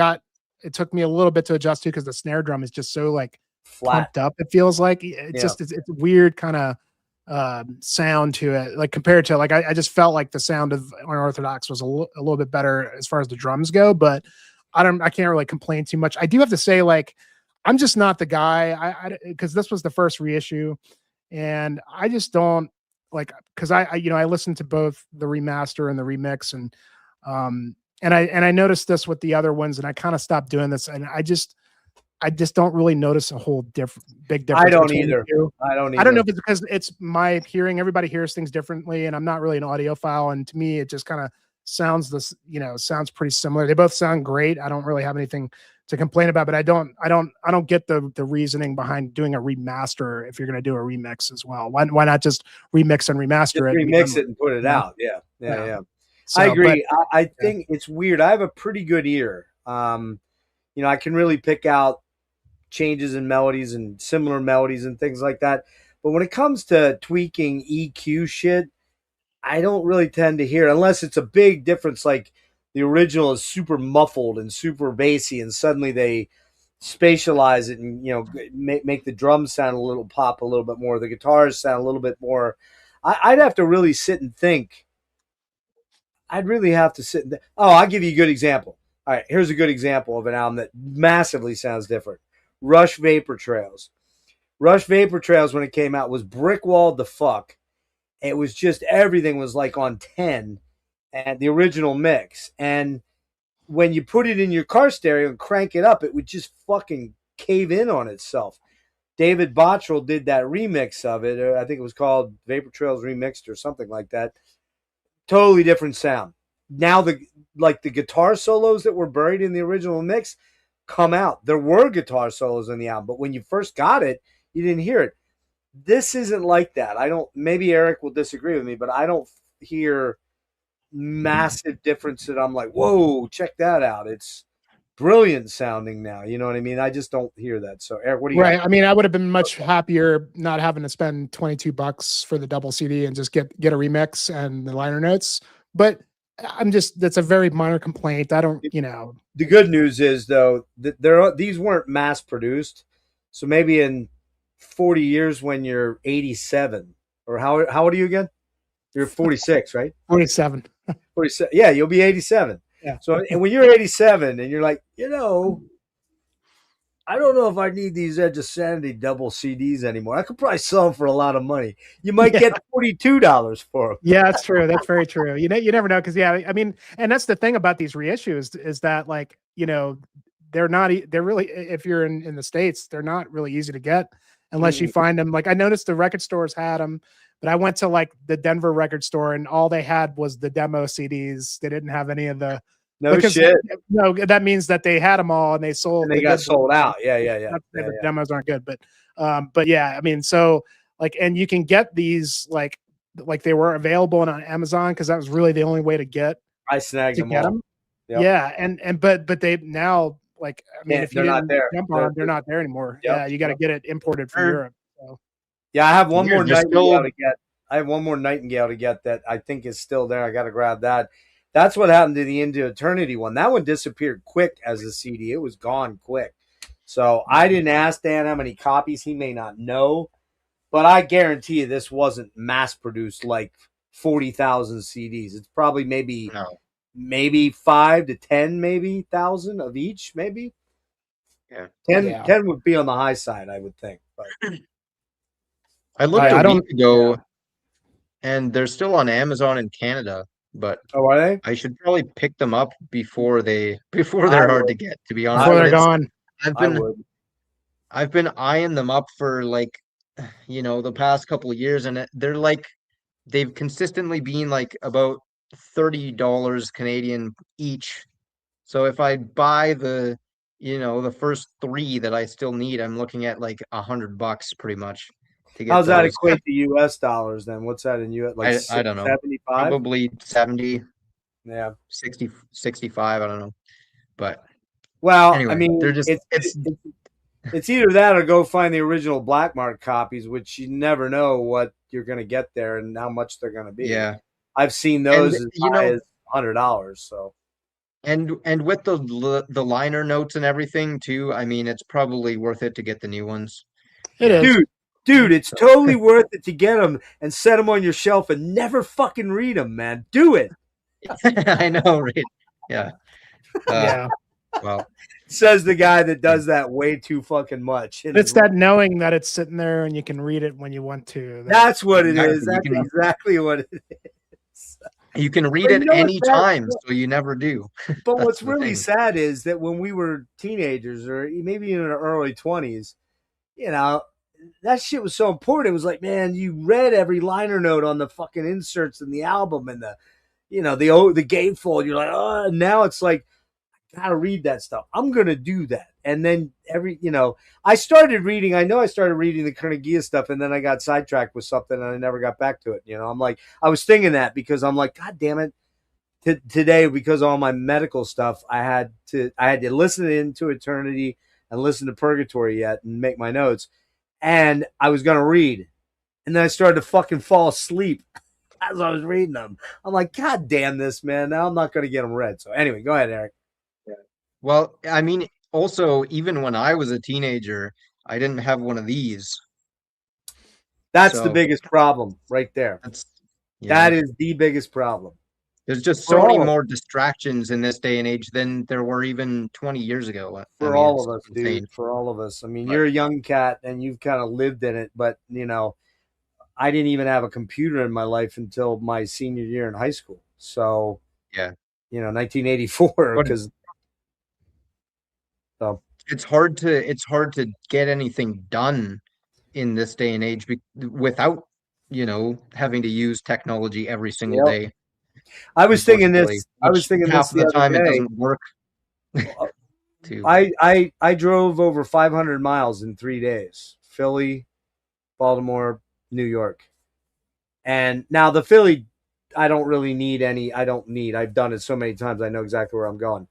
it took me a little bit to adjust to because the snare drum is just so like flat pumped up. It feels like it's a weird kind of sound to it. Like compared to like, I just felt like the sound of Unorthodox was a little bit better as far as the drums go, but I can't really complain too much. I do have to say, like, I'm just not the guy. Because this was the first reissue, and I just don't like, because I you know, I listened to both the remaster and the remix, and I noticed this with the other ones, and I kind of stopped doing this, and I just don't really notice a whole big difference. I don't either. I don't know if it's because it's my hearing. Everybody hears things differently, and I'm not really an audiophile, and to me, it just kind of sounds pretty similar. They both sound great. I don't really have anything to complain about, but I don't get the reasoning behind doing a remaster if you're going to do a remix as well. Why not just remix and remaster it? Remix it and put it out. Yeah. So, I agree. I think it's weird. I have a pretty good ear. You know, I can really pick out changes in melodies and similar melodies and things like that. But when it comes to tweaking EQ shit, I don't really tend to hear, unless it's a big difference, like the original is super muffled and super bassy, and suddenly they spatialize it and, you know, make the drums sound pop a little bit more, the guitars sound a little bit more. I'd have to really sit and think. I'd really have to sit and think. Oh, I'll give you a good example. All right, here's a good example of an album that massively sounds different. Rush Vapor Trails. Rush Vapor Trails, when it came out, was brick-walled the fuck. It was just, everything was like on 10 and the original mix. And when you put it in your car stereo and crank it up, it would just fucking cave in on itself. David Bottrell did that remix of it. I think it was called Vapor Trails Remixed or something like that. Totally different sound. Now the guitar solos that were buried in the original mix come out. There were guitar solos in the album, but when you first got it, you didn't hear it. This isn't like that. Maybe Erik will disagree with me, but I don't hear massive difference that I'm like, whoa, check that out. It's brilliant sounding now. You know what I mean? I just don't hear that. So Erik, what do you got? I mean, I would have been much happier not having to spend $22 for the double CD and just get a remix and the liner notes. But that's a very minor complaint. I don't, you know. The good news is, though, that these weren't mass produced. So maybe in 40 years when you're 87, or how old are you again? You're 46, right? 47. 47. Yeah, you'll be 87. Yeah. So, and when you're 87 and you're like, you know, I don't know if I need these Edge of Sanity double CDs anymore. I could probably sell them for a lot of money. You might get $42 for them. Yeah, that's true. That's very true. You never know, because I mean, and that's the thing about these reissues is that, like, you know, they're really, if you're in the States, they're not really easy to get unless you find them. Like, I noticed the record stores had them, but I went to like the Denver record store and all they had was the demo CDs. They didn't have any of the shit. No, that means that they had them all and they sold. And they got sold out. Yeah. The demos aren't good, but yeah, I mean, so like, and you can get these like like they were available on Amazon because that was really the only way to get I snagged them all. them. Yep. Yeah, but they now, like, I mean, if you they're not didn't there. jump on them, they're not there anymore. Yep, Yeah, you got to get it imported from Sure. Europe. So. Yeah, I have one Weird, more they're Nightingale still- to get. I have one more Nightingale to get that I think is still there. I got to grab that. That's what happened to the Into Eternity one. That one disappeared quick as a CD. It was gone quick. So I didn't ask Dan how many copies. He may not know, but I guarantee you this wasn't mass produced like 40,000 CDs. It's probably maybe 5 to 10, maybe thousand of each, maybe. Yeah. 10 would be on the high side, I would think. But I looked I a don't- week ago, yeah. and they're still on Amazon in Canada, but oh, are they? I should probably pick them up before they're hard to get, to be honest. Before But they're it's- gone. I've been eyeing them up for like, the past couple of years, and they're like, they've consistently been like about $30 Canadian each. So if I buy the first 3 that I still need, I'm looking at like $100 pretty much to get How's that those. equate to US dollars then? What's that in US? Like I don't know. 75? Probably 70, Yeah. 60, 65, I don't know. But Well, anyway, I mean, they're just it's either that or go find the original black market copies, which you never know what you're going to get there and how much they're going to be. yeah. I've seen those And, as high as $100. So And with the liner notes and everything too, I mean, it's probably worth it to get the new ones. It is. dude, it's totally worth it to get them and set them on your shelf and never fucking read them, man. Do it. I know, right? Yeah. Yeah. Well, Says the guy that does that way too fucking much. It's that knowing that it's sitting there and you can read it when you want to. That's what it Exactly. is. That's exactly what it is. you can read But it you know what's any bad? time, so you never do. But That's what's the really thing. sad is that when we were teenagers or maybe in our early 20s, that shit was so important. It was like, man, you read every liner note on the fucking inserts in the album and the gatefold. You're like, oh, now it's like, I gotta read that stuff. I'm gonna do that. And then I started reading the Carnegie stuff, and then I got sidetracked with something and I never got back to it. I'm like, I was thinking that because I'm like, God damn it. Today, because of all my medical stuff, I had to listen Into Eternity and listen to Purgatory yet and make my notes. And I was going to read. And then I started to fucking fall asleep as I was reading them. I'm like, God damn this, man. Now I'm not going to get them read. So anyway, go ahead, Erik. Well, I mean, also, even when I was a teenager, I didn't have one of these. That's the So- biggest problem right there. That is the biggest problem. There's just For so many all of more distractions in this day and age than there were even 20 years ago. For I mean, all it's of us, insane. dude. For all of us. I mean, But- you're a young cat and you've kind of lived in it, but I didn't even have a computer in my life until my senior year in high school. So Yeah. 1984 But- because It's hard to get anything done in this day and age without having to use technology every single Yep. day. I was thinking unfortunately, this. I was which thinking half this of the time it other day. doesn't work. too. I drove over 500 miles in 3 days. Philly, Baltimore, New York. And now the Philly, I don't really need any. I've done it so many times. I know exactly where I'm going.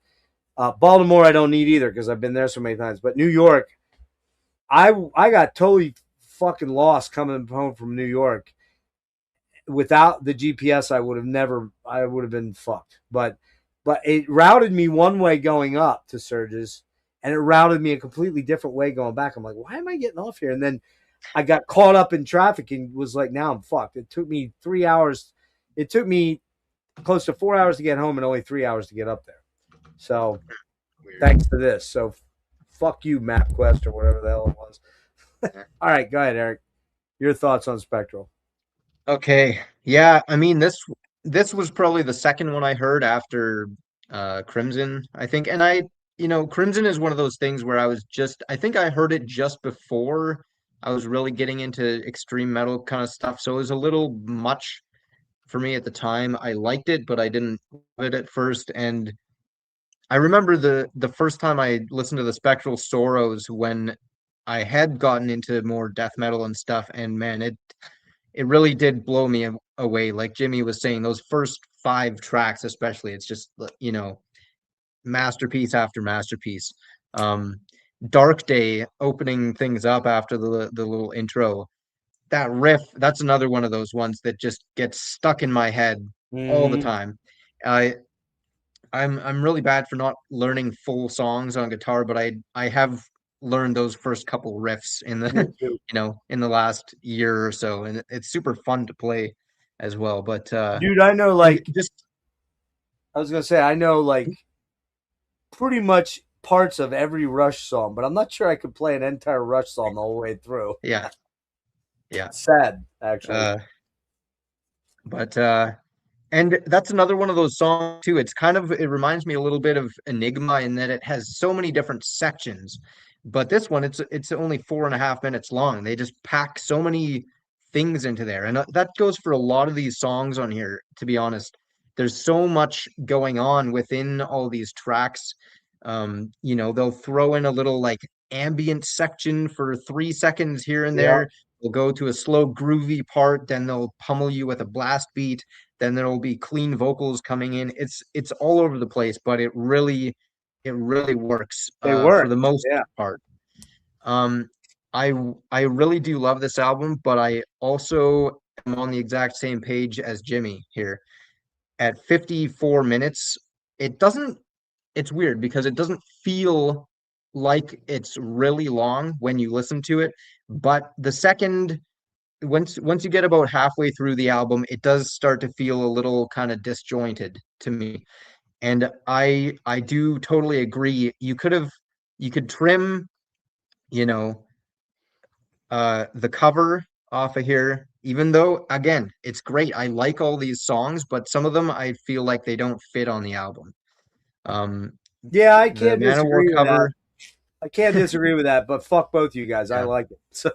Baltimore, I don't need either because I've been there so many times. But New York, I got totally fucking lost coming home from New York. Without the GPS, I would have been fucked. But it routed me one way going up to Surges, and it routed me a completely different way going back. I'm like, why am I getting off here? And then I got caught up in traffic and was like, now I'm fucked. It took me 3 hours. It took me close to 4 hours to get home and only 3 hours to get up there. So Weird. thanks to this. So fuck you, MapQuest or whatever the hell it was. All right, go ahead, Erik. Your thoughts on Spectral. Okay. Yeah, I mean this was probably the second one I heard after Crimson, I think. And Crimson is one of those things where I think I heard it just before I was really getting into extreme metal kind of stuff. So it was a little much for me at the time. I liked it, but I didn't love it at first. And I remember the first time I listened to the Spectral Sorrows when I had gotten into more death metal and stuff, and man, it really did blow me away. Like Jimmy was saying, those first 5 tracks, especially, it's just, you know, masterpiece after masterpiece. Dark Day opening things up after the little intro. That riff, that's another one of those ones that just gets stuck in my head all the Mhm. time. I I'm really bad for not learning full songs on guitar, but I have learned those first couple riffs in the Me too. you know, in the last year or so, and it's super fun to play as well. But Dude, I know and like just I was gonna say I know like pretty much parts of every Rush song, but I'm not sure I could play an entire Rush song the whole way through. yeah, yeah. It's sad, actually. Uh but and that's another one of those songs too. It's kind of, it reminds me a little bit of Enigma in that it has so many different sections. But this one, it's only 4.5 minutes long. They just pack so many things into there, and that goes for a lot of these songs on here. To be honest, there's so much going on within all these tracks. You know, they'll throw in a little like ambient section for 3 seconds here and Yeah, there. They'll go to a slow groovy part, then they'll pummel you with a blast beat, then there'll be clean vocals coming in. It's all over the place, but it really works they for work. the most Yeah. part. Um, I really do love this album, but I also am on the exact same page as Jimmy here. At 54 minutes, it doesn't, it's weird because it doesn't feel like it's really long when you listen to it, but the second once you get about halfway through the album, it does start to feel a little kind of disjointed to me. And I do totally agree. You could trim, you know, the cover off of here, even though again, it's great. I like all these songs, but some of them I feel like they don't fit on the album. Um, Yeah, I the can't Manowar disagree with that. cover, I can't disagree with that, but fuck both you guys. I yeah, like it. So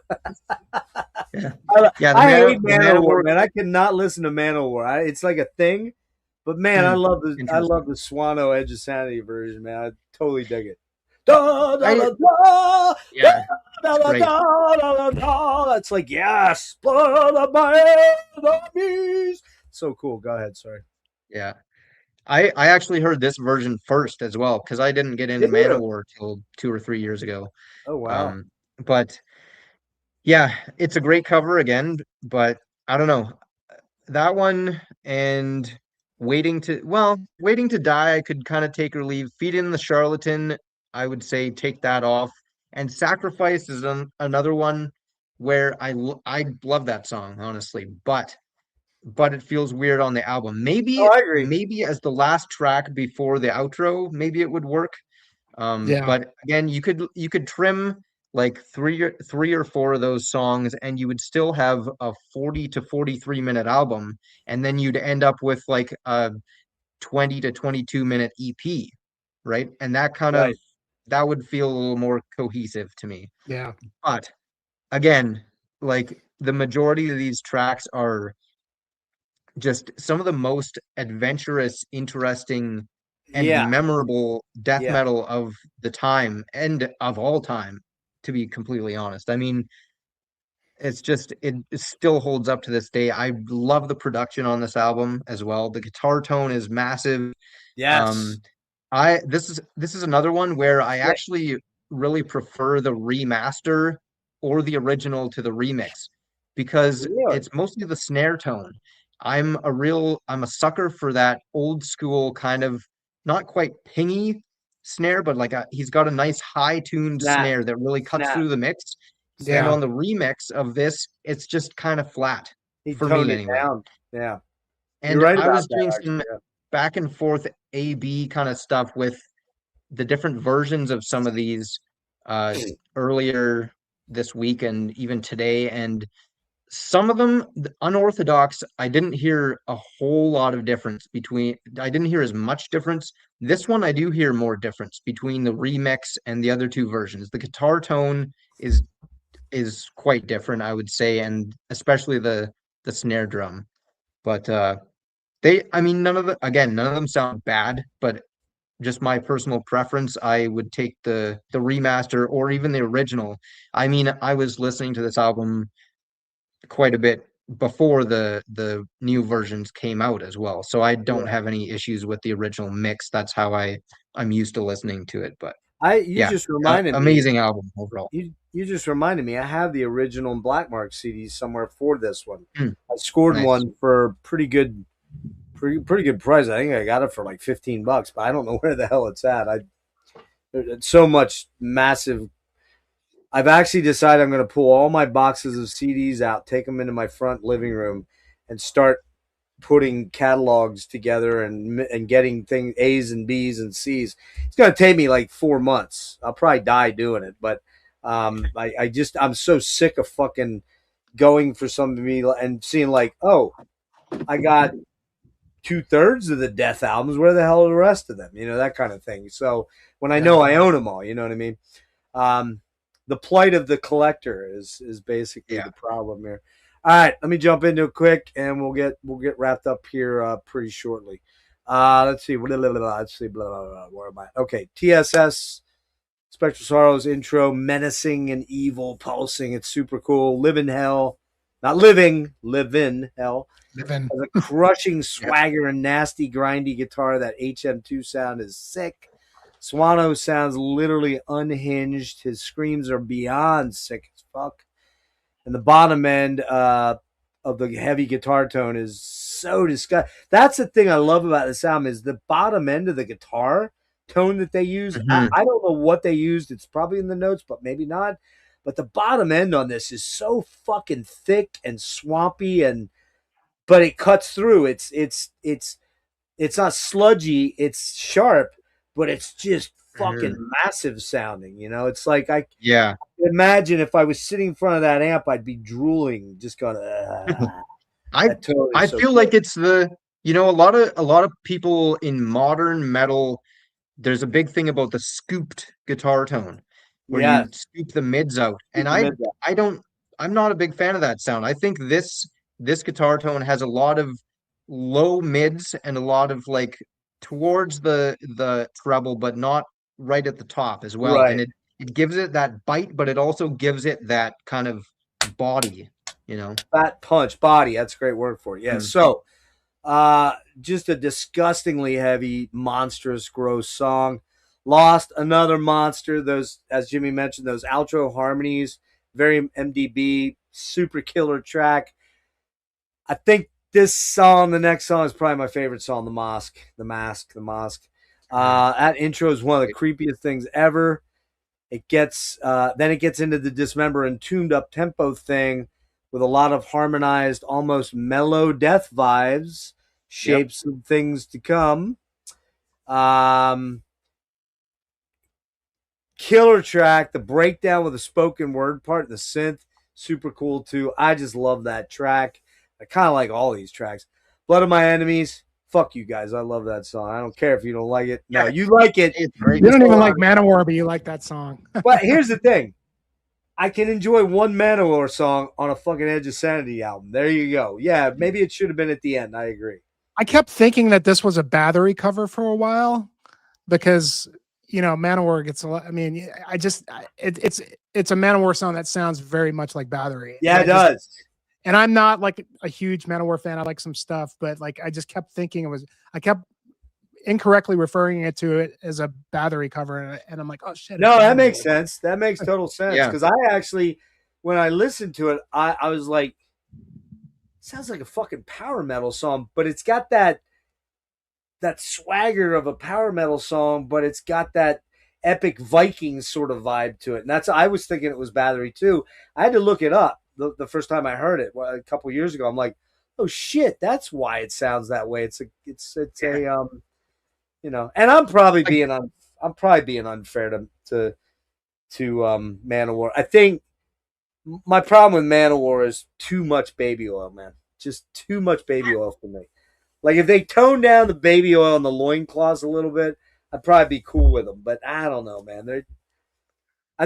yeah, I, yeah. I hate The Manowar, Manowar, man. I cannot listen to Manowar. It's like a thing. But man, I love interesting. the Swano Edge of Sanity version, man. I totally dig it. Da, da, I da, da, da, Yeah, da, it's da, great. da, da, da. It's like, yes, blood of my enemies. So cool. Go ahead. Sorry. Yeah. I actually heard this version first as well because I didn't get into Did you? Manowar till 2 or 3 years ago. Oh wow. Um, but yeah, it's a great cover again, but I don't know. That one and Waiting to Die, I could kind of take or leave. Feed in the Charlatan, I would say take that off. And Sacrifice is another one where I love that song, honestly, but it feels weird on the album. Oh, Maybe I agree. maybe as the last track before the outro, maybe it would work. Yeah. But again, you could trim like three or four of those songs, and you would still have a 40 to 43 minute album, and then you'd end up with like a 20 to 22 minute EP, right? And Right. that would feel a little more cohesive to me. Yeah. But again, like the majority of these tracks are just some of the most adventurous, interesting, and Yeah. memorable death Yeah. metal of the time and of all time, to be completely honest. I mean, it still holds up to this day. I love the production on this album as well. The guitar tone is massive. Yes. Um, I this is another one where I Yeah. actually really prefer the remaster or the original to the remix because Really? it's mostly the snare tone. I'm a sucker for that old school kind of not quite pingy snare, but like he's got a nice high tuned Snap. snare that really cuts Snap. through the mix. And Yeah. Snap. on the remix of this, it's just kind of flat He for me toned it anyway. down. Yeah. You're And right I about was that, doing some actually. Yeah. back and forth A/B kind of stuff with the different versions of some of these uh, earlier this week and even today. And some of them, unorthodox, I didn't hear a whole lot of difference between, I didn't hear as much difference. This one, I do hear more difference between the remix and the other two versions. The guitar tone is quite different, I would say, and especially the snare drum. But I mean, none of them sound bad, but just my personal preference, I would take the remaster or even the original. I mean, I was listening to this album quite a bit before the new versions came out as well. So I don't Yeah. have any issues with the original mix. That's how I'm used to listening to it. But You yeah, just reminded me. amazing album overall. You just reminded me. I have the original and Black Mark CDs somewhere for this one. Mm, I scored nice. one for pretty good price. I think I got it for like $15, but I don't know where the hell it's at. It's so much massive. I've actually decided I'm going to pull all my boxes of CDs out, take them into my front living room, and start putting catalogs together and getting things A's and B's and C's. It's going to take me like 4 months. I'll probably die doing it, but I'm so sick of fucking going for something and seeing like, oh, I got 2/3 of the Death albums. Where the hell are the rest of them? You know, that kind of thing. So when I know I own them all, you know what I mean? The plight of the collector is basically the problem here. All right, let me jump into it quick, and we'll get wrapped up here pretty shortly. Let's see. Let's see. Where am I? Okay, TSS, Spectral Sorrows intro, menacing and evil, pulsing. It's super cool. Live in hell, not living, live in hell. Living. The crushing swagger and nasty grindy guitar. That HM2 sound is sick. Swano sounds literally unhinged. His screams are beyond sick as fuck. And the bottom end of the heavy guitar tone is so disgusting. That's the thing I love about this album is the bottom end of the guitar tone that they use. I don't know what they used. It's probably in the notes, but maybe not. But the bottom end on this is so fucking thick and swampy, but it cuts through. It's not sludgy. It's sharp, but it's just fucking massive sounding. You know, it's like I imagine if I was sitting in front of that amp, I'd be drooling, just going. I feel like it's a lot of people in modern metal. There's a big thing about the scooped guitar tone, where you scoop the mids out, and I'm not a big fan of that sound. I think this guitar tone has a lot of low mids and a lot of like towards the treble, but not right at the top as well. Right. And it gives it that bite, but it also gives it that kind of body, Fat punch body. That's a great word for it. Yeah. So just a disgustingly heavy, monstrous, gross song. Lost, another monster. Those, as Jimmy mentioned, those outro harmonies, very MDB, super killer track. I think this song, the next song, is probably my favorite song, The Mask. That intro is one of the creepiest things ever. It gets then it gets into the dismember and tuned up tempo thing with a lot of harmonized, almost mellow death vibes, shapes of things to come. Killer track, the breakdown with the spoken word part, the synth, super cool too. I just love that track. I kind of like all these tracks. Blood of My Enemies, fuck you guys. I love that song. I don't care if you don't like it. No, you like it. You don't even like Manowar, but you like that song. But here's the thing. I can enjoy one Manowar song on a fucking Edge of Sanity album. There you go. Yeah, maybe it should have been at the end. I agree. I kept thinking that this was a Bathory cover for a while because, Manowar gets a lot. I mean, it's a Manowar song that sounds very much like Bathory. Yeah, it does. And I'm not like a huge Manowar fan. I like some stuff, but like I just kept thinking I kept incorrectly referring it to it as a Bathory cover, and I'm like, oh shit. No, that makes sense. That makes total sense. Yeah. Because I actually, when I listened to it, I was like, sounds like a fucking power metal song, but it's got that swagger of a power metal song, but it's got that epic Viking sort of vibe to it. And I was thinking it was Bathory too. I had to look it up the first time I heard it a couple years ago. I'm like, oh shit, that's why it sounds that way. It's and I'm probably being unfair to Manowar. I think my problem with Manowar is too much baby oil, man. Just too much baby oil for me. Like if they tone down the baby oil and the loincloths a little bit, I'd probably be cool with them. But I don't know, man.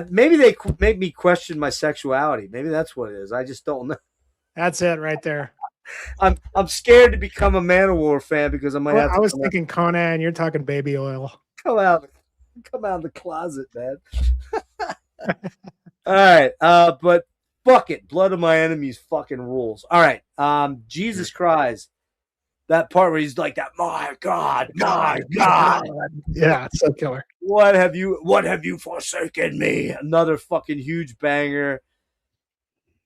Maybe they make me question my sexuality. Maybe that's what it is. I just don't know. That's it right there. I'm scared to become a Manowar fan because I might have to. I was thinking Conan. You're talking baby oil. Come out of the closet, man. All right, but fuck it. Blood of My Enemies fucking rules. All right. Jesus Christ. That part where he's like that, my God. Yeah, it's so killer. What have you forsaken me? Another fucking huge banger.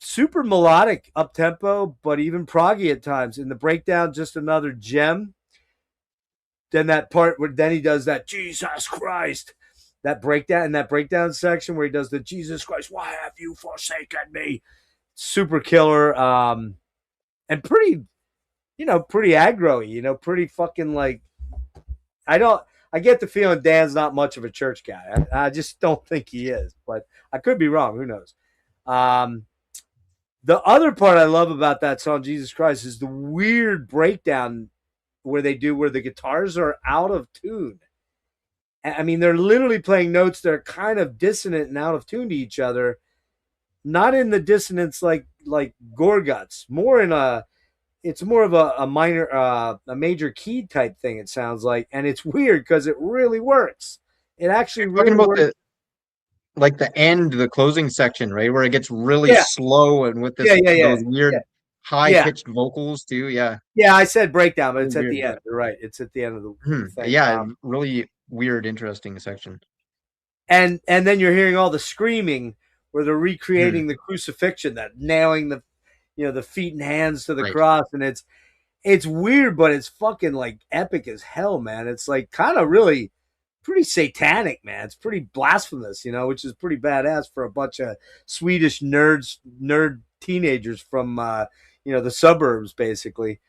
Super melodic, up tempo, but even proggy at times. In the breakdown, just another gem. Then that part where then he does that Jesus Christ. That breakdown section where he does the Jesus Christ, why have you forsaken me? Super killer. And pretty aggro-y, pretty fucking like I get the feeling Dan's not much of a church guy. I just don't think he is, but I could be wrong. Who knows? The other part I love about that song, Jesus Christ, is the weird breakdown where the guitars are out of tune. I mean, they're literally playing notes that are kind of dissonant and out of tune to each other. Not in the dissonance like Gorguts, it's more of a minor, a major key type thing. It sounds like, and it's weird because it really works. It actually really works. The closing section, right, where it gets really slow and with those weird high-pitched vocals too. Yeah, I said breakdown, but it's at the end. You're right. It's at the end of the thing. Yeah, really weird, interesting section. And then you're hearing all the screaming where they're recreating the crucifixion, that nailing the feet and hands to the cross, and it's weird, but it's fucking like epic as hell, man. It's like kind of really pretty satanic, man. It's pretty blasphemous, which is pretty badass for a bunch of Swedish nerd teenagers from the suburbs, basically.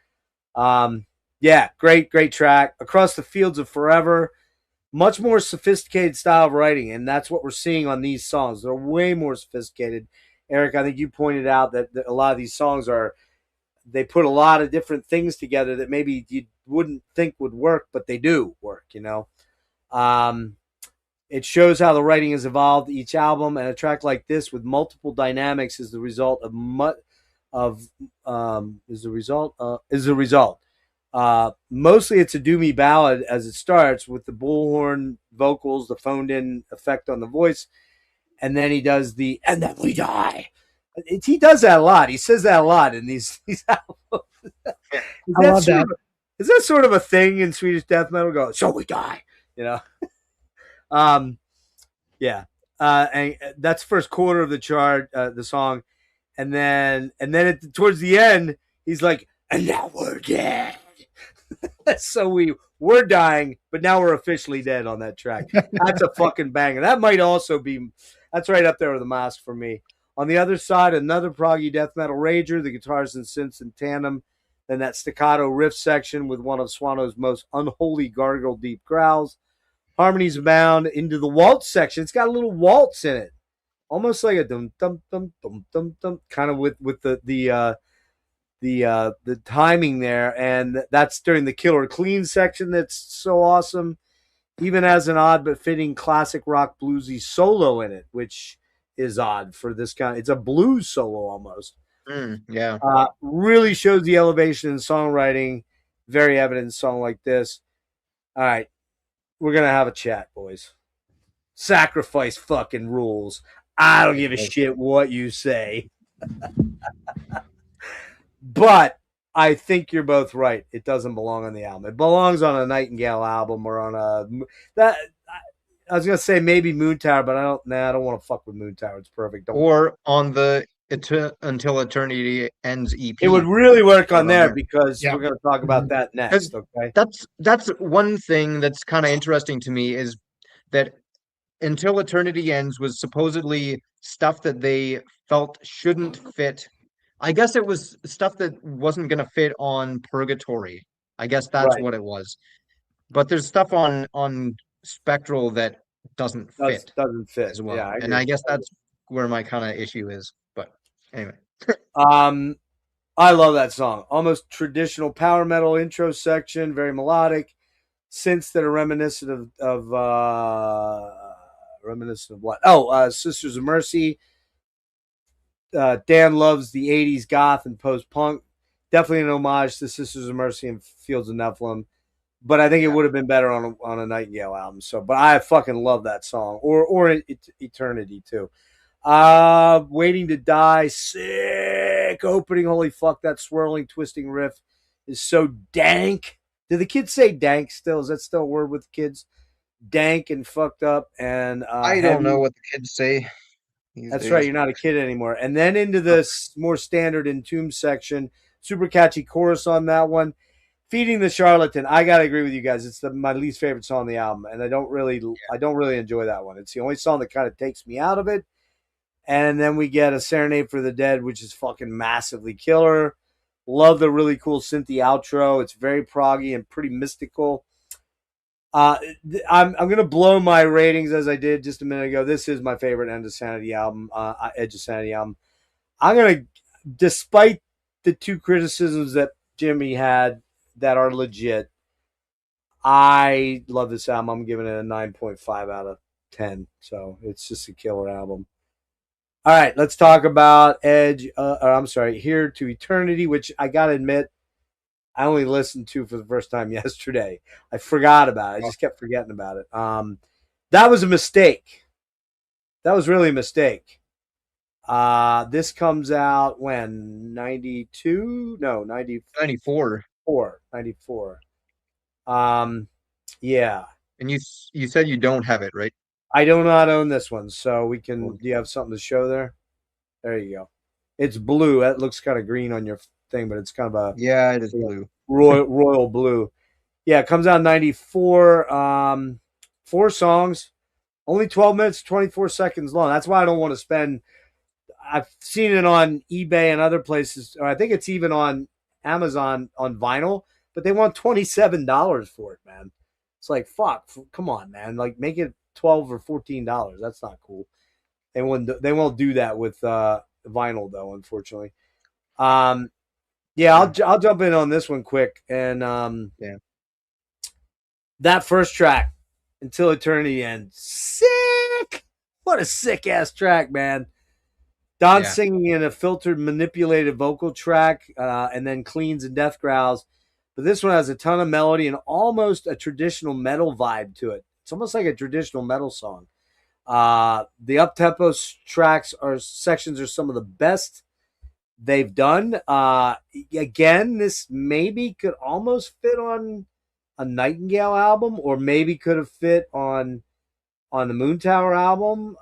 Great track. Across the Fields of Forever, much more sophisticated style of writing, and that's what we're seeing on these songs. They're way more sophisticated. Eric, I think you pointed out that a lot of these songs they put a lot of different things together that maybe you wouldn't think would work, but they do work, It shows how the writing has evolved each album, and a track like this with multiple dynamics is the result. Mostly it's a doomy ballad as it starts with the bullhorn vocals, the phoned in effect on the voice, and then he does and then we die. He does that a lot. He says that a lot in these albums. I love that. Is that sort of a thing in Swedish death metal? Go, so we die, and that's first quarter of the chart, the song, and then towards the end, he's like, and now we're dead. So we're dying, but now we're officially dead on that track. That's a fucking banger. That might also be. That's right up there with the Mask for me. On the other side, another proggy death metal rager, the guitars and synths in tandem, then that staccato riff section with one of Swano's most unholy gargle deep growls. Harmonies abound into the waltz section. It's got a little waltz in it, almost like a dum dum dum dum dum dum, kind of with the timing there, and that's during the Killer Clean section. That's so awesome. Even has an odd but fitting classic rock bluesy solo in it, which is odd for this kind. It's a blues solo almost. Really shows the elevation in songwriting. Very evident in a song like this. All right, we're gonna have a chat, boys. Sacrifice fucking rules. I don't give a shit what you say. But I think you're both right. It doesn't belong on the album. It belongs on a Nightingale album or on I was gonna say maybe Moon Tower, but I don't want to fuck with Moon Tower. It's perfect. Or on the Until Eternity Ends EP. It would really work on there because we're gonna talk about that next. Okay. That's one thing that's kind of interesting to me is that Until Eternity Ends was supposedly stuff that they felt shouldn't fit. I guess it was stuff that wasn't going to fit on Purgatory. I guess that's what it was. But there's stuff on Spectral that doesn't fit as well. Yeah, I guess that's where my kind of issue is. But anyway. I love that song. Almost traditional power metal intro section, very melodic. Synths that are reminiscent of what? Sisters of Mercy. Dan loves the 80s goth and post-punk. Definitely an homage to Sisters of Mercy and Fields of Nephilim. But I think it would have been better on a Nightingale album. But I fucking love that song. Or Eternity, too. Waiting to Die, sick opening. Holy fuck, that swirling, twisting riff is so dank. Do the kids say dank still? Is that still a word with kids? Dank and fucked up and I don't know heavy. what the kids say these That's right, days. you're not a kid anymore. And then into this more standard Entomb section, super catchy chorus on that one. Feeding the Charlatan. I gotta agree with you guys. It's my least favorite song on the album, and I don't really enjoy that one. It's the only song that kind of takes me out of it. And then we get a Serenade for the Dead, which is fucking massively killer. Love the really cool synthy outro. It's very proggy and pretty mystical. I'm gonna blow my ratings as I did just a minute ago. This is my favorite End of Sanity album, Edge of Sanity album. I'm gonna, despite the two criticisms that Jimmy had that are legit, I love this album. I'm giving it a 9.5 out of 10. So it's just a killer album. All right, let's talk about Here to Eternity, which I gotta admit, I only listened to for the first time yesterday. I forgot about it. I just kept forgetting about it. That was a mistake. That was really a mistake. This comes out when? 92? No, 94. 94. Yeah. And you said you don't have it, right? I do not own this one, so we can. Do you have something to show there? There you go. It's blue. That looks kind of green on your thing, but it's kind of a It is blue. royal blue. Yeah, it comes out in 94. 4 songs, only 12 minutes, 24 seconds long. That's why I don't want to spend. I've seen it on eBay and other places, or I think it's even on Amazon on vinyl, but they want $27 for it, man. It's like, fuck, come on, man. Like, make it $12 or $14. That's not cool. They won't do that with vinyl though, unfortunately. Yeah, I'll jump in on this one quick. And that first track, Until Eternity Ends, sick. What a sick ass track, man. Don singing in a filtered, manipulated vocal track, and then cleans and death growls. But this one has a ton of melody and almost a traditional metal vibe to it. It's almost like a traditional metal song. The up-tempo sections are some of the best they've done. Again, this maybe could almost fit on a Nightingale album, or maybe could have fit on the Moon Tower album.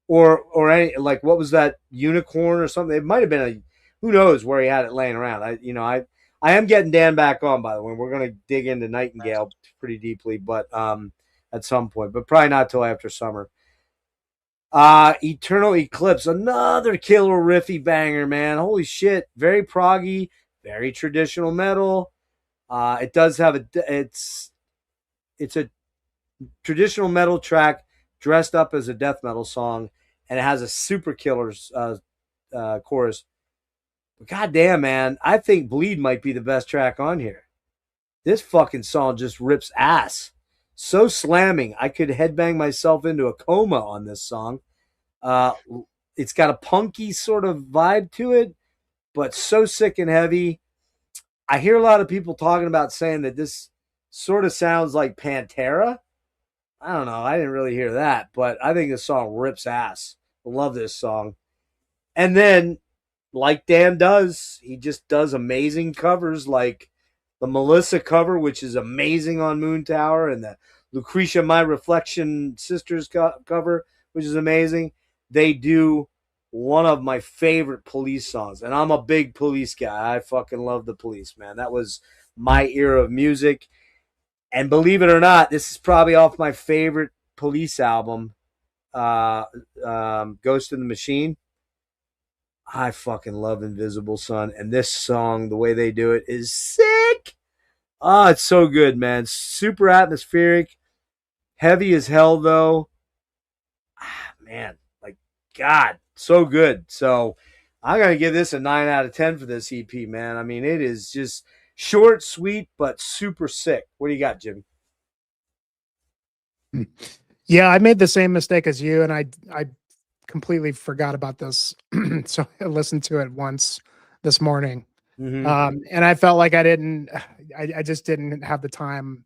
Or any, like, what was that, Unicorn or something? It might have been who knows where he had it laying around. I am getting Dan back on, by the way. We're going to dig into Nightingale pretty deeply, but at some point, but probably not till after summer. Eternal Eclipse, another killer riffy banger, man. Holy shit. Very proggy, very traditional metal. It does have it's a traditional metal track dressed up as a death metal song, and it has a super killer chorus. But goddamn, man, I think Bleed might be the best track on here. This fucking song just rips ass. So slamming, I could headbang myself into a coma on this song. It's got a punky sort of vibe to it, but so sick and heavy. I hear a lot of people talking about saying that this sort of sounds like Pantera. I don't know. I didn't really hear that, but I think this song rips ass. I love this song. And then, like Dan does, he just does amazing covers, like the Melissa cover, which is amazing on Moon Tower, and the Lucretia My Reflection Sisters cover, which is amazing. They do one of my favorite Police songs, and I'm a big Police guy. I fucking love the Police, man. That was my era of music. And believe it or not, this is probably off my favorite Police album, Ghost in the Machine. I fucking love Invisible Sun, and this song, the way they do it, is sick. Oh, it's so good, man. Super atmospheric, heavy as hell, though. Man, like, God, so good. So I'm going to give this a 9 out of 10 for this EP, man. I mean, it is just short, sweet, but super sick. What do you got, Jimmy? Yeah, I made the same mistake as you, and I completely forgot about this. So I listened to it once this morning. Mm-hmm. And I felt like I just didn't have the time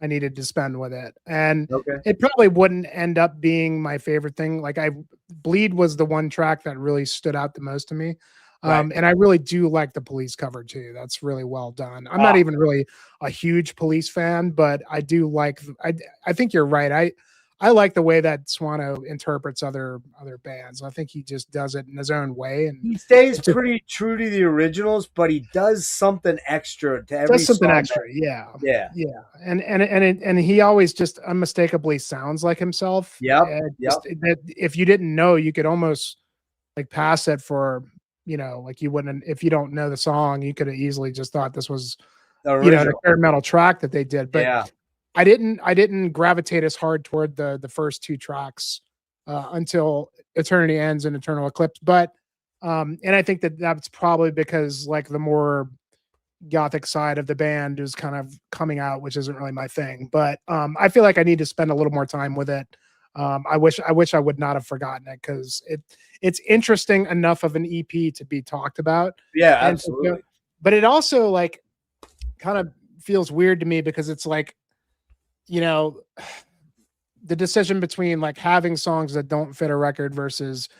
I needed to spend with it. And Okay. it probably wouldn't end up being my favorite thing. Like Bleed was the one track that really stood out the most to me. Right. And I really do like the Police cover too. That's really well done. I'm not even really a huge Police fan, but I do like, I think you're right. I like the way that Swano interprets other bands. I think he just does it in his own way, and he stays pretty true to the originals, but he does something extra to every does something song extra. Yeah, yeah. And he always just unmistakably sounds like himself. Yep. That if you didn't know, you could almost like pass it for, like you wouldn't, if you don't know the song, you could have easily just thought this was the experimental track that they did. But yeah. I didn't gravitate as hard toward the first two tracks until Eternity Ends and Eternal Eclipse. But and I think that's probably because like the more gothic side of the band is kind of coming out, which isn't really my thing. But I feel like I need to spend a little more time with it. I wish I would not have forgotten it, because it's interesting enough of an EP to be talked about. Yeah, absolutely. But it also like kind of feels weird to me, because it's like, the decision between like having songs that don't fit a record versus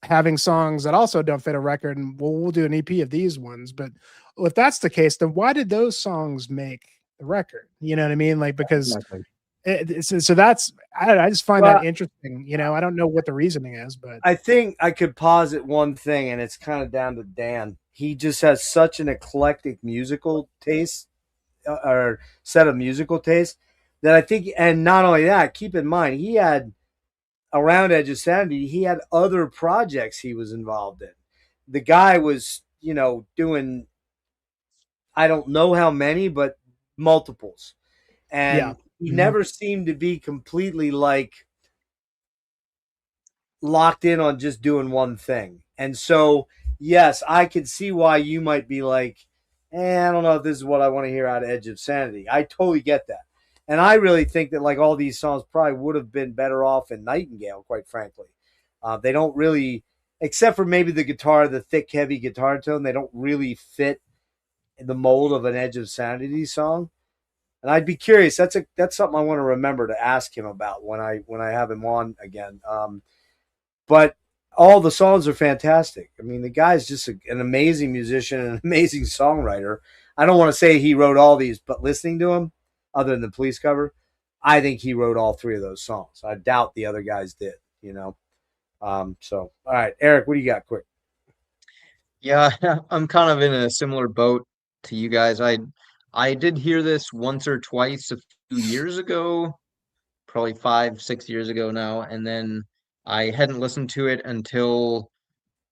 having songs that also don't fit a record, and we'll do an EP of these ones. But if that's the case, then why did those songs make the record? You know what I mean? Like, because so that's, I just find that interesting. I don't know what the reasoning is, but I think I could posit one thing, and it's kind of down to Dan. He just has such an eclectic musical taste, or set of musical tastes, that I think, and not only that, keep in mind, he had, around Edge of Sanity, he had other projects he was involved in. The guy was, doing, I don't know how many, but multiples. And he never seemed to be completely like locked in on just doing one thing. And so, yes, I could see why you might be like, I don't know if this is what I want to hear out of Edge of Sanity. I totally get that. And I really think that like all these songs probably would have been better off in Nightingale, quite frankly. They don't really, except for maybe the guitar, the thick, heavy guitar tone, they don't really fit the mold of an Edge of Sanity song. And I'd be curious. That's something I want to remember to ask him about when I have him on again. But all the songs are fantastic. I mean, the guy's just an amazing musician and an amazing songwriter. I don't want to say he wrote all these, but listening to him, other than the Police cover, I think he wrote all three of those songs. I doubt the other guys did, So, all right, Erik, what do you got quick? Yeah, I'm kind of in a similar boat to you guys. I did hear this once or twice a few years ago, probably 5, 6 years ago now, and then I hadn't listened to it until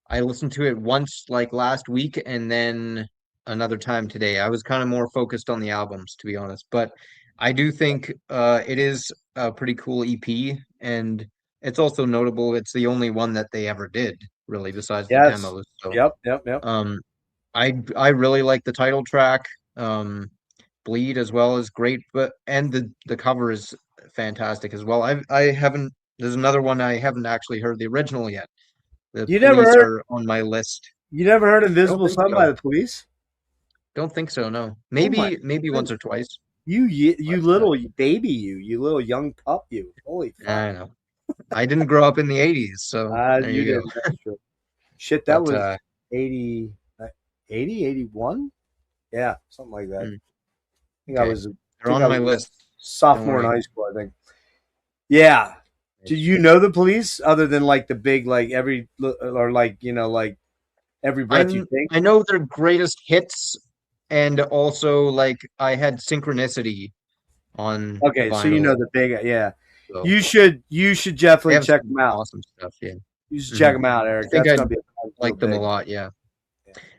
I listened to it once like last week, and then another time today. I was kind of more focused on the albums, to be honest, but I do think it is a pretty cool EP, and it's also notable. It's the only one that they ever did, really, besides the demos. So, Yep. I really like the title track. Bleed as well is great, and the cover is fantastic as well. I haven't. There's another one I haven't actually heard the original yet. The You Police never heard? are on my list. You never heard Invisible Sun by the Police? Don't think so. No, maybe once or twice. You little baby, you little young pup, you. Holy fuck! I know. I didn't grow up in the '80s, so there you go. Shit, that was 80, 81? Yeah, something like that. I think I was. They're on my list. Sophomore in high school, I think. Yeah. Do you know the Police other than like the big like every or like like every breath you think? I know their greatest hits, and also like I had Synchronicity on. Okay, vinyl. so you know the big So, you should definitely check them out. Awesome stuff, yeah. You should check them out, Erik. I think I like them a lot, yeah.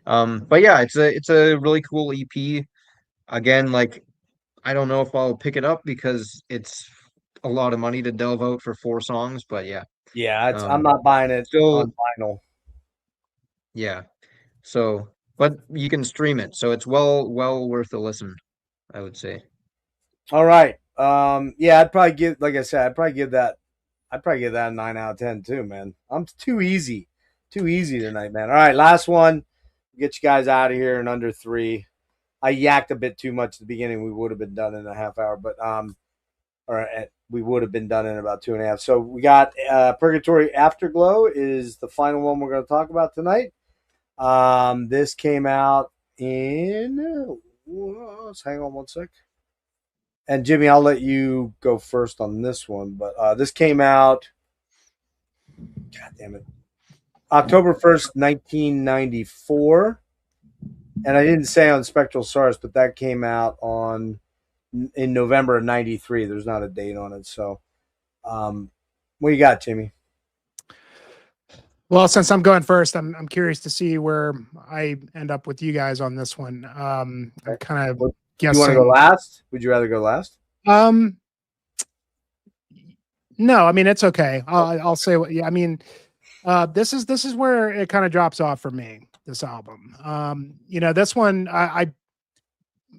But yeah, it's a really cool EP. Again, like I don't know if I'll pick it up because it's a lot of money to delve out for 4 songs, but yeah. Yeah, I'm not buying it on vinyl. Yeah. So, but you can stream it, so it's well worth a listen, I would say. All right. Yeah, I'd probably give, like I said, I'd probably give that a 9 out of 10 too, man. I'm too easy tonight, man. All right, last one. Get you guys out of here in under 3. I yacked a bit too much at the beginning. We would have been done in a half hour, but we would have been done in about 2.5. So we got Purgatory Afterglow is the final one we're going to talk about tonight. This came out in. Hang on one sec. And Jimmy, I'll let you go first on this one. But this came out. God damn it. October 1st, 1994. And I didn't say on Spectral Source, but that came out in November of 93. There's not a date on it. So what you got, Jimmy? Well, since I'm going first, I'm curious to see where I end up with you guys on this one. I'm kind of guessing. You want to go last? Would you rather go last? No, I mean, it's okay. I'll say what. Yeah, I mean, this is where it kind of drops off for me. This album, this one I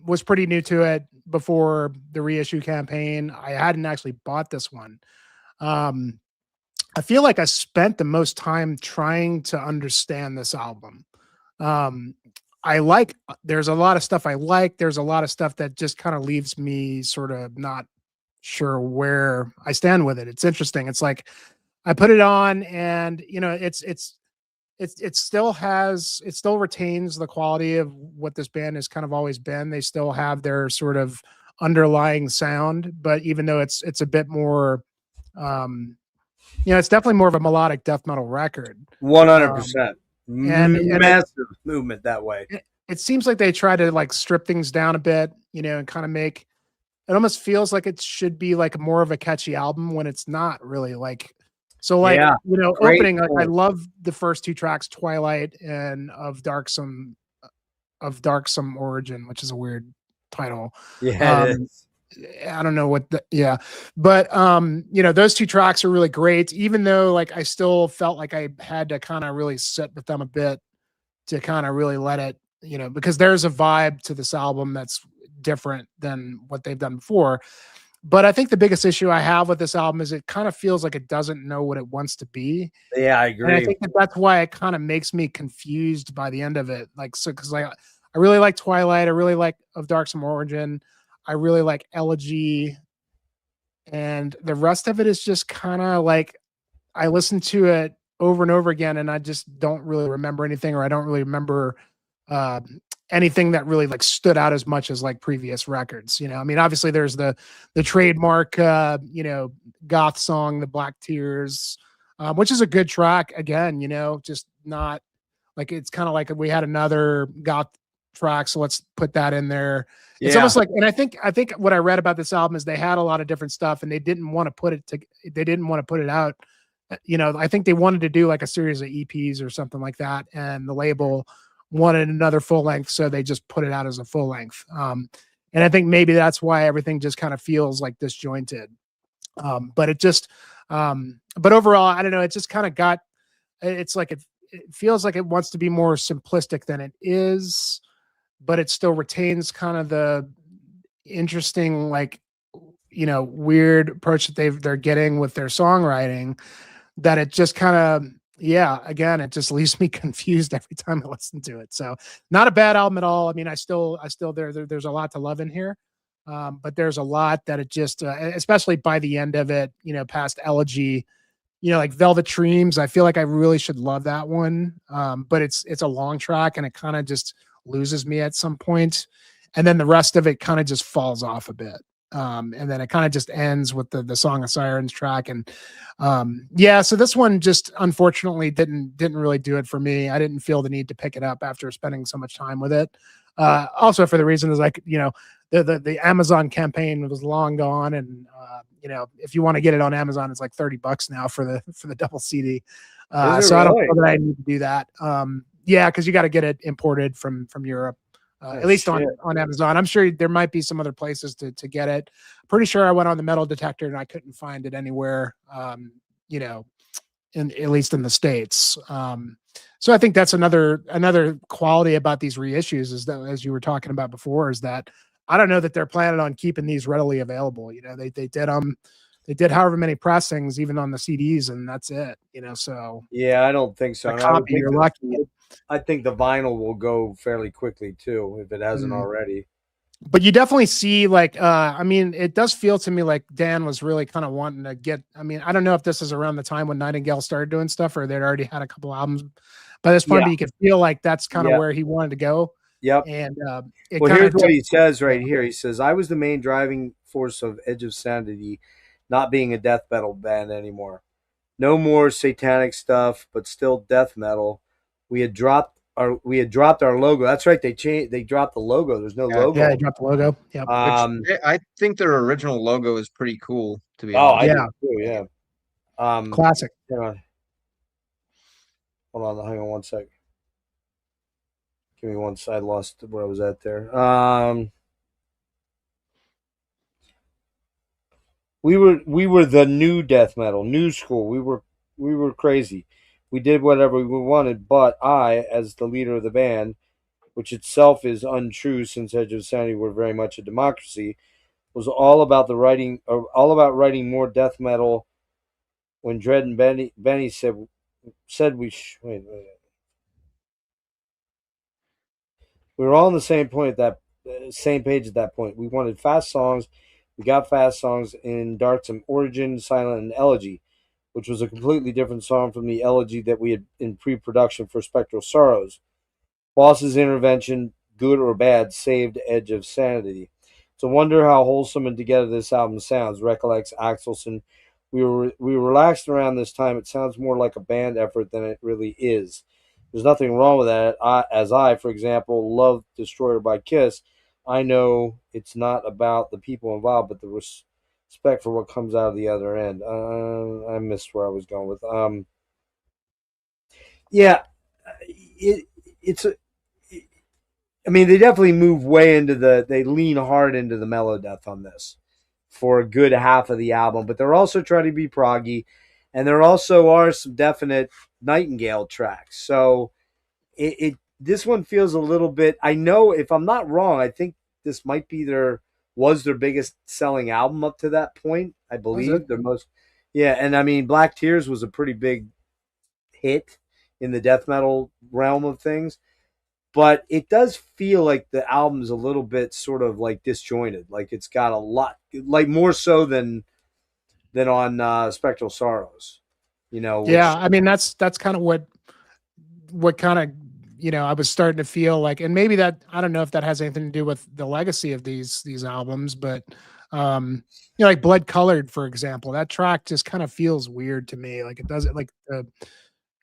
was pretty new to it before the reissue campaign. I hadn't actually bought this one. I feel like I spent the most time trying to understand this album. There's a lot of stuff I like. There's a lot of stuff that just kind of leaves me sort of not sure where I stand with it. It's interesting. It's like I put it on and, it still retains the quality of what this band has kind of always been. They still have their sort of underlying sound, but even though it's a bit more, it's definitely more of a melodic death metal record. 100%. And massive movement that way. It seems like they try to like strip things down a bit, and kind of make it almost feels like it should be like more of a catchy album when it's not really like. So like, opening, like, I love the first two tracks, Twilight and of Darksome Origin, which is a weird title. Yeah. It is. I don't know what but those two tracks are really great, even though like I still felt like I had to kind of really sit with them a bit to kind of really let it, because there's a vibe to this album that's different than what they've done before. But I think the biggest issue I have with this album is it kind of feels like it doesn't know what it wants to be. Yeah, I agree. And I think that's why it kind of makes me confused by the end of it. Like, so, because like I really like Twilight, I really like Of Darksome Origin, I really like Elegy, and the rest of it is just kind of like I listen to it over and over again, and I just don't really remember anything, or I don't really remember anything that really like stood out as much as like previous records. I mean, obviously there's the trademark, goth song, The Black Tears, which is a good track again, just not like, it's kind of like we had another goth track, so let's put that in there. Yeah. It's almost like, and I think what I read about this album is they had a lot of different stuff and they didn't want to put it out. I think they wanted to do like a series of EPs or something like that, and the label wanted another full length, so they just put it out as a full length. And I think maybe that's why everything just kind of feels like disjointed. But it just, but overall, I don't know. It just kind of it's like it feels like it wants to be more simplistic than it is, but it still retains kind of the interesting, like, weird approach that they're getting with their songwriting, that it just kind of, again, it just leaves me confused every time I listen to it. So not a bad album at all. I mean, I still there's a lot to love in here. But there's a lot that it just, especially by the end of it, past Elegy, like Velvet Dreams, I feel like I really should love that one. But it's a long track and it kind of just loses me at some point. And then the rest of it kind of just falls off a bit. And then it kind of just ends with the Song of Sirens track. And so this one just unfortunately didn't really do it for me. I didn't feel the need to pick it up after spending so much time with it. Also for the reason is like, the Amazon campaign was long gone. And, if you want to get it on Amazon, it's like $30 now for the double CD. So really? I don't know that I need to do that. Cause you got to get it imported from Europe. At least on Amazon. I'm sure there might be some other places to get it. Pretty sure I went on the metal detector and I couldn't find it anywhere, at least in the States. So I think that's another quality about these reissues is that, as you were talking about before, is that I don't know that they're planning on keeping these readily available. They did however many pressings even on the CDs, and that's it. So yeah, I don't think so. A copy, you're lucky. I think the vinyl will go fairly quickly too, if it hasn't already. But you definitely see like I mean, it does feel to me like Dan was really kind of wanting to get, I mean, I don't know if this is around the time when Nightingale started doing stuff or they'd already had a couple albums by this point, Yeah. but you could feel like that's kind of Yeah. where he wanted to go. Yep. And it Well, kind here's of what he says right here. He says, I was the main driving force of Edge of Sanity not being a death metal band anymore. No more satanic stuff, but still death metal. We had dropped our logo. That's right. They dropped the logo. There's no logo. Yeah, they dropped the logo. Yep. Which I think their original logo is pretty cool, to be Oh, I honest. Yeah. do too, yeah. Classic. Hang on. Hold on, hang on one sec. Give me one sec. I lost where I was at there. We were the new death metal, new school. We were crazy. We did whatever we wanted, but I, as the leader of the band, which itself is untrue since Edge of Sanity were very much a democracy, was all about writing more death metal. When Dredd and Benny said wait. We were all on the same point at that same page at that point. We wanted fast songs. We got fast songs in Darksim Origin, Silent, and Elegy, which was a completely different song from the Elegy that we had in pre-production for Spectral Sorrows. Boss's intervention, good or bad, saved Edge of Sanity. It's a wonder how wholesome and together this album sounds, recollects Axelson. We were relaxed around this time. It sounds more like a band effort than it really is. There's nothing wrong with that. As I, for example, love Destroyer by Kiss, I know it's not about the people involved, but the respect for what comes out of the other end. I missed where I was going with. Yeah, it's a. I mean, they definitely move way into they lean hard into the mellow death on this for a good half of the album, but they're also trying to be proggy, and there also are some definite Nightingale tracks. So this one feels a little bit. I know if I'm not wrong, I think this might be their biggest selling album up to that point. I believe their most. Yeah, and I mean, Black Tears was a pretty big hit in the death metal realm of things. But it does feel like the album's a little bit sort of like disjointed. Like it's got a lot, like more so than on Spectral Sorrows. Yeah, I mean that's kind of what kind of I was starting to feel like, and maybe that, I don't know if that has anything to do with the legacy of these albums, but like Blood Colored, for example, that track just kind of feels weird to me. Like it doesn't like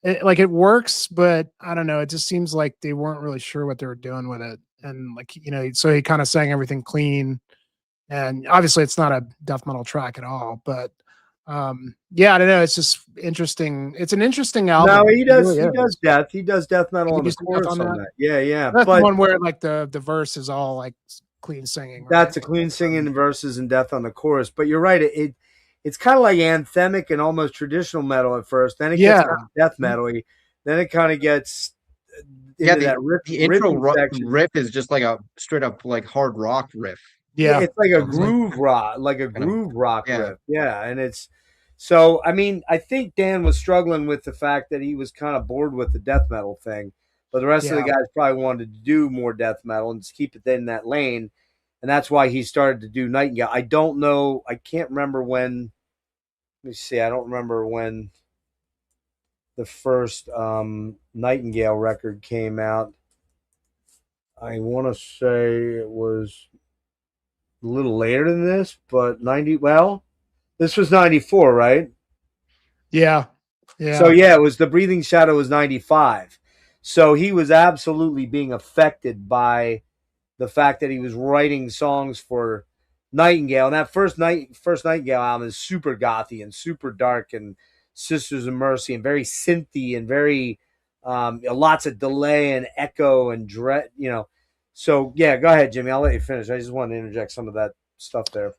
it works, but I don't know. It just seems like they weren't really sure what they were doing with it. And like, so he kind of sang everything clean, and obviously it's not a death metal track at all, but yeah, I don't know. It's just interesting. It's an interesting album. No, he does. Really He does death metal on the chorus on that. Yeah. That's but the one where like the verse is all like clean singing. Right? That's a clean singing verses and death on the chorus. But you're right. It's kind of like anthemic and almost traditional metal at first. Then it gets kind of death metal-y. Then it kind of gets into that riff. The intro riff is just like a straight up like hard rock riff. Yeah, it's like a groove rock, riff. Yeah, and it's so. I mean, I think Dan was struggling with the fact that he was kind of bored with the death metal thing, but the rest of the guys probably wanted to do more death metal and just keep it in that lane, and that's why he started to do Nightingale. I don't know. I can't remember when. Let me see. I don't remember when the first Nightingale record came out. I want to say it was a little later than this, but this was 94, right? Yeah. So it was The Breathing Shadow was 95. So he was absolutely being affected by the fact that he was writing songs for Nightingale. And that first Nightingale album is super gothy and super dark and Sisters of Mercy and very synthy and very lots of delay and echo and dread, So yeah, go ahead, Jimmy. I'll let you finish. I just wanted to interject some of that stuff there.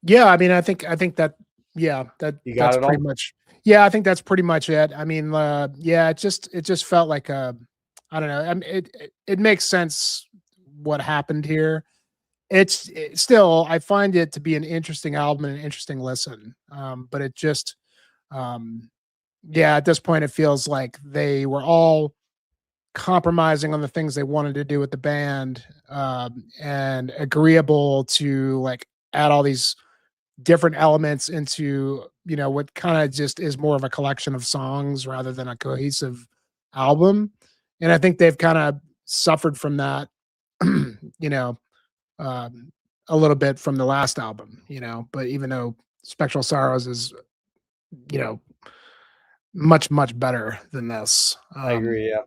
Yeah, I mean, I think that that's pretty much. Yeah, I think that's pretty much it. I mean, it just felt like I don't know. I mean, it makes sense what happened here. It's still, I find it to be an interesting album and an interesting listen. But it just, at this point, it feels like they were all compromising on the things they wanted to do with the band, and agreeable to like add all these different elements into, you know, what kind of just is more of a collection of songs rather than a cohesive album. And I think they've kind of suffered from that, you know, a little bit from the last album, you know, but even though Spectral Sorrows is, you know, much, much better than this. I agree. Yeah.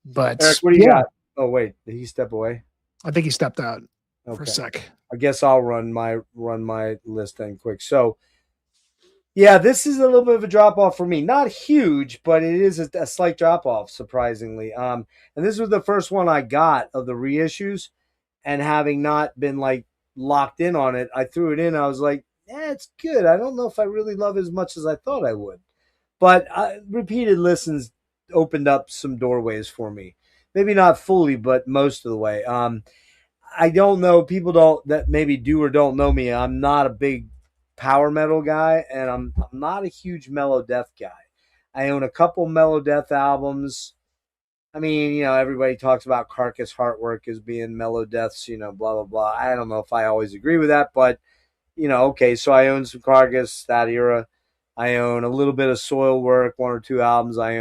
But Eric, what do you got? Oh, wait, did he step away? I think he stepped out for Okay. a sec. I guess I'll run my list then quick. So, yeah, this is a little bit of a drop off for me. Not huge, but it is a slight drop off, surprisingly. And this was the first one I got of the reissues, and having not been like locked in on it, I threw it in. I was like, yeah, it's good. I don't know if I really love it as much as I thought I would, but repeated listens opened up some doorways for me. Maybe not fully, but most of the way. I don't know. People don't that maybe do or don't know me. I'm not a big power metal guy, and I'm not a huge melodeath guy. I own a couple melodeath albums. I mean, you know, everybody talks about Carcass Heartwork as being melodeaths, you know, blah blah blah. I don't know if I always agree with that, but you know, okay. So I own some Carcass that era. I own a little bit of Soilwork, one or two albums. I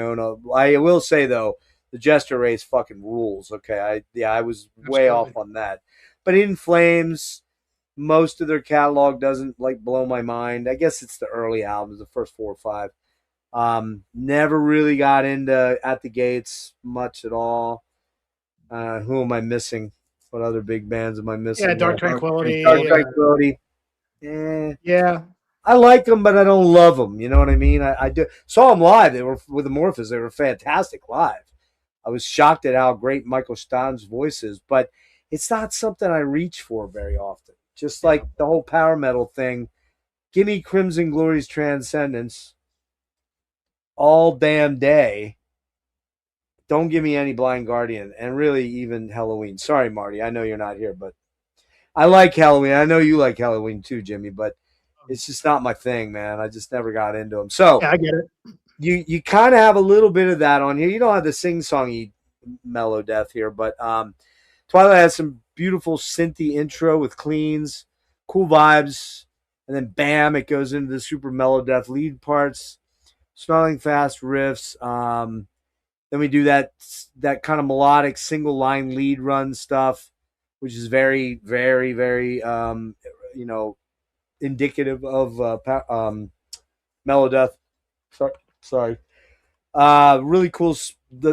will say though, the Jester Race fucking rules. Okay, I was way off on that, but In Flames, most of their catalog doesn't like blow my mind. I guess it's the early albums, the first 4 or 5. Never really got into At the Gates much at all. Who am I missing? What other big bands am I missing? Yeah, Dark Tranquility. Dark Tranquility. Yeah. I like them, but I don't love them. You know what I mean? I do. Saw them live. They were with Amorphous. They were fantastic live. I was shocked at how great Michael Stahn's voice is, but it's not something I reach for very often. Just like the whole power metal thing. Give me Crimson Glory's Transcendence all damn day. Don't give me any Blind Guardian, and really even Halloween. Sorry, Marty. I know you're not here, but I like Halloween. I know you like Halloween too, Jimmy, but it's just not my thing, man. I just never got into them. So yeah, I get it. You kind of have a little bit of that on here. You don't have the sing-songy melodeath here, but Twilight has some beautiful synthy intro with cleans, cool vibes, and then bam, it goes into the super melodeath lead parts, snarling fast riffs. Then we do that kind of melodic single line lead run stuff, which is very, very, very you know, indicative of melodeath. Sorry. Really cool.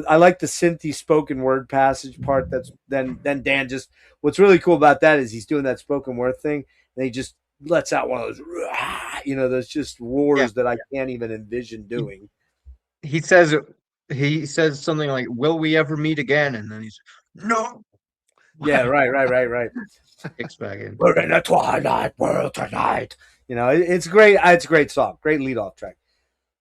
I like the synthy spoken word passage part. That's then Dan just. What's really cool about that is he's doing that spoken word thing, and he just lets out one of those, you know, those just roars that I can't even envision doing. He says something like, "Will we ever meet again?" And then he's, "No." Yeah, right. Kicks back in. We're in a twilight world tonight. You know, it's great. It's a great song. Great lead off track.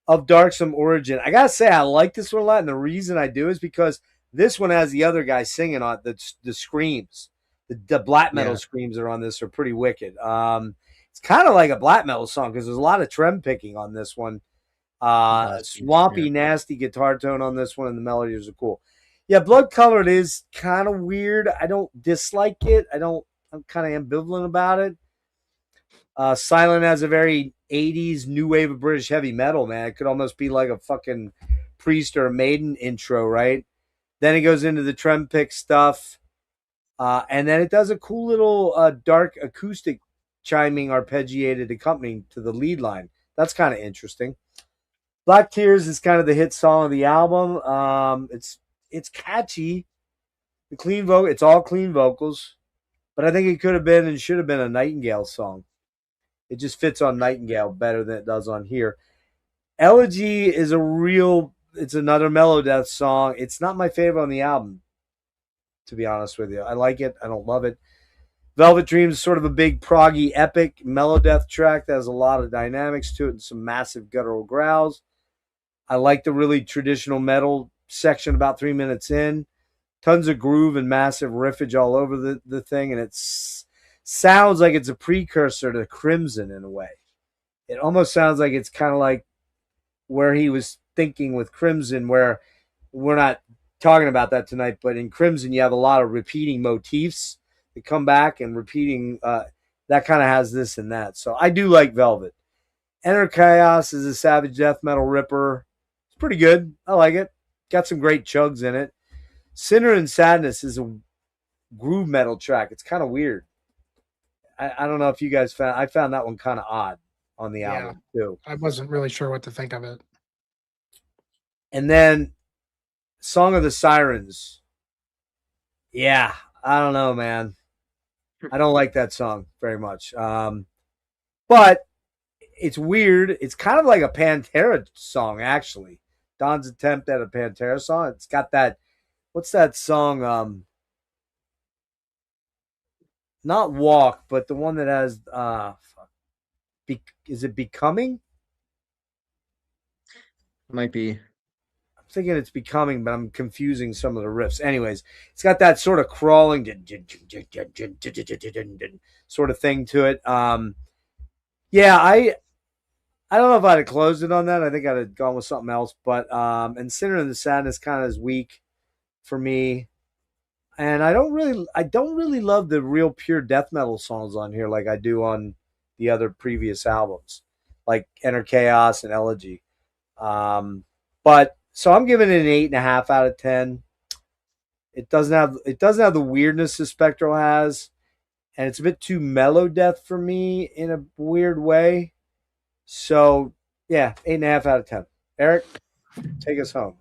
Of Darksome Origin. I gotta say, I like this one a lot, and the reason I do is because this one has the other guy singing on the screams. The black metal screams that are on this are pretty wicked. It's kind of like a black metal song because there's a lot of trem picking on this one. Swampy, nasty guitar tone on this one, and the melodies are cool. Yeah, Blood Colored is kind of weird. I don't dislike it. I'm kind of ambivalent about it. Silent has a very 80s new wave of British heavy metal, man. It could almost be like a fucking Priest or a Maiden intro, right? Then it goes into the trem pick stuff. And then it does a cool little dark acoustic chiming arpeggiated accompaniment to the lead line. That's kind of interesting. Black Tears is kind of the hit song of the album. It's catchy. It's all clean vocals. But I think it could have been and should have been a Nightingale song. It just fits on Nightingale better than it does on here. Elegy is it's another melodeath song. It's not my favorite on the album, to be honest with you. I like it. I don't love it. Velvet Dreams is sort of a big proggy epic melodeath track that has a lot of dynamics to it and some massive guttural growls. I like the really traditional metal section about 3 minutes in. Tons of groove and massive riffage all over the thing, and it's sounds like it's a precursor to Crimson in a way. It almost sounds like it's kind of like where he was thinking with Crimson, where we're not talking about that tonight. But in Crimson, you have a lot of repeating motifs that come back and repeating. That kind of has this and that. So I do like Velvet. Enter Chaos is a savage death metal ripper. It's pretty good. I like it. Got some great chugs in it. Sinner and Sadness is a groove metal track. It's kind of weird. I don't know if you guys found. I found that one kind of odd on the album too. I wasn't really sure what to think of it. And then Song of the Sirens. Yeah, I don't know, man. I don't like that song very much. But it's weird. It's kind of like a Pantera song, actually. Don's attempt at a Pantera song. It's got that. What's that song? Not Walk, but the one that has. Is it Becoming? Might be. I'm thinking it's Becoming, but I'm confusing some of the riffs. Anyways, it's got that sort of crawling sort of thing to it. Yeah, I don't know if I'd have closed it on that. I think I'd have gone with something else. But and Sinner and the Sadness kind of is weak for me. And I don't really love the real pure death metal songs on here like I do on the other previous albums, like Enter Chaos and Elegy. But so I'm giving it an 8.5 out of 10. It doesn't have the weirdness the Spectral has, and it's a bit too mellow death for me in a weird way. So yeah, 8.5 out of 10. Erik, take us home.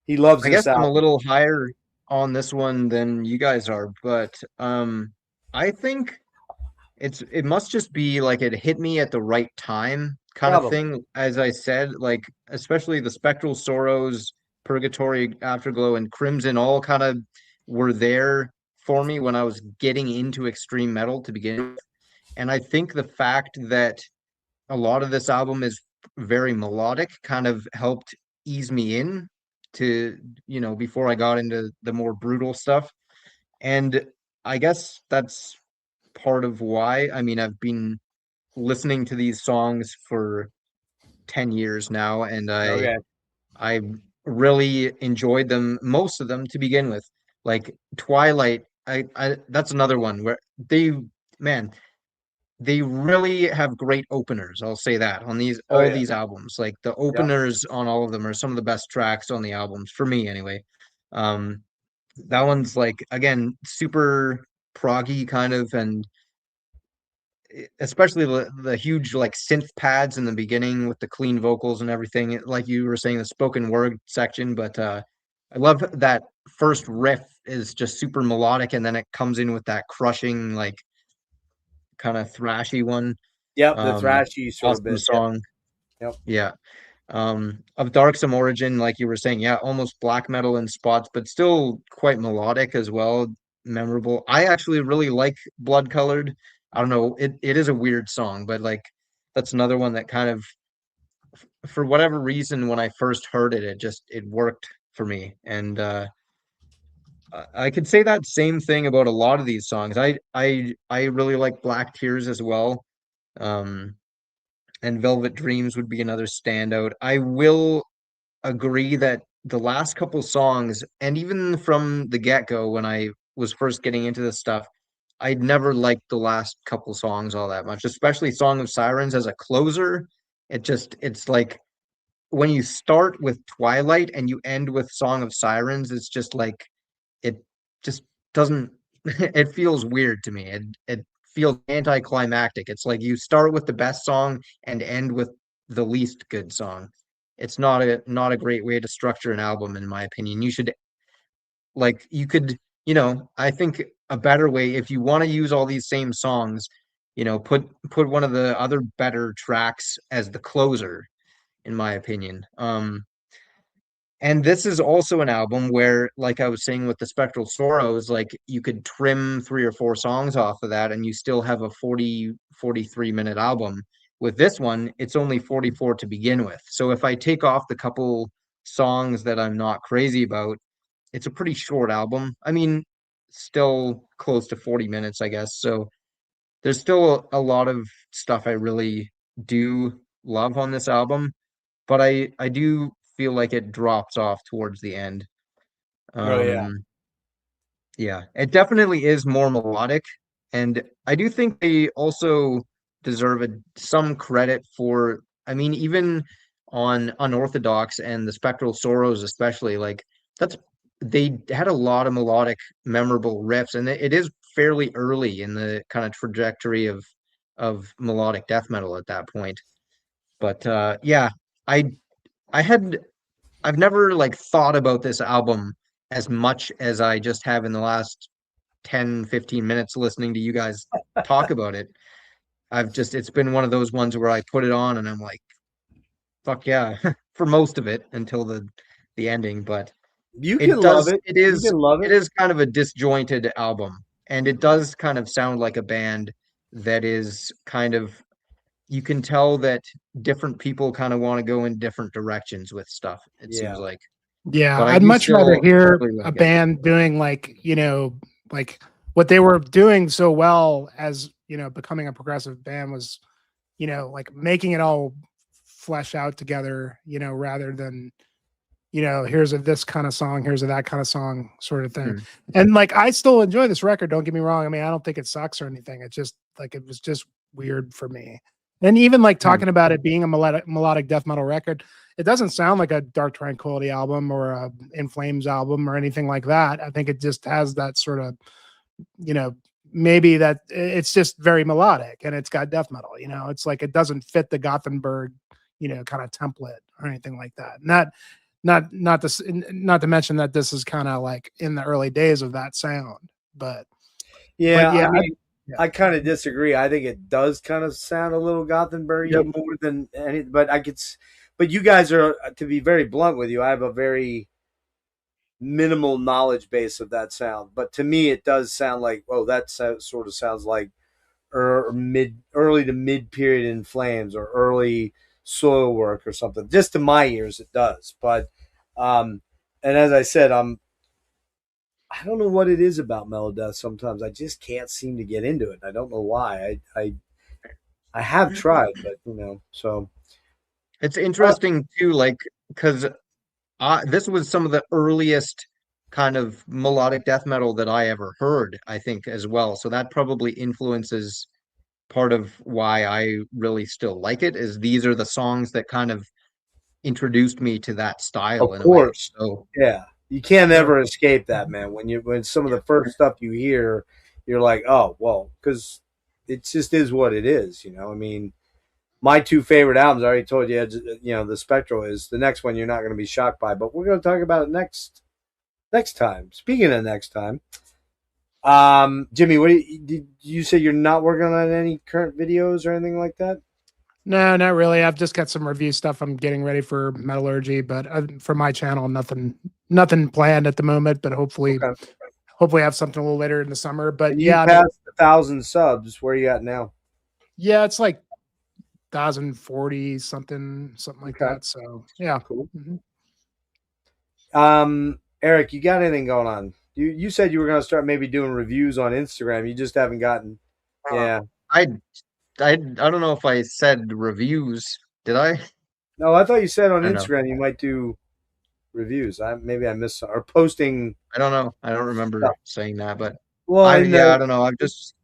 He loves I this guess I'm a album. little higher on this one than you guys are, but I think it must just be like it hit me at the right time kind of Probably. thing. As I said, like especially the Spectral Sorrows, Purgatory Afterglow, and Crimson all kind of were there for me when I was getting into extreme metal to begin with. And I think the fact that a lot of this album is very melodic kind of helped ease me in to, before I got into the more brutal stuff. And I guess that's part of why. I mean, I've been listening to these songs for 10 years now, and Okay. I really enjoyed them, most of them to begin with. Like Twilight, I that's another one where man, they really have great openers. I'll say that on Oh all yeah. these albums. Like the Yep. openers on all of them are some of the best tracks on the albums for me anyway. Um that one's like again super proggy kind of, and especially the huge like synth pads in the beginning with the clean vocals and everything. Like you were saying, the spoken word section, but I love that first riff is just super melodic, and then it comes in with that crushing like kind of thrashy one. Yep. The Um, thrashy sort of awesome bit. Yep. song. Yep. Yeah. Of Darksome Origin, like you were saying, yeah, almost black metal in spots, but still quite melodic as well, memorable. I actually really like Blood Colored. I don't know, it is a weird song, but like that's another one that kind of, for whatever reason, when I first heard it, it worked for me. And I could say that same thing about a lot of these songs. I really like Black Tears as well. Um, and Velvet Dreams would be another standout. I will agree that the last couple songs, and even from the get-go when I was first getting into this stuff, I'd never liked the last couple songs all that much, especially Song of Sirens as a closer. It's like when you start with Twilight and you end with Song of Sirens, it's just like it just doesn't it feels weird to me. It feels anticlimactic. It's like you start with the best song and end with the least good song. It's not a great way to structure an album, in my opinion. You should like you could, I think a better way, if you want to use all these same songs, put one of the other better tracks as the closer, in my opinion. And this is also an album where, like I was saying with the Spectral Sorrows, like you could trim 3 or 4 songs off of that and you still have a 43-minute album. With this one, it's only 44 to begin with. So if I take off the couple songs that I'm not crazy about, it's a pretty short album. I mean, still close to 40 minutes, I guess. So there's still a lot of stuff I really do love on this album, but I do feel like it drops off towards the end. Oh yeah. Yeah, it definitely is more melodic, and I do think they also deserve some credit for, I mean, even on Unorthodox and the Spectral Sorrows especially, like that's they had a lot of melodic, memorable riffs, and it is fairly early in the kind of trajectory of melodic death metal at that point. But yeah, I I had I've never like thought about this album as much as I just have in the last 10-15 minutes listening to you guys talk about it. It's been one of those ones where I put it on and I'm like, fuck yeah, for most of it until the ending. But You can love it. You can love it it. is kind of a disjointed album, and it does kind of sound like a band that is kind of, you can tell that different people kind of want to go in different directions with stuff, it seems Yeah. like. Yeah, But I I'd do much rather still hear really a like it. band doing like, like what they were doing so well as, becoming a progressive band was, like making it all flesh out together, rather than, here's a this kind of song, here's a that kind of song sort of thing. Mhm. And like I still enjoy this record, don't get me wrong. I mean, I don't think it sucks or anything. It's just like it was just weird for me. And even like talking about it being a melodic death metal record, it doesn't sound like a Dark Tranquility album or a In Flames album or anything like that. I think it just has that sort of, maybe that it's just very melodic and it's got death metal, it's like it doesn't fit the Gothenburg, kind of template or anything like that. Not to mention that this is kind of like in the early days of that sound, but Yeah, yeah, I mean, I kind of disagree. I think it does kind of sound a little Gothenburg Yep. more than any, but but you guys are, to be very blunt with you, I have a very minimal knowledge base of that sound. But to me, it does sound like, oh, that sort of sounds like early to mid period In Flames or early Soil Work or something. Just to my ears, it does. But, and as I said, I don't know what it is about Melodeath. Sometimes I just can't seem to get into it. I don't know why. I have tried, but so It's interesting too, like, because this was some of the earliest kind of melodic death metal that I ever heard, I think, as well. So that probably influences part of why I really still like it, is these are the songs that kind of introduced me to that of style in a way. course, So yeah, you can't sure. ever escape that, man. When some of the first stuff you hear, you're like, oh well, because it just is what it is. I mean, my two favorite albums, I already told you, the Spectral is the next one. You're not going to be shocked by, but we're going to talk about it next time. Speaking of next time, Jimmy, did you say you're not working on any current videos or anything like that? No, not really. I've just got some review stuff I'm getting ready for Metallurgy, but for my channel, nothing planned at the moment. But hopefully Okay. have something a little later in the summer. But And you yeah, I mean, passed 1,000 subs. Where are you at now? yeah, it's like 1,040 something like Okay. that. So yeah, Cool. Mhm. Erik, you got anything going on? You said you were going to start maybe doing reviews on Instagram. You just haven't gotten. Yeah. I I don't know if I said reviews. Did I? No, I thought you said on I don't know. Instagram you might do reviews. Maybe I missed or posting I don't know. I don't remember stuff. saying that, but Well, yeah, I don't know. I've just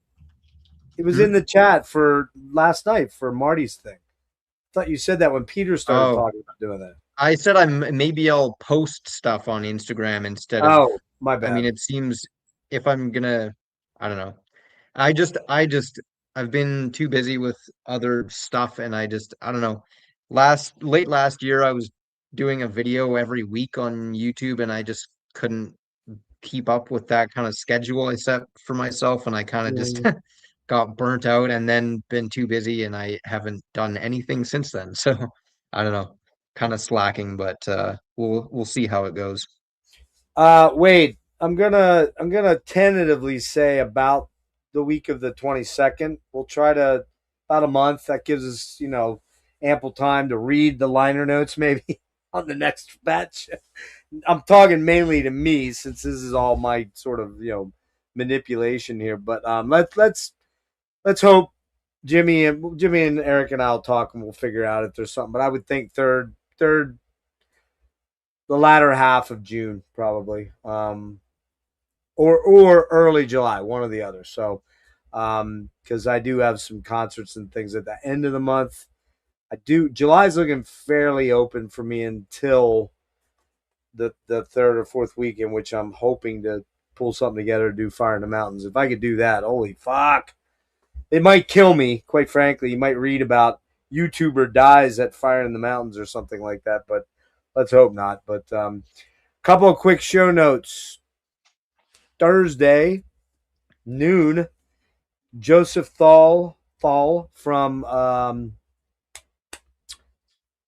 it was hmm? in the chat for last night for Marty's thing. I thought you said that when Peter started Oh, talking about doing that. I said maybe I'll post stuff on Instagram instead of, Oh, my I mean, bad. it seems if I'm gonna, I don't know. I just I've been too busy with other stuff, and I don't know. Late last year I was doing a video every week on YouTube, and I just couldn't keep up with that kind of schedule I set for myself, and I kind of just Yeah. got burnt out and then been too busy, and I haven't done anything since then. So I don't know, kind of slacking, but we'll see how it goes. Wade, I'm gonna tentatively say about the week of the 22nd. We'll try to about a month. That gives us, ample time to read the liner notes maybe on the next batch. I'm talking mainly to me since this is all my sort of, manipulation here. But let's hope Jimmy and Erik and I'll talk and we'll figure out if there's something. But I would think third the latter half of June, probably, or early July, one or the other. So, because I do have some concerts and things at the end of the month. July's looking fairly open for me until the third or fourth week, in which I'm hoping to pull something together to do Fire in the Mountains. If I could do that, holy fuck. It might kill me, quite frankly. You might read about YouTuber dies at Fire in the Mountains or something like that, but let's hope not. But couple of quick show notes. Thursday, noon, Joseph Thal from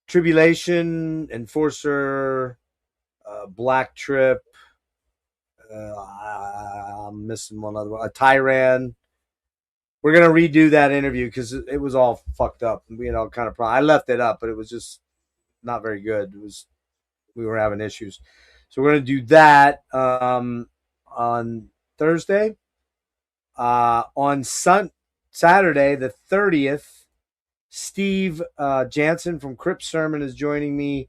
Tribulation, Enforcer, Black Trip. I'm missing one other one. A Tyran. We're gonna redo that interview because it was all fucked up. Kind of. I left it up, but it was just not very good. We were having issues, so we're gonna do that on Thursday. On Saturday, the 30th, Steve Jansen from Crypt Sermon is joining me.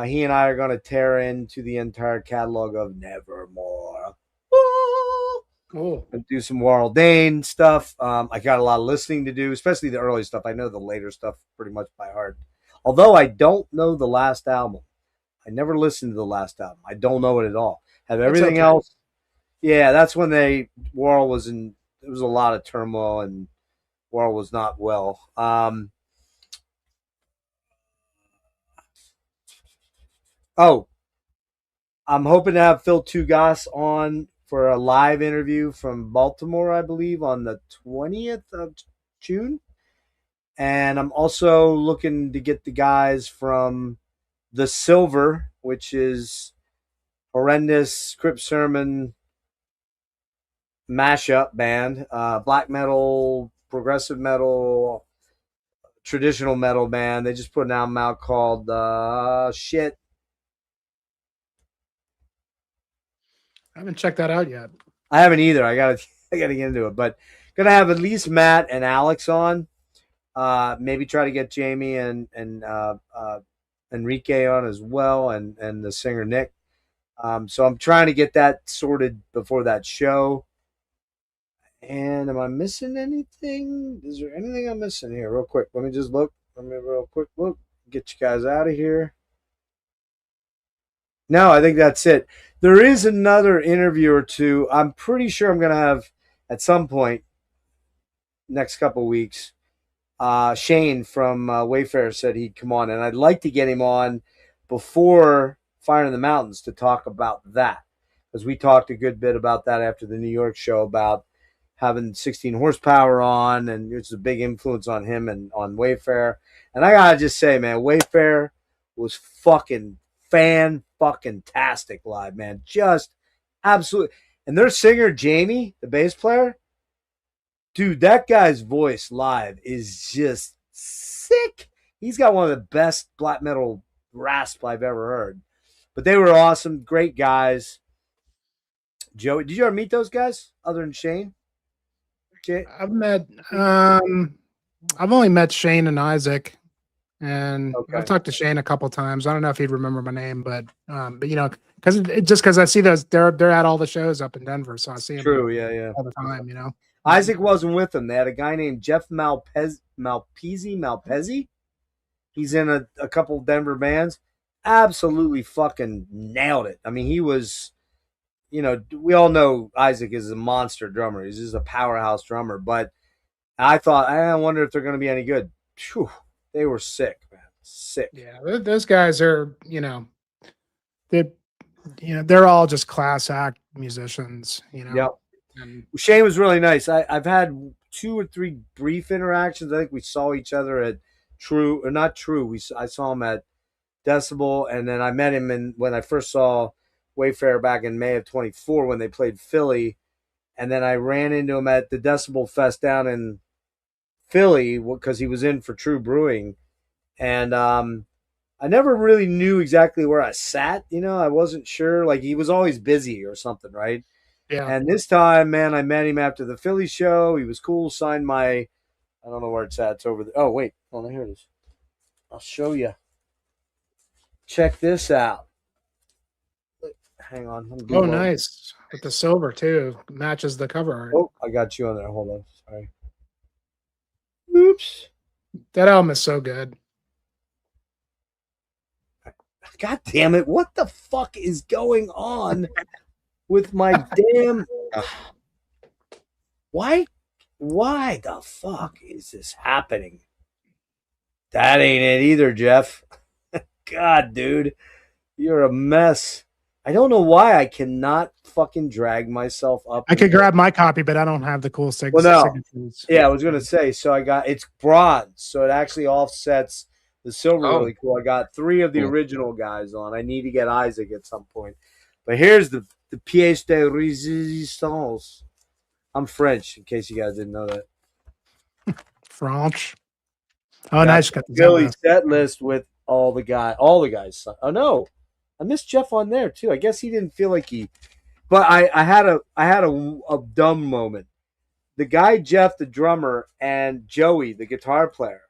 He and I are going to tear into the entire catalog of Nevermore. Cool. And do some Warrell Dane stuff. I got a lot of listening to do, especially the early stuff. I know the later stuff pretty much by heart. Although I don't know the last album. I never listened to the last album. I don't know it at all. Have everything else. Yeah, that's when Warrell was in, there was a lot of turmoil and Warrell was not well. I'm hoping to have Phil Tugas on for a live interview from Baltimore, I believe, on the 20th of June. And I'm also looking to get the guys from The Silver, which is horrendous Crypt Sermon mashup band, black metal, progressive metal, traditional metal band. They just put an album out called shit. I haven't checked that out yet. I haven't either. I gotta get into it, but gonna have at least Matt and Alex on. Maybe try to get Jamie and Enrique on as well, and the singer Nick. So I'm trying to get that sorted before that show. And am I missing anything? Is there anything I'm missing here? Real quick. Let me just look. Real quick look. Get you guys out of here. No, I think that's it. There is another interview or two. I'm pretty sure I'm going to have at some point next couple weeks. Shane from Wayfarer said he'd come on, and I'd like to get him on before Fire in the Mountains to talk about that, because we talked a good bit about that after the New York show about having 16 horsepower on, and it's a big influence on him and on Wayfarer. And I gotta just say, man, Wayfarer was fucking tastic live, man. Just absolutely. And their singer Jamie, the bass player, dude, that guy's voice live is just sick. He's got one of the best black metal rasp I've ever heard. But they were awesome, great guys. Joe, did you ever meet those guys other than Shane? I've only met Shane and Isaac, and Okay. I've talked to Shane a couple times. I don't know if he'd remember my name, but because I see those, they're at all the shows up in Denver, so I see them. True, yeah, all the time. Isaac wasn't with them. They had a guy named Jeff Malpezzi. He's in a couple Denver bands. Absolutely fucking nailed it. I mean, he was. We all know Isaac is a monster drummer. He's just a powerhouse drummer. But I thought, I wonder if they're going to be any good. Whew, they were sick, man. Sick. Yeah, those guys are, they're all just class act musicians. Yep. And Shane was really nice. I've had 2 or 3 brief interactions. I think we saw each other at True, or not True. I saw him at Decibel, and then I met him when I first saw Wayfarer back in May of 24 when they played Philly, and then I ran into him at the Decibel Fest down in Philly because he was in for True Brewing, and I never really knew exactly where I sat. I wasn't sure. Like, he was always busy or something, right? yeah, And this time, man, I met him after the Philly show. He was cool. Signed my, I don't know where it's at. It's over there. Oh wait, here it is. I'll show you. Check this out. Hang on. I'm Oh, Googling. nice. With the silver too. Matches the cover art. Oh, I got you on there. Hold on. Sorry. Oops. That album is so good. God damn it. What the fuck is going on with my damn... Why the fuck is this happening? That ain't it either, Jeff. God, dude. You're a mess. I don't know why I cannot fucking drag myself up. I could grab my copy, but I don't have the cool signatures. Yeah, I was gonna say. So it's bronze, so it actually offsets the silver really cool. I got 3 of the original guys on. I need to get Isaac at some point. But here's the pièce de résistance. I'm French, in case you guys didn't know that. French. Oh, nice. Got the Billy set list with all the guys. Oh no, I missed Jeff on there too. I guess he didn't feel like he. But I had a dumb moment. The guy Jeff, the drummer, and Joey, the guitar player,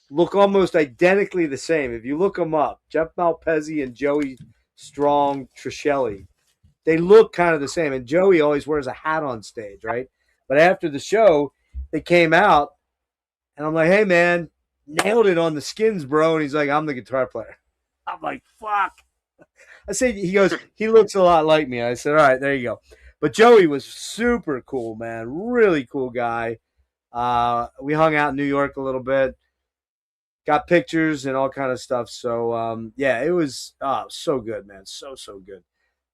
look almost identically the same. If you look them up, Jeff Malpezzi and Joey Strong Trishelli, they look kind of the same. And Joey always wears a hat on stage, right? But after the show, they came out, and I'm like, hey, man, nailed it on the skins, bro. And he's like, I'm the guitar player. I'm like, fuck. I said, he goes, he looks a lot like me. I said, all right, there you go. But Joey was super cool, man. Really cool guy. We hung out in New York a little bit. Got pictures and all kind of stuff. So, yeah, it was so good, man. So good.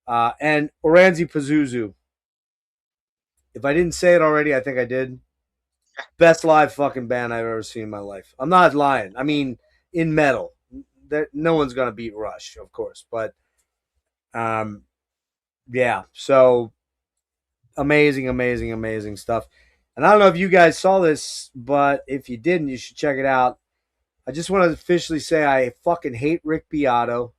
And Oranzi Pazuzu. If I didn't say it already, I think I did. Best live fucking band I've ever seen in my life. I'm not lying. I mean, in metal. No one's going to beat Rush, of course. But, yeah. So, amazing stuff. And I don't know if you guys saw this, but if you didn't, you should check it out. I just want to officially say I fucking hate Rick Beato.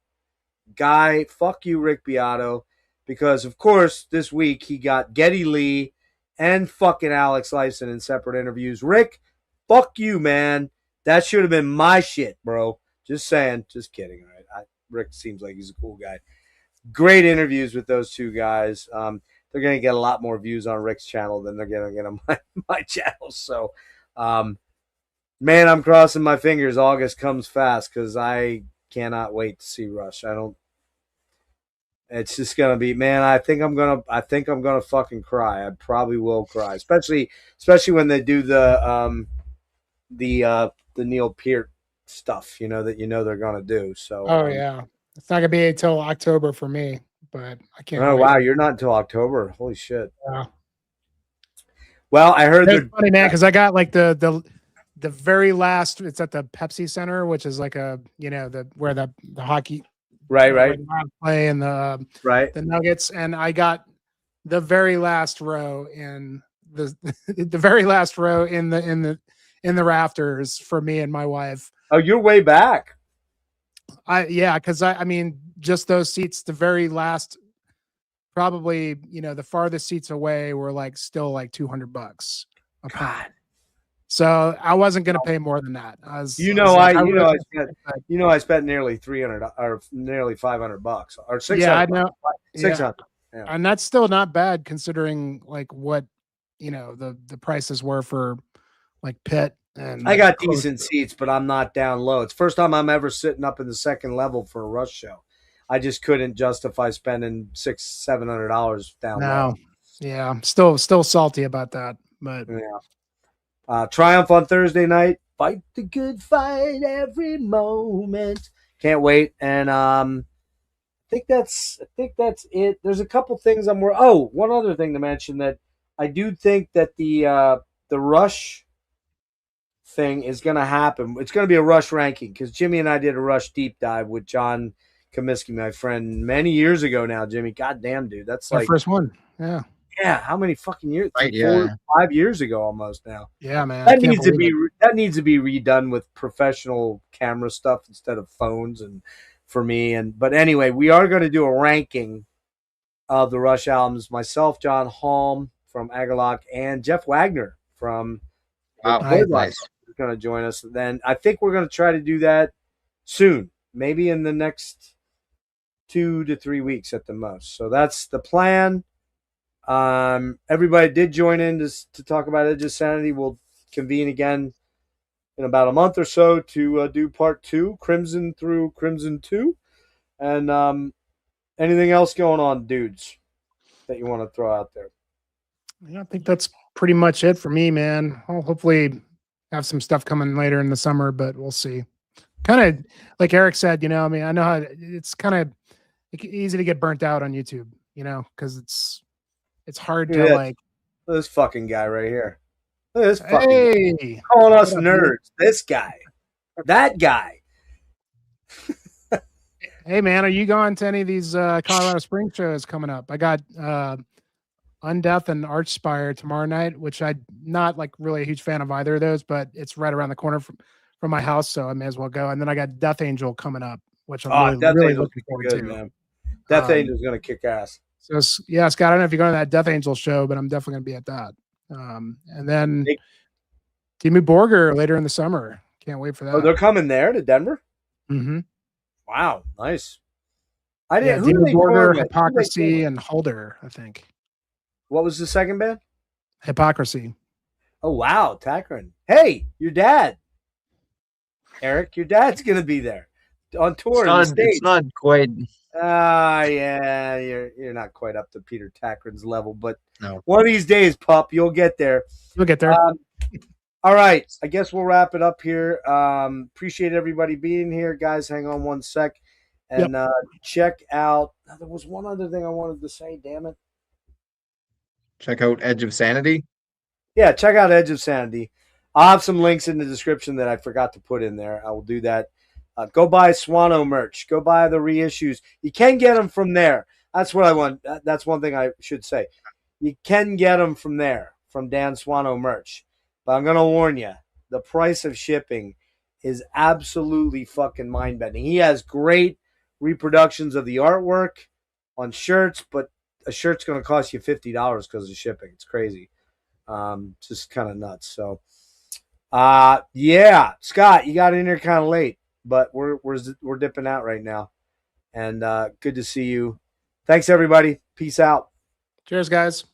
Guy, fuck you, Rick Beato. Because, of course, this week he got Geddy Lee and fucking Alex Lifeson in separate interviews. Rick, fuck you, man. That should have been my shit, bro. Just saying. Just kidding, all right? Rick seems like he's a cool guy. Great interviews with those two guys. They're going to get a lot more views on Rick's channel than they're going to get on my channel. So, man, I'm crossing my fingers. August comes fast because I cannot wait to see Rush. It's just gonna be, man. I think I'm gonna fucking cry. I probably will cry, especially when they do the Neil Peart stuff. That they're gonna do. So. Oh yeah, it's not gonna be until October for me, but I can't. Oh wait. wow, you're not until October. Holy shit. Yeah. Well, I heard it's funny, man, because I got like the very last. It's at the Pepsi Center, which is like where the hockey. Right. Play in the Nuggets, and I got the very last row in the very last row in the rafters for me and my wife. Oh, you're way back. Because I mean, just those seats, the very last, probably the farthest seats away were still like $200 a pop. So I wasn't going to pay more than that. I spent nearly $300 or nearly $500 or $600. Yeah, I know. $600. Yeah. And that's still not bad considering what the prices were for Pitt. And I got decent seats, but I'm not down low. It's the first time I'm ever sitting up in the second level for a Rush show. I just couldn't justify spending $600-700 down low. Yeah, I'm still salty about that, but yeah. Triumph on Thursday night. Fight the good fight every moment. Can't wait. And I think that's it. There's a couple things one other thing to mention, that I do think that the Rush thing is going to happen. It's going to be a Rush ranking because Jimmy and I did a Rush deep dive with John Comiskey, my friend, many years ago now. Jimmy, goddamn, dude, that's our first one. Yeah. Yeah, how many fucking years? Right, 5 years ago almost now. Yeah, man. That needs to be redone with professional camera stuff instead of phones and for me. But anyway, we are going to do a ranking of the Rush albums. Myself, John Halm from Agalloch, and Jeff Wagner from nice. is going to join us. Then I think we're going to try to do that soon, maybe in the next 2 to 3 weeks at the most. So that's the plan. Everybody did join in to talk about Edge of Sanity. We'll convene again in about a month or so to do part 2, Crimson through Crimson 2. And anything else going on, dudes, that you want to throw out there? Yeah, I think that's pretty much it for me, man. I'll hopefully have some stuff coming later in the summer, but we'll see. Kind of like Erik said, I mean, I know how it's kind of easy to get burnt out on YouTube, because it's hard to like. Look at this fucking guy right here. Look at this fucking guy. Calling us nerds. This guy. That guy. Hey, man, are you going to any of these Colorado Springs shows coming up? I got Undeath and Archspire tomorrow night, which I'm not like really a huge fan of either of those, but it's right around the corner from my house, so I may as well go. And then I got Death Angel coming up, which I'm really looking forward to. Man. Death Angel's going to kick ass. So, yeah, Scott, I don't know if you're going to that Death Angel show, but I'm definitely going to be at that. And then Dimmu Borgir later in the summer. Can't wait for that. Oh, they're coming there to Denver? Mm-hmm. Wow, nice. I didn't. Dimmu Borgir, Hypocrisy, and Holder, I think. What was the second band? Hypocrisy. Oh, wow, Takrin. Hey, your dad. Erik, your dad's going to be there on tour. It's not quite. Yeah, you're not quite up to Peter Takrin's level, but no. One of these days, pup, you'll get there. You'll get there. All right, I guess we'll wrap it up here. Appreciate everybody being here, guys. Hang on one sec, and check out. There was one other thing I wanted to say. Damn it! Check out Edge of Sanity. Yeah, check out Edge of Sanity. I'll have some links in the description that I forgot to put in there. I will do that. Go buy Swano merch. Go buy the reissues. You can get them from there. That's what I want. That's one thing I should say. You can get them from there, from Dan Swano merch. But I'm going to warn you, the price of shipping is absolutely fucking mind-bending. He has great reproductions of the artwork on shirts, but a shirt's going to cost you $50 because of shipping. It's crazy. Just kind of nuts. So, yeah, Scott, you got in here kind of late, but we're dipping out right now. And good to see you. Thanks, everybody. Peace out. Cheers, guys.